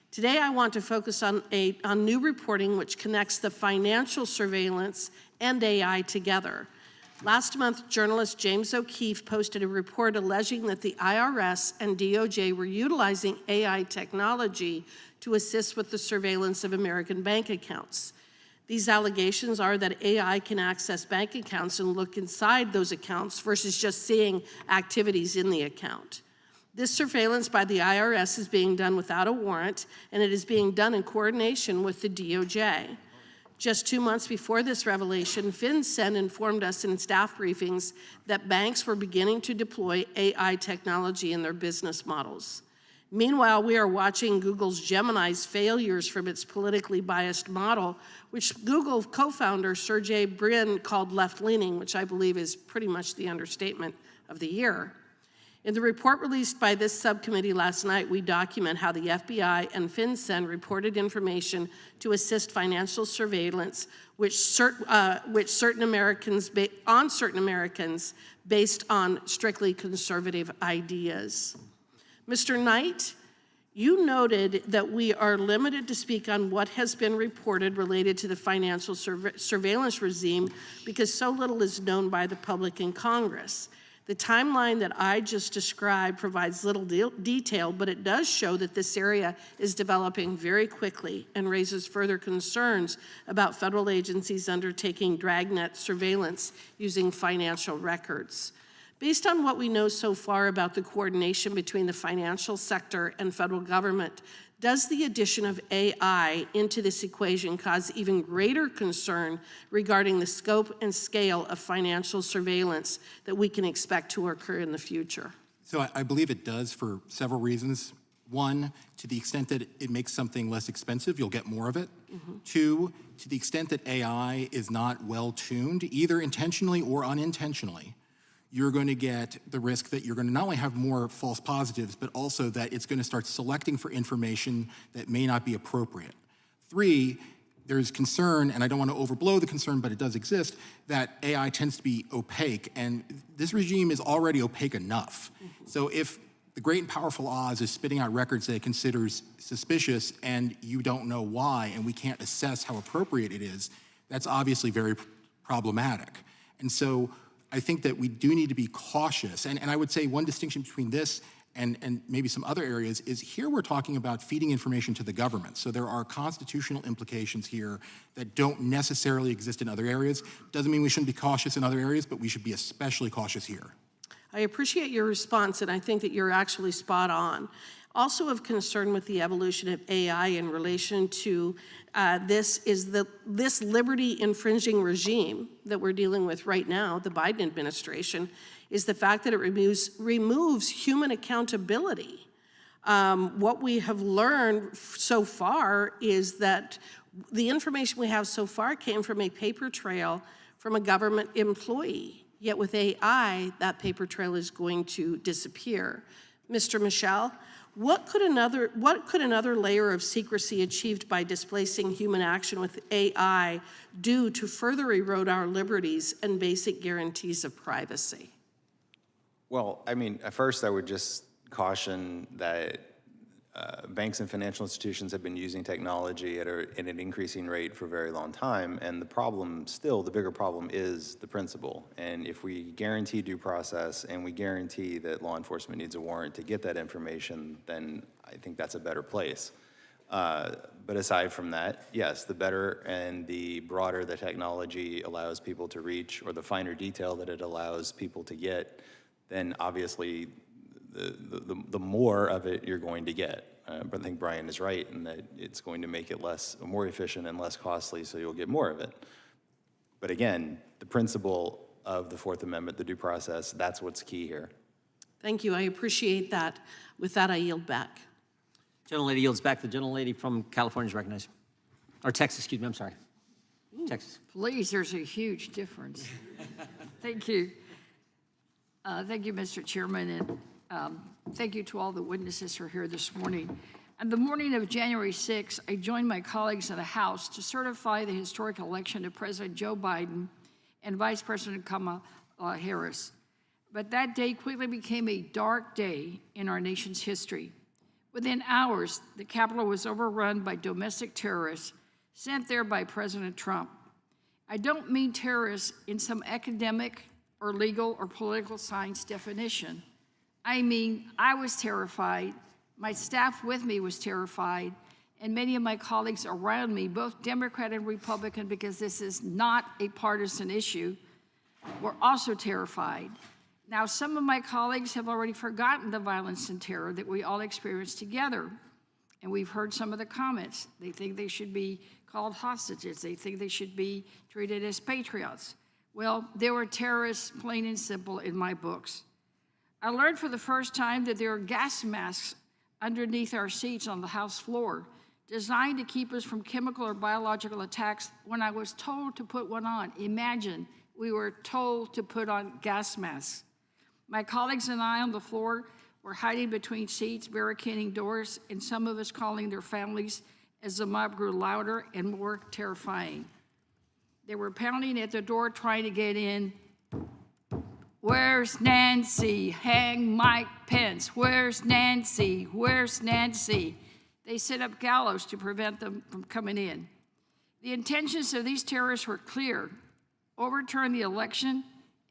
Today, I want to focus on new reporting which connects the financial surveillance and AI together. Last month, journalist James O'Keefe posted a report alleging that the IRS and DOJ were utilizing AI technology to assist with the surveillance of American bank accounts. These allegations are that AI can access bank accounts and look inside those accounts versus just seeing activities in the account. This surveillance by the IRS is being done without a warrant, and it is being done in coordination with the DOJ. Just 2 months before this revelation, FinCEN informed us in staff briefings that banks were beginning to deploy AI technology in their business models. Meanwhile, we are watching Google's Gemini's failures from its politically biased model, which Google co-founder Sergey Brin called left-leaning, which I believe is pretty much the understatement of the year. In the report released by this subcommittee last night, we document how the FBI and FinCEN reported information to assist financial surveillance, which certain Americans based on strictly conservative ideas. Mr. Knight, you noted that we are limited to speak on what has been reported related to the financial surveillance regime because so little is known by the public in Congress. The timeline that I just described provides little detail, but it does show that this area is developing very quickly and raises further concerns about federal agencies undertaking dragnet surveillance using financial records. Based on what we know so far about the coordination between the financial sector and federal government, does the addition of AI into this equation cause even greater concern regarding the scope and scale of financial surveillance that we can expect to occur in the future? So I believe it does for several reasons. One, to the extent that it makes something less expensive, you'll get more of it. Two, to the extent that AI is not well-tuned, either intentionally or unintentionally, you're going to get the risk that you're going to not only have more false positives, but also that it's going to start selecting for information that may not be appropriate. Three, there's concern, and I don't want to overblow the concern, but it does exist, that AI tends to be opaque, and this regime is already opaque enough. So if the great and powerful Oz is spitting out records that it considers suspicious and you don't know why, and we can't assess how appropriate it is, that's obviously very problematic. And so I think that we do need to be cautious. And I would say one distinction between this and maybe some other areas is here we're talking about feeding information to the government. So there are constitutional implications here that don't necessarily exist in other areas. Doesn't mean we shouldn't be cautious in other areas, but we should be especially cautious here. I appreciate your response, and I think that you're actually spot on. Also of concern with the evolution of AI in relation to this liberty infringing regime that we're dealing with right now, the Biden administration, is the fact that it removes human accountability. What we have learned so far is that the information we have so far came from a paper trail from a government employee. Yet with AI, that paper trail is going to disappear. Mr. Michel, what could another layer of secrecy achieved by displacing human action with AI do to further erode our liberties and basic guarantees of privacy? Well, I mean, at first I would just caution that banks and financial institutions have been using technology at an increasing rate for a very long time, and the bigger problem is the principle. And if we guarantee due process and we guarantee that law enforcement needs a warrant to get that information, then I think that's a better place. But aside from that, yes, the better and the broader the technology allows people to reach, or the finer detail that it allows people to get, then obviously the more of it you're going to get. But I think Brian is right in that it's going to make it more efficient and less costly, so you'll get more of it. But again, the principle of the Fourth Amendment, the due process, that's what's key here. Thank you, I appreciate that. With that, I yield back. Gentlelady yields back. The gentlelady from California is recognized. Or Texas, excuse me, I'm sorry. Texas. Please, there's a huge difference. Thank you. Thank you, Mr. Chairman, and thank you to all the witnesses who are here this morning. On the morning of January 6th, I joined my colleagues in the House to certify the historic election of President Joe Biden and Vice President Kamala Harris. But that day quickly became a dark day in our nation's history. Within hours, the Capitol was overrun by domestic terrorists sent there by President Trump. I don't mean terrorists in some academic or legal or political science definition. I mean, I was terrified, my staff with me was terrified, and many of my colleagues around me, both Democrat and Republican, because this is not a partisan issue, were also terrified. Now, some of my colleagues have already forgotten the violence and terror that we all experienced together, and we've heard some of the comments. They think they should be called hostages. They think they should be treated as patriots. Well, there were terrorists, plain and simple, in my books. I learned for the first time that there are gas masks underneath our seats on the House floor, designed to keep us from chemical or biological attacks when I was told to put one on. Imagine, we were told to put on gas masks. My colleagues and I on the floor were hiding between seats, barricading doors, and some of us calling their families as the mob grew louder and more terrifying. They were pounding at the door trying to get in. Where's Nancy? Hang Mike Pence. Where's Nancy? Where's Nancy? They set up gallows to prevent them from coming in. The intentions of these terrorists were clear: overturn the election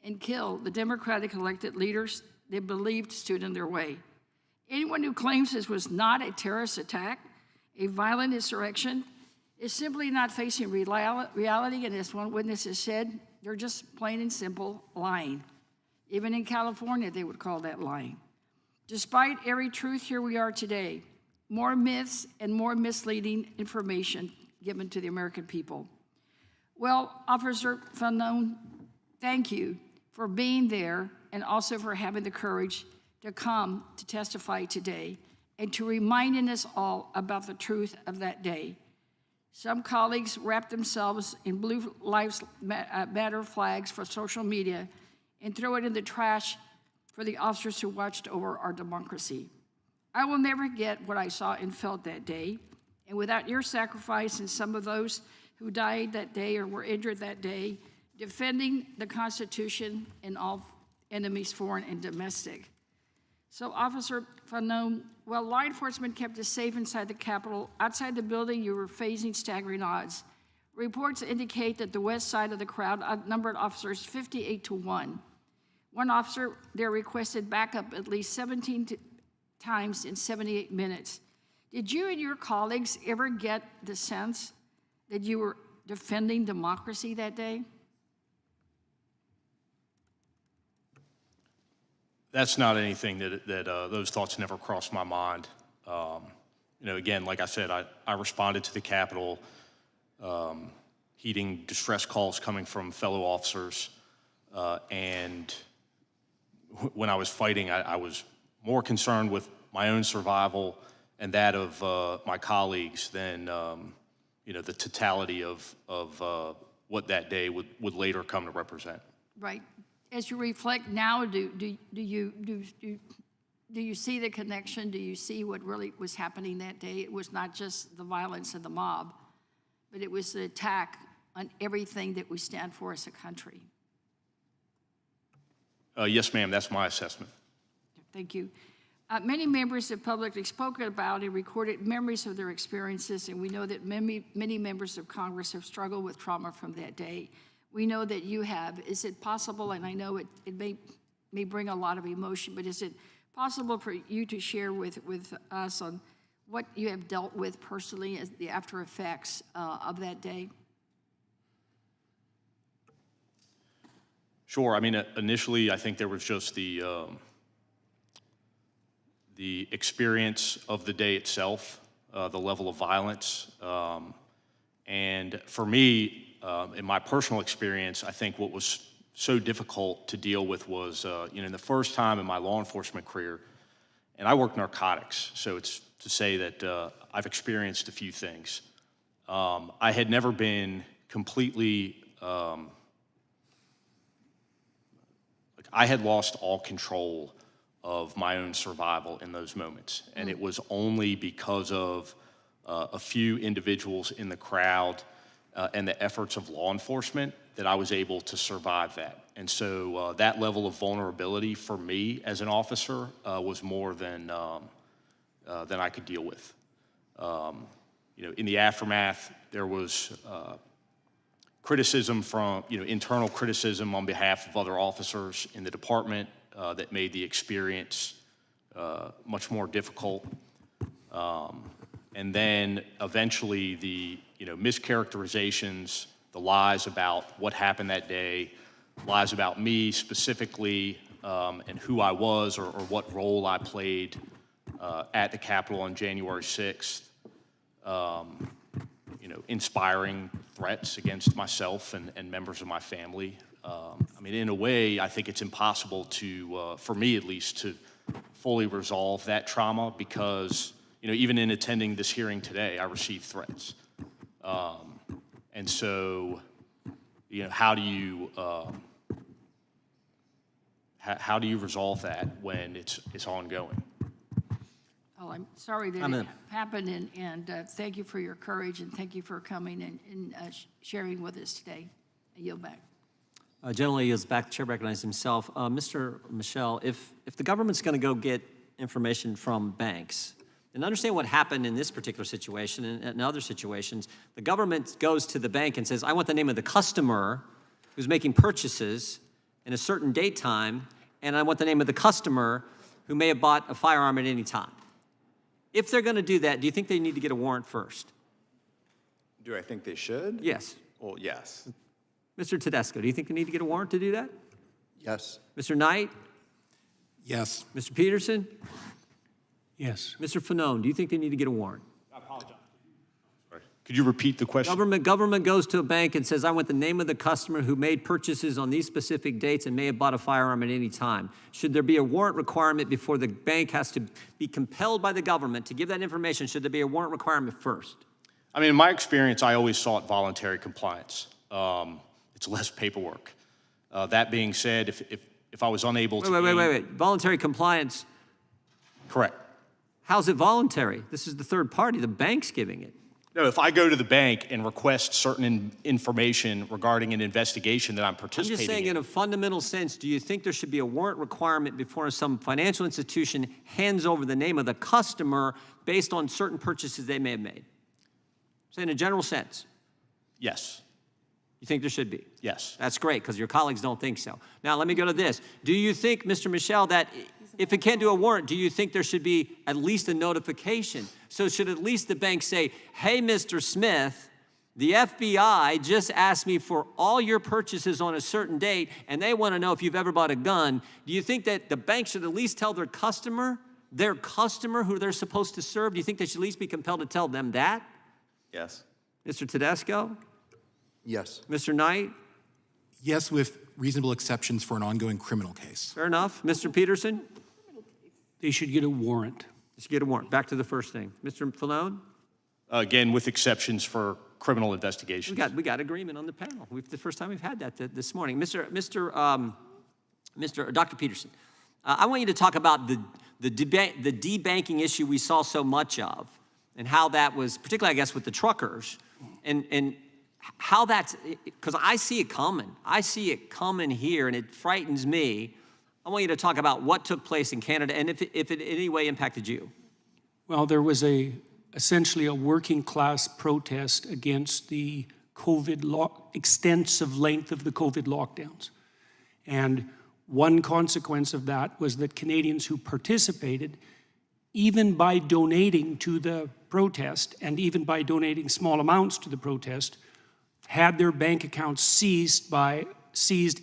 and kill the Democratic elected leaders they believed stood in their way. Anyone who claims this was not a terrorist attack, a violent insurrection, is simply not facing reality, and as one witness has said, they're just plain and simple lying. Even in California, they would call that lying. Despite every truth, here we are today. More myths and more misleading information given to the American people. Well, Officer Fanon, thank you for being there and also for having the courage to come to testify today and to reminding us all about the truth of that day. Some colleagues wrap themselves in Blue Lives Matter flags for social media and throw it in the trash for the officers who watched over our democracy. I will never forget what I saw and felt that day, and without your sacrifice and some of those who died that day or were injured that day, defending the Constitution and all enemies, foreign and domestic. So, Officer Fanon, while law enforcement kept us safe inside the Capitol, outside the building you were facing staggering odds. Reports indicate that the west side of the crowd outnumbered officers 58-1. One officer there requested backup at least 17 times in 78 minutes. Did you and your colleagues ever get the sense that you were defending democracy that day? That's not anything that those thoughts never crossed my mind. Again, like I said, I responded to the Capitol, heeding distress calls coming from fellow officers, and when I was fighting, I was more concerned with my own survival and that of my colleagues than the totality of what that day would later come to represent. Right. As you reflect now, do you see the connection? Do you see what really was happening that day? It was not just the violence of the mob, but it was the attack on everything that we stand for as a country. Yes, ma'am, that's my assessment. Thank you. Many members have publicly spoken about and recorded memories of their experiences, and we know that many members of Congress have struggled with trauma from that day. We know that you have. Is it possible, and I know it may bring a lot of emotion, but is it possible for you to share with us on what you have dealt with personally as the after effects of that day? Sure. I mean, initially, I think there was just the experience of the day itself, the level of violence. And for me, in my personal experience, I think what was so difficult to deal with was, the first time in my law enforcement career, and I work narcotics, so it's to say that I've experienced a few things. I had never been completely, I had lost all control of my own survival in those moments, and it was only because of a few individuals in the crowd and the efforts of law enforcement that I was able to survive that. And so that level of vulnerability for me as an officer was more than I could deal with. In the aftermath, there was criticism from, internal criticism on behalf of other officers in the department that made the experience much more difficult. And then eventually the mischaracterizations, the lies about what happened that day, lies about me specifically and who I was or what role I played at the Capitol on January 6th, inspiring threats against myself and members of my family. In a way, I think it's impossible to, for me at least, to fully resolve that trauma because, even in attending this hearing today, I received threats. And so, how do you resolve that when it's ongoing? Well, I'm sorry that it happened, and thank you for your courage, and thank you for coming and sharing with us today. I yield back. Gentleman yields back. The chair recognizes himself. Mr. Michel, if the government's going to go get information from banks, and understand what happened in this particular situation and in other situations, the government goes to the bank and says, I want the name of the customer who's making purchases in a certain date time, and I want the name of the customer who may have bought a firearm at any time. If they're going to do that, do you think they need to get a warrant first? Do I think they should? Yes. Well, yes. Mr. Tedesco, do you think they need to get a warrant to do that? Yes. Mr. Knight? Yes. Mr. Peterson? Yes. Mr. Fanone, do you think they need to get a warrant? I apologize. Could you repeat the question? Government goes to a bank and says, I want the name of the customer who made purchases on these specific dates and may have bought a firearm at any time. Should there be a warrant requirement before the bank has to be compelled by the government to give that information? Should there be a warrant requirement first? I mean, in my experience, I always sought voluntary compliance. It's less paperwork. That being said, if I was unable to... Wait. Voluntary compliance? Correct. How's it voluntary? This is the third party. The bank's giving it. No, if I go to the bank and request certain information regarding an investigation that I'm I'm participating just saying in a fundamental sense, do you think there should be a warrant requirement before some financial institution hands over the name of the customer based on certain purchases they may have made? So in a general sense. Yes. You think there should be? Yes. That's great, because your colleagues don't think so. Now, let me go to this. Do you think, Mr. Michel, that if it can't do a warrant, do you think there should be at least a notification? So should at least the bank say, hey, Mr. Smith, the FBI just asked me for all your purchases on a certain date, and they want to know if you've ever bought a gun. Do you think that the bank should at least tell their customer who they're supposed to serve? Do you think they should at least be compelled to tell them that? Yes. Mr. Tedesco? Yes. Mr. Knight? Yes, with reasonable exceptions for an ongoing criminal case. Fair enough. Mr. Peterson? They should get a warrant. They should get a warrant. Back to the first thing. Mr. Falone? Again, with exceptions for criminal investigations. We got agreement on the panel. The first time we've had that this morning. Dr. Peterson, I want you to talk about the debanking issue we saw so much of, and how that was, particularly, I guess, with the truckers, and how that's, because I see it coming. I see it coming here, and it frightens me. I want you to talk about what took place in Canada and if it in any way impacted you. Well, there was essentially a working class protest against the extensive length of the COVID lockdowns. And one consequence of that was that Canadians who participated, even by donating to the protest and even by donating small amounts to the protest, had their bank accounts seized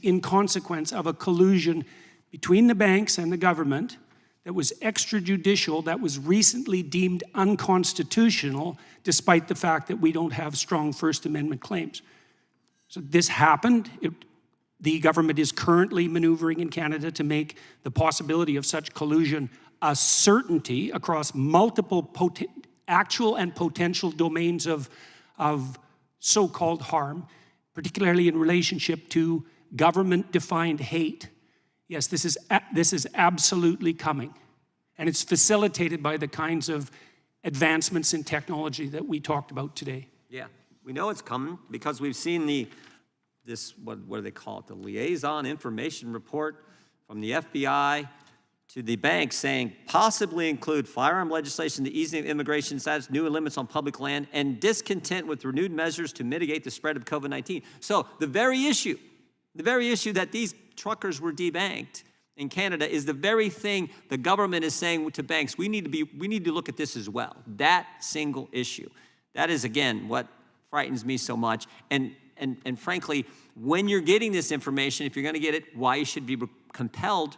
in consequence of a collusion between the banks and the government that was extrajudicial, that was recently deemed unconstitutional, despite the fact that we don't have strong First Amendment claims. So this happened. The government is currently maneuvering in Canada to make the possibility of such collusion a certainty across multiple actual and potential domains of so-called harm, particularly in relationship to government-defined hate. Yes, this is absolutely coming. And it's facilitated by the kinds of advancements in technology that we talked about today. Yeah, we know it's coming because we've seen what do they call it? The liaison information report from the FBI to the bank saying possibly include firearm legislation, the easing of immigration status, new limits on public land, and discontent with renewed measures to mitigate the spread of COVID-19. So the very issue that these truckers were debanked in Canada is the very thing the government is saying to banks, we need to look at this as well. That single issue. That is, again, what frightens me so much. And frankly, when you're getting this information, if you're going to get it, why you should be compelled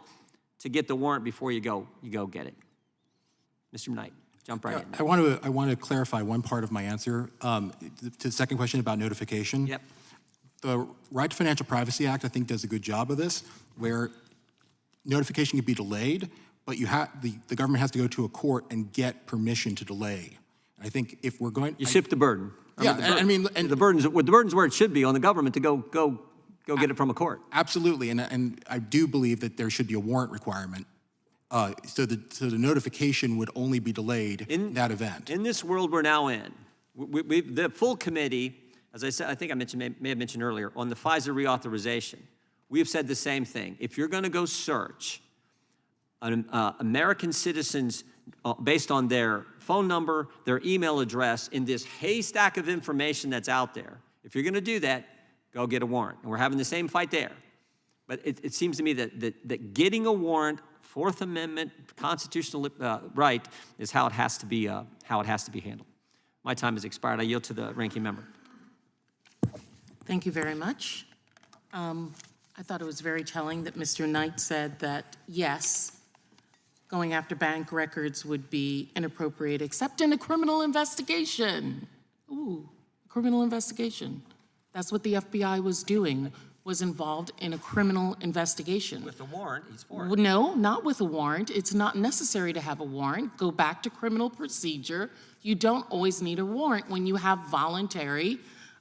to get the warrant before you go get it. Mr. Knight, jump right in. I want to clarify one part of my answer to the second question about notification. Yep. The Right to Financial Privacy Act, I think, does a good job of this, where notification can be delayed, but the government has to go to a court and get permission to delay. I think if we're going, you shift the burden. Yeah, the burden's where it should be on the government to go get it from a court. Absolutely, and I do believe that there should be a warrant requirement, so the notification would only be delayed in that event. In this world we're now in, the full committee, as I said, I think I may have mentioned earlier, on the FISA reauthorization, we have said the same thing. If you're going to go search American citizens based on their phone number, their email address, in this haystack of information that's out there, if you're going to do that, go get a warrant. And we're having the same fight there. But it seems to me that getting a warrant, Fourth Amendment constitutional right, is how it has to be handled. My time has expired. I yield to the ranking member. Thank you very much. I thought it was very telling that Mr. Knight said that, yes, going after bank records would be inappropriate, except in a criminal investigation. Ooh, criminal investigation. That's what the FBI was doing, was involved in a criminal investigation. With a warrant, he's for it. No, not with a warrant. It's not necessary to have a warrant. Go back to criminal procedure. You don't always need a warrant when you have voluntary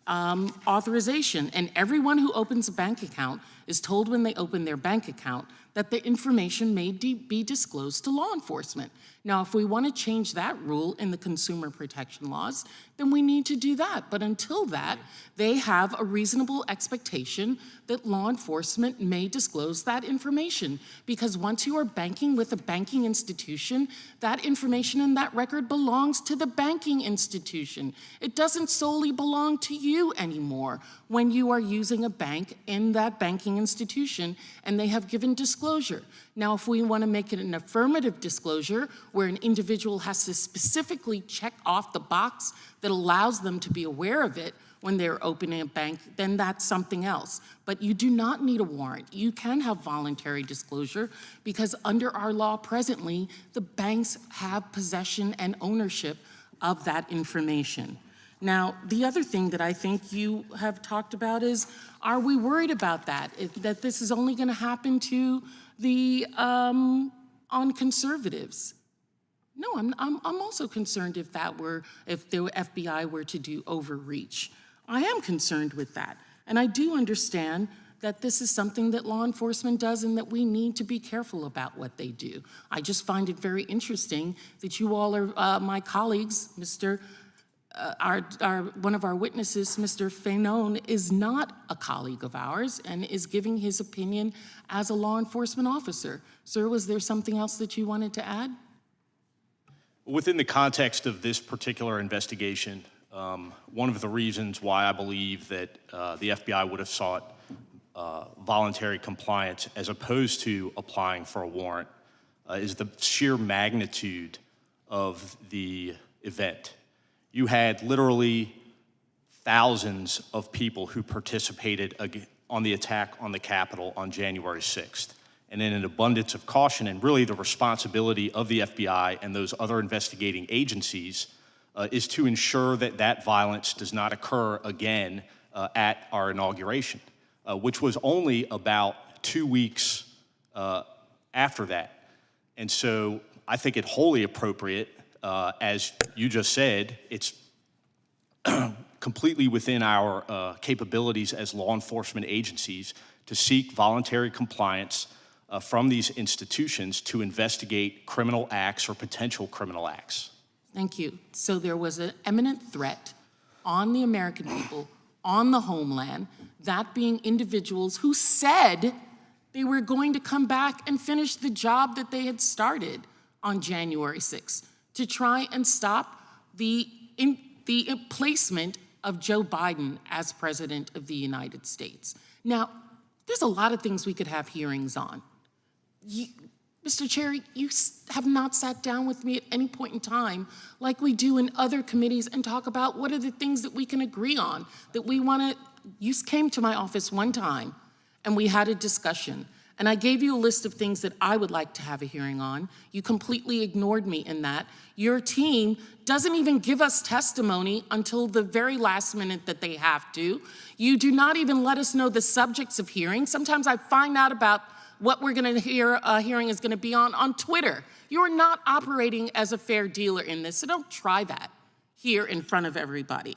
authorization. And everyone who opens a bank account is told when they open their bank account that the information may be disclosed to law enforcement. Now, if we want to change that rule in the consumer protection laws, then we need to do that. But until that, they have a reasonable expectation that law enforcement may disclose that information. Because once you are banking with a banking institution, that information in that record belongs to the banking institution. It doesn't solely belong to you anymore when you are using a bank in that banking institution and they have given disclosure. Now, if we want to make it an affirmative disclosure where an individual has to specifically check off the box that allows them to be aware of it when they're opening a bank, then that's something else. But you do not need a warrant. You can have voluntary disclosure because under our law presently, the banks have possession and ownership of that information. Now, the other thing that I think you have talked about is, are we worried about that? That this is only going to happen to the on conservatives? No, I'm also concerned if the FBI were to do overreach. I am concerned with that, and I do understand that this is something that law enforcement does and that we need to be careful about what they do. I just find it very interesting that you all are my colleagues, one of our witnesses, Mr. Fanon, is not a colleague of ours and is giving his opinion as a law enforcement officer. Sir, was there something else that you wanted to add? Within the context of this particular investigation, one of the reasons why I believe that the FBI would have sought voluntary compliance as opposed to applying for a warrant is the sheer magnitude of the event. You had literally thousands of people who participated on the attack on the Capitol on January 6th. And in an abundance of caution, and really the responsibility of the FBI and those other investigating agencies is to ensure that that violence does not occur again at our inauguration, which was only about 2 weeks after that. And so I think it wholly appropriate, as you just said, it's completely within our capabilities as law enforcement agencies to seek voluntary compliance from these institutions to investigate criminal acts or potential criminal acts. Thank you. So there was an imminent threat on the American people, on the homeland, that being individuals who said they were going to come back and finish the job that they had started on January 6th to try and stop the placement of Joe Biden as President of the United States. Now, there's a lot of things we could have hearings on. Mr. Chair, you have not sat down with me at any point in time like we do in other committees and talk about what are the things that we can agree on, that we want to. You came to my office one time and we had a discussion. And I gave you a list of things that I would like to have a hearing on. You completely ignored me in that. Your team doesn't even give us testimony until the very last minute that they have to. You do not even let us know the subjects of hearings. Sometimes I find out about what we're going to hear, hearing is going to be on Twitter. You're not operating as a fair dealer in this, so don't try that here in front of everybody.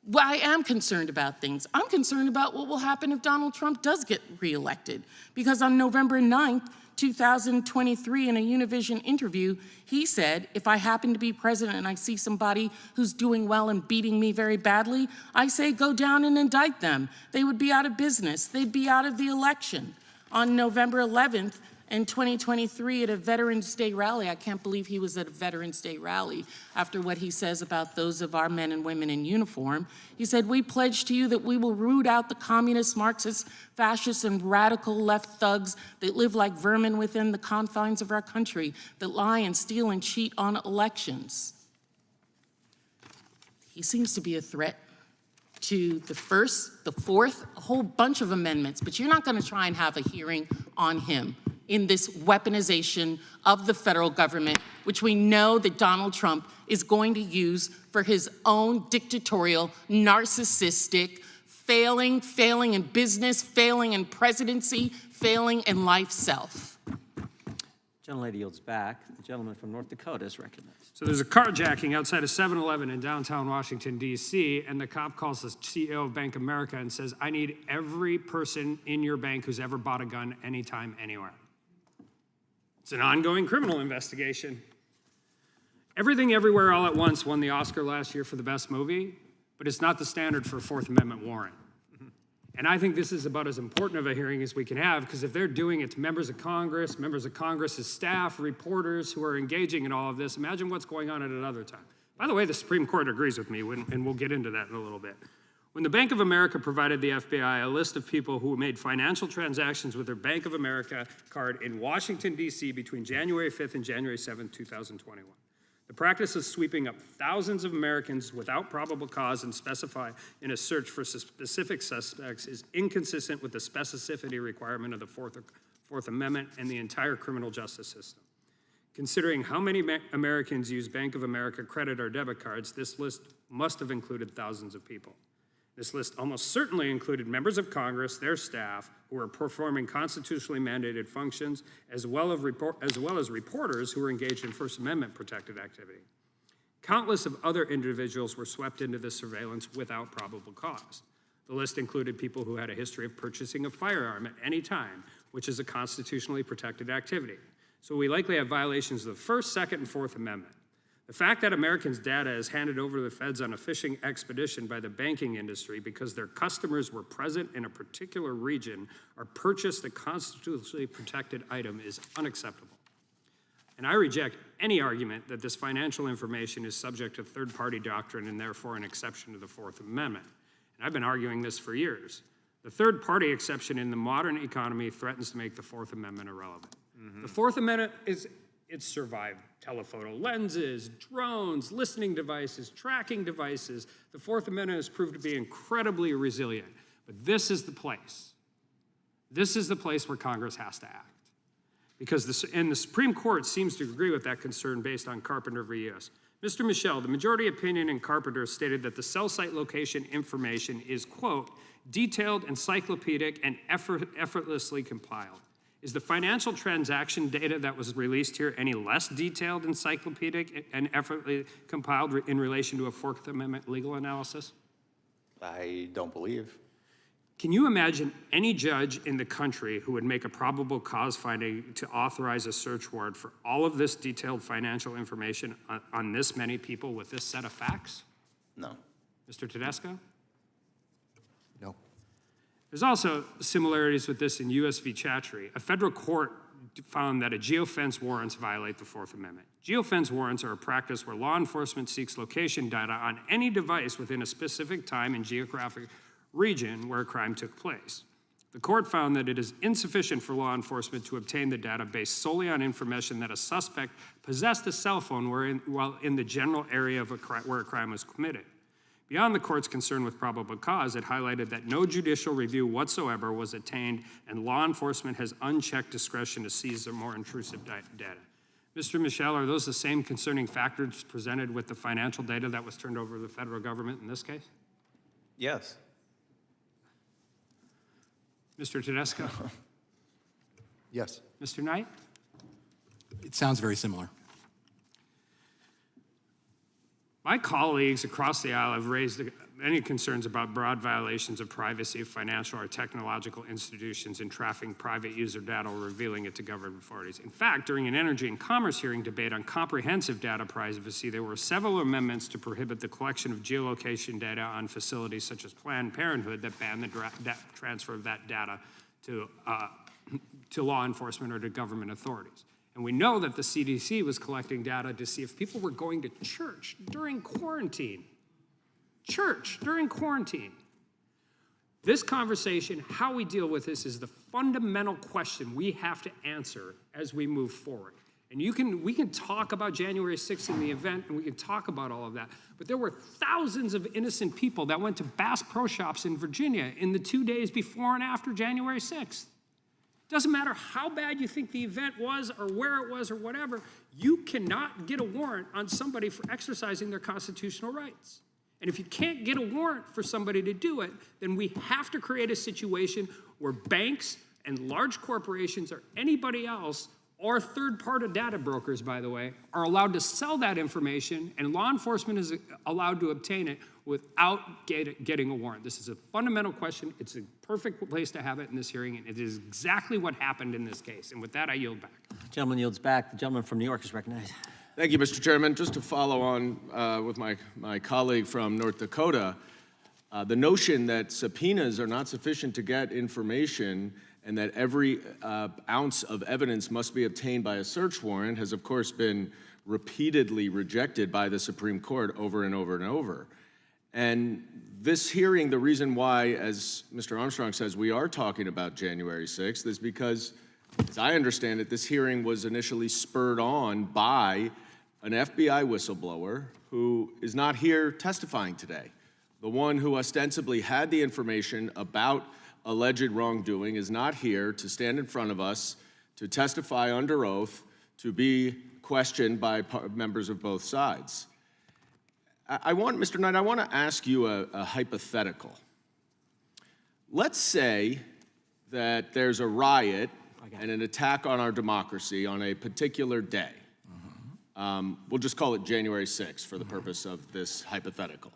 Well, I am concerned about things. I'm concerned about what will happen if Donald Trump does get reelected. Because on November 9th, 2023, in a Univision interview, he said, if I happen to be president and I see somebody who's doing well and beating me very badly, I say go down and indict them. They would be out of business. They'd be out of the election. On November 11th, In 2023, at a Veterans Day rally, I can't believe he was at a Veterans Day rally after what he says about those of our men and women in uniform. He said, "We pledge to you that we will root out the communists, Marxists, fascists, and radical left thugs that live like vermin within the confines of our country, that lie and steal and cheat on elections." He seems to be a threat to the first, the fourth, a whole bunch of amendments, but you're not going to try and have a hearing on him in this weaponization of the federal government, which we know that Donald Trump is going to use for his own dictatorial, narcissistic, failing in business, failing in presidency, failing in life self. Gentlelady yields back. The gentleman from North Dakota is recognized. So there's a carjacking outside of 7-Eleven in downtown Washington, D.C., and the cop calls the CEO of Bank of America and says, "I need every person in your bank who's ever bought a gun anytime, anywhere." It's an ongoing criminal investigation. Everything Everywhere All at Once won the Oscar last year for the best movie, but it's not the standard for a Fourth Amendment warrant. And I think this is about as important of a hearing as we can have, because if they're doing it to members of Congress's staff, reporters who are engaging in all of this, imagine what's going on at another time. By the way, the Supreme Court agrees with me, and we'll get into that in a little bit. When the Bank of America provided the FBI a list of people who made financial transactions with their Bank of America card in Washington, D.C. between January 5th and January 7th, 2021. The practice of sweeping up thousands of Americans without probable cause and specify in a search for specific suspects is inconsistent with the specificity requirement of the Fourth Amendment and the entire criminal justice system. Considering how many Americans use Bank of America credit or debit cards, this list must have included thousands of people. This list almost certainly included members of Congress, their staff, who were performing constitutionally mandated functions, as well as reporters who were engaged in First Amendment protected activity. Countless of other individuals were swept into this surveillance without probable cause. The list included people who had a history of purchasing a firearm at any time, which is a constitutionally protected activity. So we likely have violations of the First, Second, and Fourth Amendment. The fact that Americans' data is handed over to the feds on a fishing expedition by the banking industry because their customers were present in a particular region or purchased a constitutionally protected item is unacceptable. And I reject any argument that this financial information is subject to third-party doctrine and therefore an exception to the Fourth Amendment. And I've been arguing this for years. The third-party exception in the modern economy threatens to make the Fourth Amendment irrelevant. The Fourth Amendment it's survived telephoto lenses, drones, listening devices, tracking devices. The Fourth Amendment has proved to be incredibly resilient. But this is the place. This is the place where Congress has to act. Because the Supreme Court seems to agree with that concern based on Carpenter v. U.S. Mr. Michel, the majority opinion in Carpenter stated that the cell site location information is, quote, detailed, encyclopedic, and effortlessly compiled. Is the financial transaction data that was released here any less detailed, encyclopedic, and effortlessly compiled in relation to a Fourth Amendment legal analysis? I don't believe. Can you imagine any judge in the country who would make a probable cause finding to authorize a search warrant for all of this detailed financial information on this many people with this set of facts? No. Mr. Tedesco? No. There's also similarities with this in U.S. v. Chatry. A federal court found that a geofence warrants violate the Fourth Amendment. Geofence warrants are a practice where law enforcement seeks location data on any device within a specific time and geographic region where a crime took place. The court found that it is insufficient for law enforcement to obtain the data based solely on information that a suspect possessed a cell phone while in the general area of where a crime was committed. Beyond the court's concern with probable cause, it highlighted that no judicial review whatsoever was attained and law enforcement has unchecked discretion to seize the more intrusive data. Mr. Michel, are those the same concerning factors presented with the financial data that was turned over to the federal government in this case? Yes. Mr. Tedesco? Yes. Mr. Knight? It sounds very similar. My colleagues across the aisle have raised many concerns about broad violations of privacy of financial or technological institutions in trafficking private user data or revealing it to government authorities. In fact, during an Energy and Commerce hearing debate on comprehensive data privacy, there were several amendments to prohibit the collection of geolocation data on facilities such as Planned Parenthood that ban the transfer of that data to to law enforcement or to government authorities. And we know that the CDC was collecting data to see if people were going to church during quarantine. Church during quarantine. This conversation, how we deal with this, is the fundamental question we have to answer as we move forward. And we can talk about January 6th in the event, and we can talk about all of that, but there were thousands of innocent people that went to Bass Pro Shops in Virginia in the 2 days before and after January 6th. Doesn't matter how bad you think the event was or where it was or whatever, you cannot get a warrant on somebody for exercising their constitutional rights. And if you can't get a warrant for somebody to do it, then we have to create a situation where banks and large corporations or anybody else, or third-party data brokers, by the way, are allowed to sell that information, and law enforcement is allowed to obtain it without getting a warrant. This is a fundamental question. It's a perfect place to have it in this hearing, and it is exactly what happened in this case. And with that, I yield back. Gentleman yields back. The gentleman from New York is recognized. Thank you, Mr. Chairman. Just to follow on with my colleague from North Dakota, the notion that subpoenas are not sufficient to get information and that every ounce of evidence must be obtained by a search warrant has, of course, been repeatedly rejected by the Supreme Court over and over and over. And this hearing, the reason why, as Mr. Armstrong says, we are talking about January 6th is because, as I understand it, this hearing was initially spurred on by an FBI whistleblower who is not here testifying today. The one who ostensibly had the information about alleged wrongdoing is not here to stand in front of us, to testify under oath, to be questioned by members of both sides. Mr. Knight, I want to ask you a hypothetical. Let's say that there's a riot and an attack on our democracy on a particular day. We'll just call it January 6th for the purpose of this hypothetical.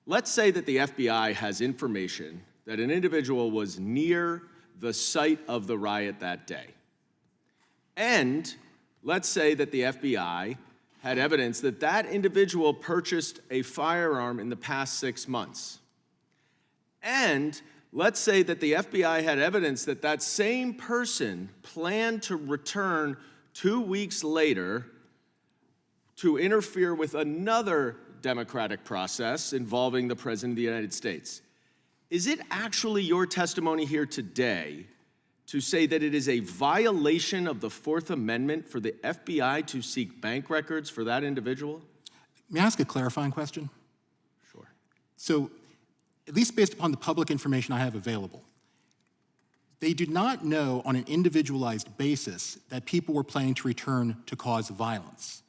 Let's say that the FBI has information that an individual was near the site of the riot that day. And let's say that the FBI had evidence that that individual purchased a firearm in the past 6 months. And let's say that the FBI had evidence that that same person planned to return 2 weeks later to interfere with another democratic process involving the President of the United States. Is it actually your testimony here today to say that it is a violation of the Fourth Amendment for the FBI to seek bank records for that individual? May I ask a clarifying question? Sure. So, at least based upon the public information I have available, they did not know on an individualized basis that people were planning to return to cause violence.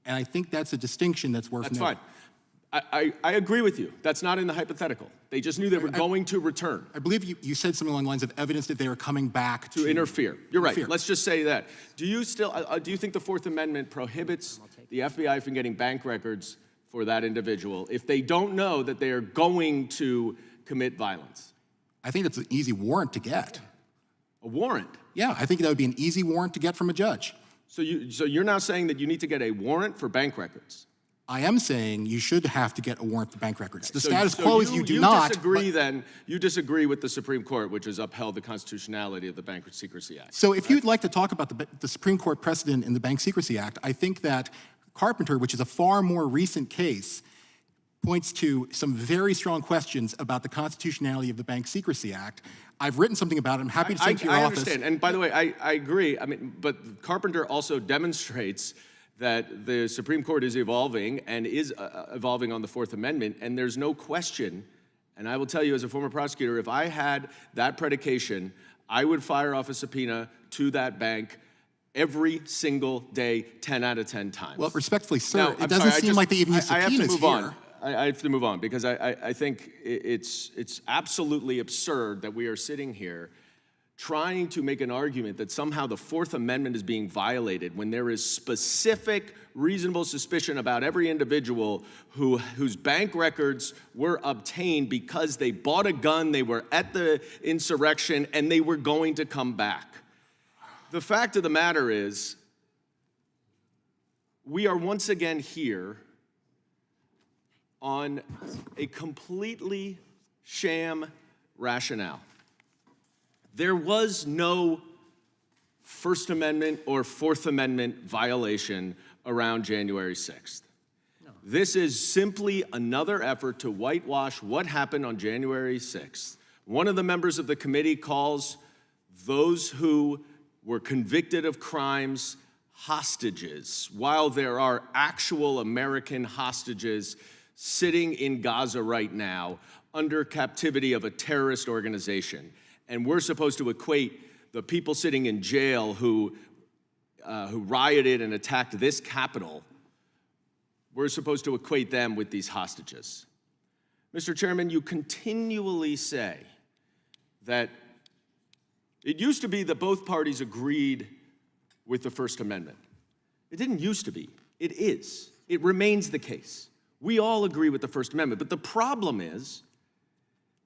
And I think that's a distinction that's worth noting. That's fine. I agree with you. That's not in the hypothetical. They just knew they were going to return. I believe you said something along the lines of evidence that they were coming back to interfere. You're right. Let's just say that. Do you think the Fourth Amendment prohibits the FBI from getting bank records for that individual if they don't know that they are going to commit violence? I think that's an easy warrant to get. A warrant? Yeah, I think that would be an easy warrant to get from a judge. So you're now saying that you need to get a warrant for bank records? I am saying you should have to get a warrant for bank records. The status quo is you do not. You disagree with the Supreme Court, which has upheld the constitutionality of the Bank Secrecy Act. So if you'd like to talk about the Supreme Court precedent in the Bank Secrecy Act, I think that Carpenter, which is a far more recent case, points to some very strong questions about the constitutionality of the Bank Secrecy Act. I've written something about it. I'm happy to send to your office. I understand. And by the way, I agree. I mean, but Carpenter also demonstrates that the Supreme Court is evolving and is evolving on the Fourth Amendment, and there's no question, and I will tell you as a former prosecutor, if I had that predication, I would fire off a subpoena to that bank every single day, 10 out of 10 times. Well, respectfully, sir, it doesn't seem like they even use subpoenas here. I have to move on. I have to move on because I think it's absolutely absurd that we are sitting here trying to make an argument that somehow the Fourth Amendment is being violated when there is specific, reasonable suspicion about every individual whose bank records were obtained because they bought a gun, they were at the insurrection, and they were going to come back. The fact of the matter is, we are once again here on a completely sham rationale. There was no First Amendment or Fourth Amendment violation around January 6th. This is simply another effort to whitewash what happened on January 6th. One of the members of the committee calls those who were convicted of crimes hostages, while there are actual American hostages sitting in Gaza right now under captivity of a terrorist organization. And we're supposed to equate the people sitting in jail who rioted and attacked this Capitol, we're supposed to equate them with these hostages. Mr. Chairman, you continually say that it used to be that both parties agreed with the First Amendment. It didn't used to be. It is. It remains the case. We all agree with the First Amendment, but the problem is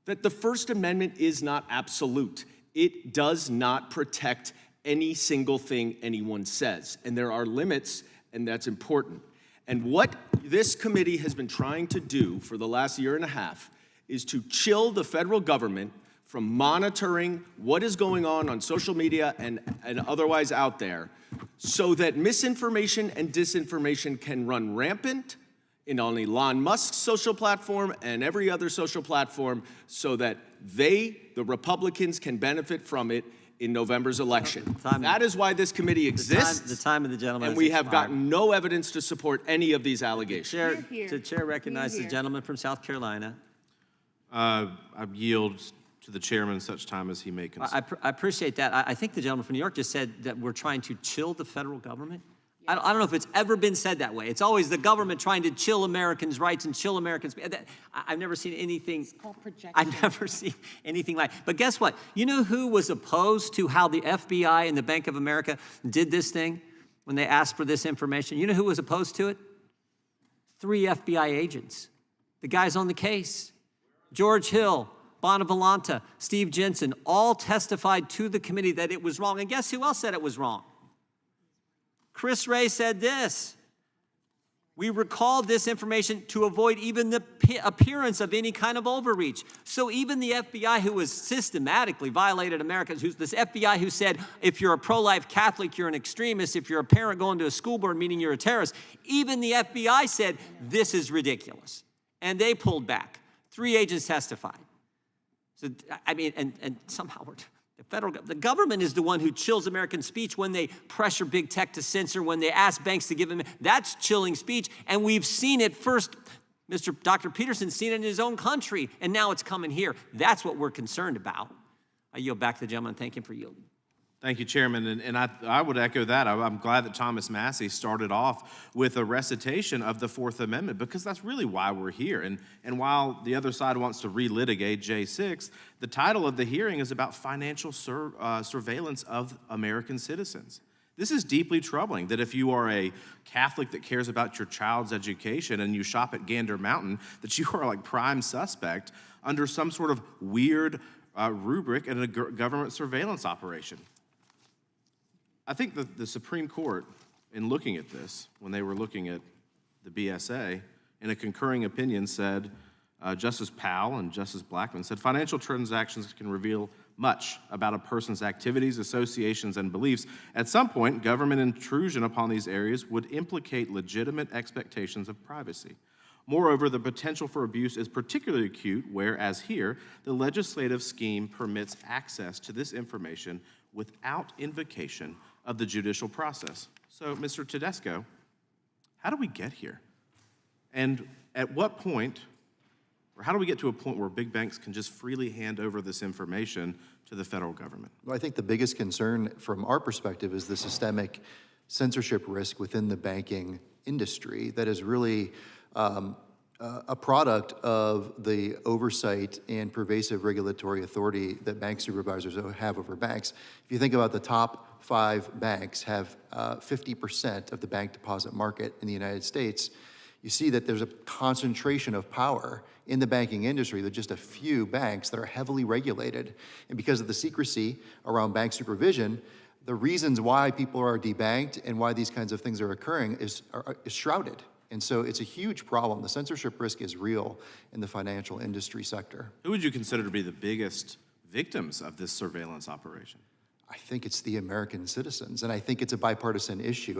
that the First Amendment is not absolute. It does not protect any single thing anyone says, and there are limits, and that's important. And what this committee has been trying to do for the last year and a half is to chill the federal government from monitoring what is going on social media and otherwise out there, so that misinformation and disinformation can run rampant in on Elon Musk's social platform and every other social platform, so that the Republicans, can benefit from it in November's election. That is why this committee exists. The time of the gentleman and has we have expired. gotten no evidence to support any of these allegations. The chair recognizes the gentleman from South Carolina. I yield to the chairman such time as he may consent. I appreciate that. I think the gentleman from New York just said that we're trying to chill the federal government. I don't know if it's ever been said that way. It's always the government trying to chill Americans' rights and chill Americans. I've never seen anything. It's called projection. I've never seen anything like. But guess what? You know who was opposed to how the FBI and the Bank of America did this thing when they asked for this information? You know who was opposed to it? 3 FBI agents. The guys on the case. George Hill, Bonavolanta, Steve Jensen, all testified to the committee that it was wrong. And guess who else said it was wrong? Chris Wray said this: we recalled this information to avoid even the appearance of any kind of overreach. So even the FBI, who has systematically violated Americans, who's this FBI who said, if you're a pro-life Catholic, you're an extremist. If you're a parent going to a school board meeting, you're a terrorist. Even the FBI said, this is ridiculous. And they pulled back. 3 agents testified. So, I mean, and somehow the government is the one who chills American speech when they pressure big tech to censor, when they ask banks to give them. That's chilling speech, and we've seen it first. Dr. Peterson's seen it in his own country, and now it's coming here. That's what we're concerned about. I yield back to the gentleman. Thank him for yielding. Thank you, Chairman, and I would echo that. I'm glad that Thomas Massey started off with a recitation of the Fourth Amendment, because that's really why we're here. And while the other side wants to relitigate J6, the title of the hearing is about financial surveillance of American citizens. This is deeply troubling, that if you are a Catholic that cares about your child's education and you shop at Gander Mountain, that you are like prime suspect under some sort of weird rubric in a government surveillance operation. I think the Supreme Court, in looking at this, when they were looking at the BSA, in a concurring opinion said, Justice Powell and Justice Blackmun said, financial transactions can reveal much about a person's activities, associations, and beliefs. At some point, government intrusion upon these areas would implicate legitimate expectations of privacy. Moreover, the potential for abuse is particularly acute where, as here, the legislative scheme permits access to this information without invocation of the judicial process. So, Mr. Tedesco, how do we get here? And at what point, or how do we get to a point where big banks can just freely hand over this information to the federal government? Well, I think the biggest concern from our perspective is the systemic censorship risk within the banking industry that is really a product of the oversight and pervasive regulatory authority that bank supervisors have over banks. If you think about the top 5 banks have 50% of the bank deposit market in the United States, you see that there's a concentration of power in the banking industry. There are just a few banks that are heavily regulated. And because of the secrecy around bank supervision, the reasons why people are debanked and why these kinds of things are occurring is shrouded. And so it's a huge problem. The censorship risk is real in the financial industry sector. Who would you consider to be the biggest victims of this surveillance operation? I think it's the American citizens, and I think it's a bipartisan issue.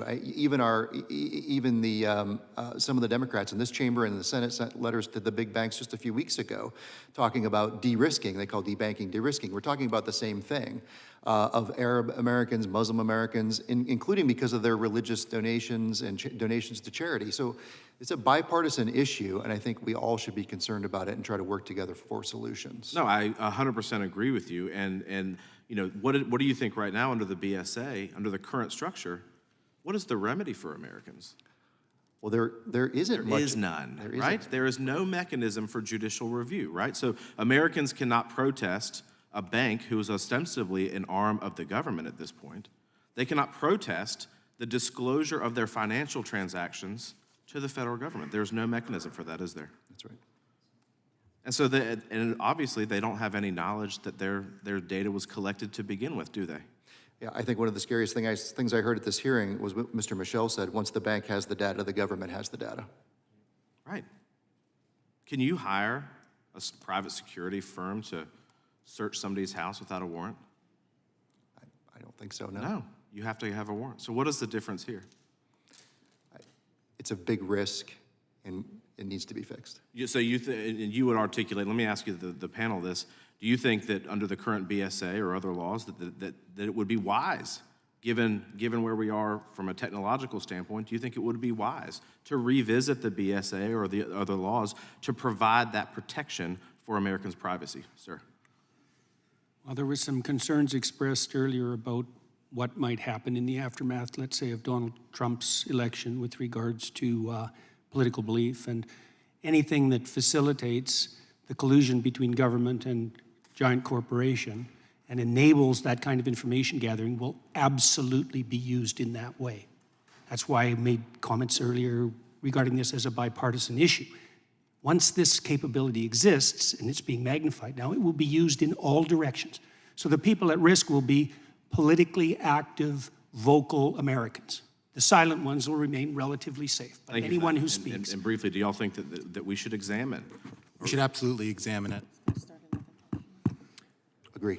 Some of the Democrats in this chamber and in the Senate sent letters to the big banks just a few weeks ago talking about de-risking. They call debanking de-risking. We're talking about the same thing of Arab Americans, Muslim Americans, including because of their religious donations and donations to charity. So it's a bipartisan issue, and I think we all should be concerned about it and try to work together for solutions. No, I 100% agree with you. And you know, what do you think right now under the BSA, under the current structure, what is the remedy for Americans? Well, there isn't much. There is none, There right? isn't. There is no mechanism for judicial review, right? So Americans cannot protest a bank who is ostensibly an arm of the government at this point. They cannot protest the disclosure of their financial transactions to the federal government. There's no mechanism for that, is there? That's right. And so, and obviously, they don't have any knowledge that their data was collected to begin with, do they? Yeah, I think one of the scariest things I heard at this hearing was what Mr. Michel said, once the bank has the data, the government has the data. Right. Can you hire a private security firm to search somebody's house without a warrant? I don't think so, no. No, you have to have a warrant. So what is the difference here? It's a big risk, and it needs to be fixed. So and you would articulate, let me ask you the panel this, do you think that under the current BSA or other laws that it would be wise, given where we are from a technological standpoint, do you think it would be wise to revisit the BSA or the other laws to provide that protection for Americans' privacy, sir? Well, there were some concerns expressed earlier about what might happen in the aftermath, let's say, of Donald Trump's election with regards to political belief, and anything that facilitates the collusion between government and giant corporation and enables that kind of information gathering will absolutely be used in that way. That's why I made comments earlier regarding this as a bipartisan issue. Once this capability exists, and it's being magnified now, it will be used in all directions. So the people at risk will be politically active, vocal Americans. The silent ones will remain relatively safe, but Thank you for anyone that. who speaks. And briefly, do y'all think that we should examine? We should absolutely examine it. Agree.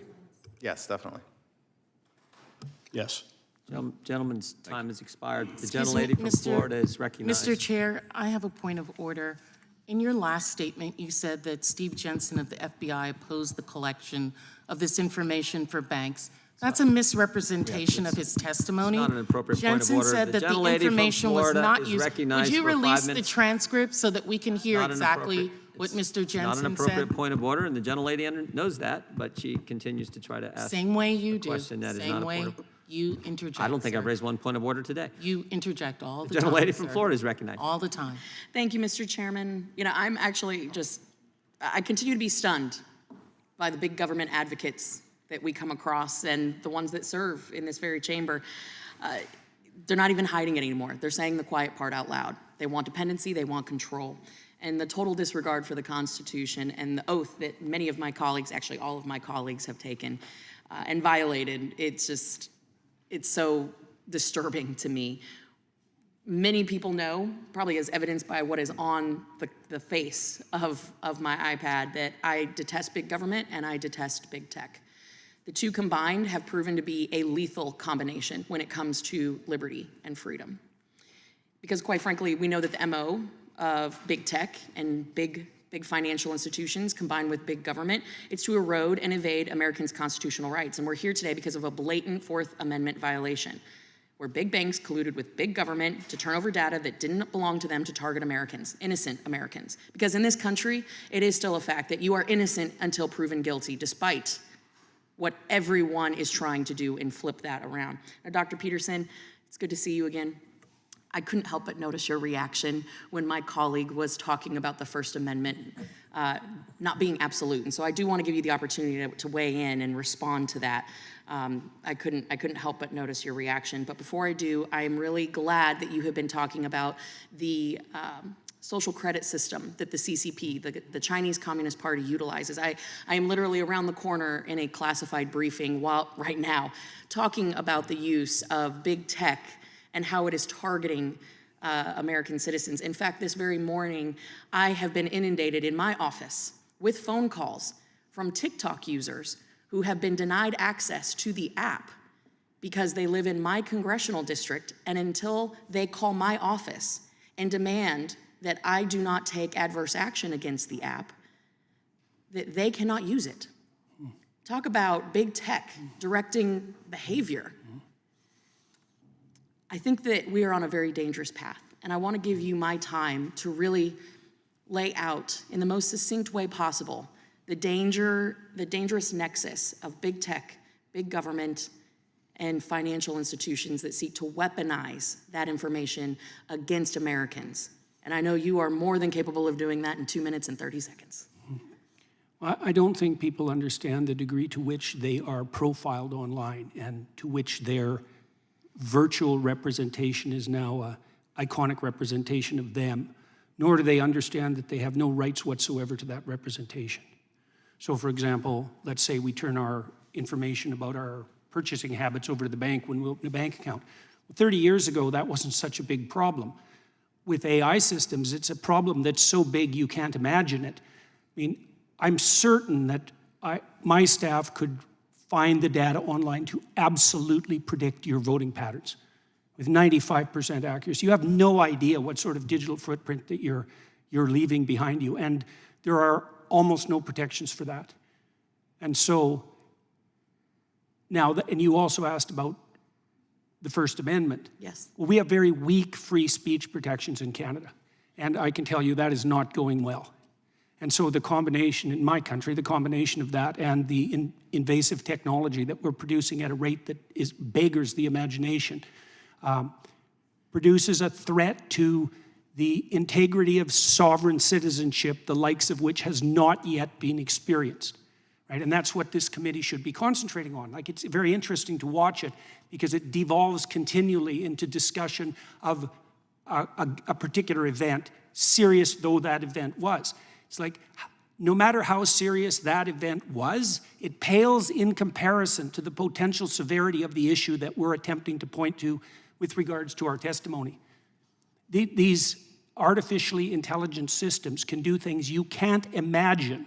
Yes, definitely. Yes. Gentleman's time has expired. The Excuse me, gentlelady from Florida is recognized. Mr. Chair, I have a point of order. In your last statement, you said that Steve Jensen of the FBI opposed the collection of this information for banks. That's a misrepresentation of his testimony. Not an appropriate point of Jensen order. said The that the gentlelady from information was Florida not is used. recognized Would you for 5 release the minutes. transcript so that we can hear Not an exactly appropriate- what it's Mr. Jensen Not an appropriate said? point of order, and the gentlelady knows that, but she continues to try to ask Same way you a do. question that is Same not a way point of. you interject. I don't think sir. I've raised one point of order today. You interject all the The time. gentlelady from sir. Florida is recognized. All the time. Thank you, Mr. Chairman. You know, I'm actually I continue to be stunned by the big government advocates that we come across and the ones that serve in this very chamber. They're not even hiding it anymore. They're saying the quiet part out loud. They want dependency, they want control. And the total disregard for the Constitution and the oath that many of my colleagues, actually all of my colleagues, have taken and violated, it's so disturbing to me. Many people know, probably as evidenced by what is on the face of my iPad, that I detest big government and I detest big tech. The two combined have proven to be a lethal combination when it comes to liberty and freedom. Because quite frankly, we know that the MO of big tech and big financial institutions combined with big government, it's to erode and evade Americans' constitutional rights. And we're here today because of a blatant Fourth Amendment violation, where big banks colluded with big government to turn over data that didn't belong to them to target Americans, innocent Americans. Because in this country, it is still a fact that you are innocent until proven guilty, despite what everyone is trying to do and flip that around. Now, Dr. Peterson, it's good to see you again. I couldn't help but notice your reaction when my colleague was talking about the First Amendment not being absolute. And so I do want to give you the opportunity to weigh in and respond to that. I couldn't help but notice your reaction. But before I do, I am really glad that you have been talking about the social credit system that the CCP, the Chinese Communist Party, utilizes. I am literally around the corner in a classified briefing right now talking about the use of big tech and how it is targeting American citizens. In fact, this very morning, I have been inundated in my office with phone calls from TikTok users who have been denied access to the app because they live in my congressional district, and until they call my office and demand that I do not take adverse action against the app, that they cannot use it. Talk about big tech directing behavior. I think that we are on a very dangerous path, and I want to give you my time to really lay out in the most succinct way possible the dangerous nexus of big tech, big government, and financial institutions that seek to weaponize that information against Americans. And I know you are more than capable of doing that in 2 minutes and 30 seconds. I don't think people understand the degree to which they are profiled online and to which their virtual representation is now an iconic representation of them, nor do they understand that they have no rights whatsoever to that representation. So for example, let's say we turn our information about our purchasing habits over to the bank when we open a bank account. 30 years ago, that wasn't such a big problem. With AI systems, it's a problem that's so big you can't imagine it. I mean, I'm certain that my staff could find the data online to absolutely predict your voting patterns with 95% accuracy. You have no idea what sort of digital footprint that you're leaving behind you, and there are almost no protections for that. And so now, and you also asked about the First Amendment. Yes. Well, we have very weak free speech protections in Canada, and I can tell you that is not going well. And so the combination in my country, the combination of that and the invasive technology that we're producing at a rate that beggars the imagination, produces a threat to the integrity of sovereign citizenship, the likes of which has not yet been experienced. Right? And that's what this committee should be concentrating on. Like, it's very interesting to watch it because it devolves continually into discussion of a particular event, serious though that event was. It's like, no matter how serious that event was, it pales in comparison to the potential severity of the issue that we're attempting to point to with regards to our testimony. These artificially intelligent systems can do things you can't imagine.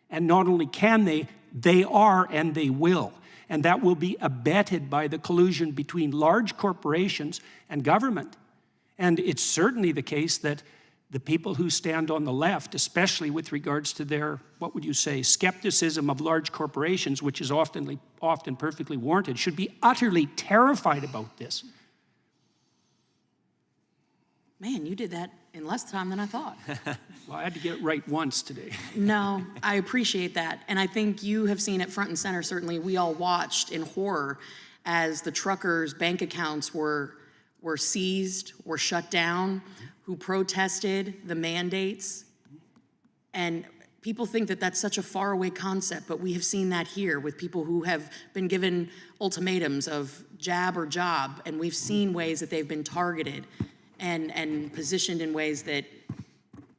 And not only can they are and they will. And that will be abetted by the collusion between large corporations and government. And it's certainly the case that the people who stand on the left, especially with regards to their, what would you say, skepticism of large corporations, which is often perfectly warranted, should be utterly terrified about this. Man, you did that in less time than I thought. Well, I had to get it right once today. No, I appreciate that. And I think you have seen it front and center. Certainly, we all watched in horror as the truckers' bank accounts were seized or shut down, who protested the mandates. And people think that that's such a faraway concept, but we have seen that here with people who have been given ultimatums of jab or job, and we've seen ways that they've been targeted and positioned in ways that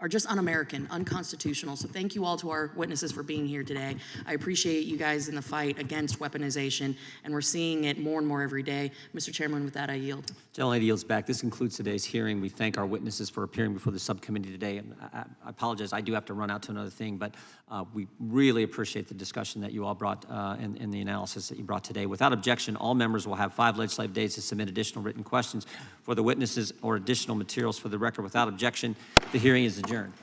are just un-American, unconstitutional. So thank you all to our witnesses for being here today. I appreciate you guys in the fight against weaponization, and we're seeing it more and more every day. Mr. Chairman, with that, I yield. Gentlelady yields back. This concludes today's hearing. We thank our witnesses for appearing before the subcommittee today. And I apologize, I do have to run out to another thing, but we really appreciate the discussion that you all brought and the analysis that you brought today. Without objection, all members will have 5 legislative days to submit additional written questions for the witnesses or additional materials for the record. Without objection, the hearing is adjourned.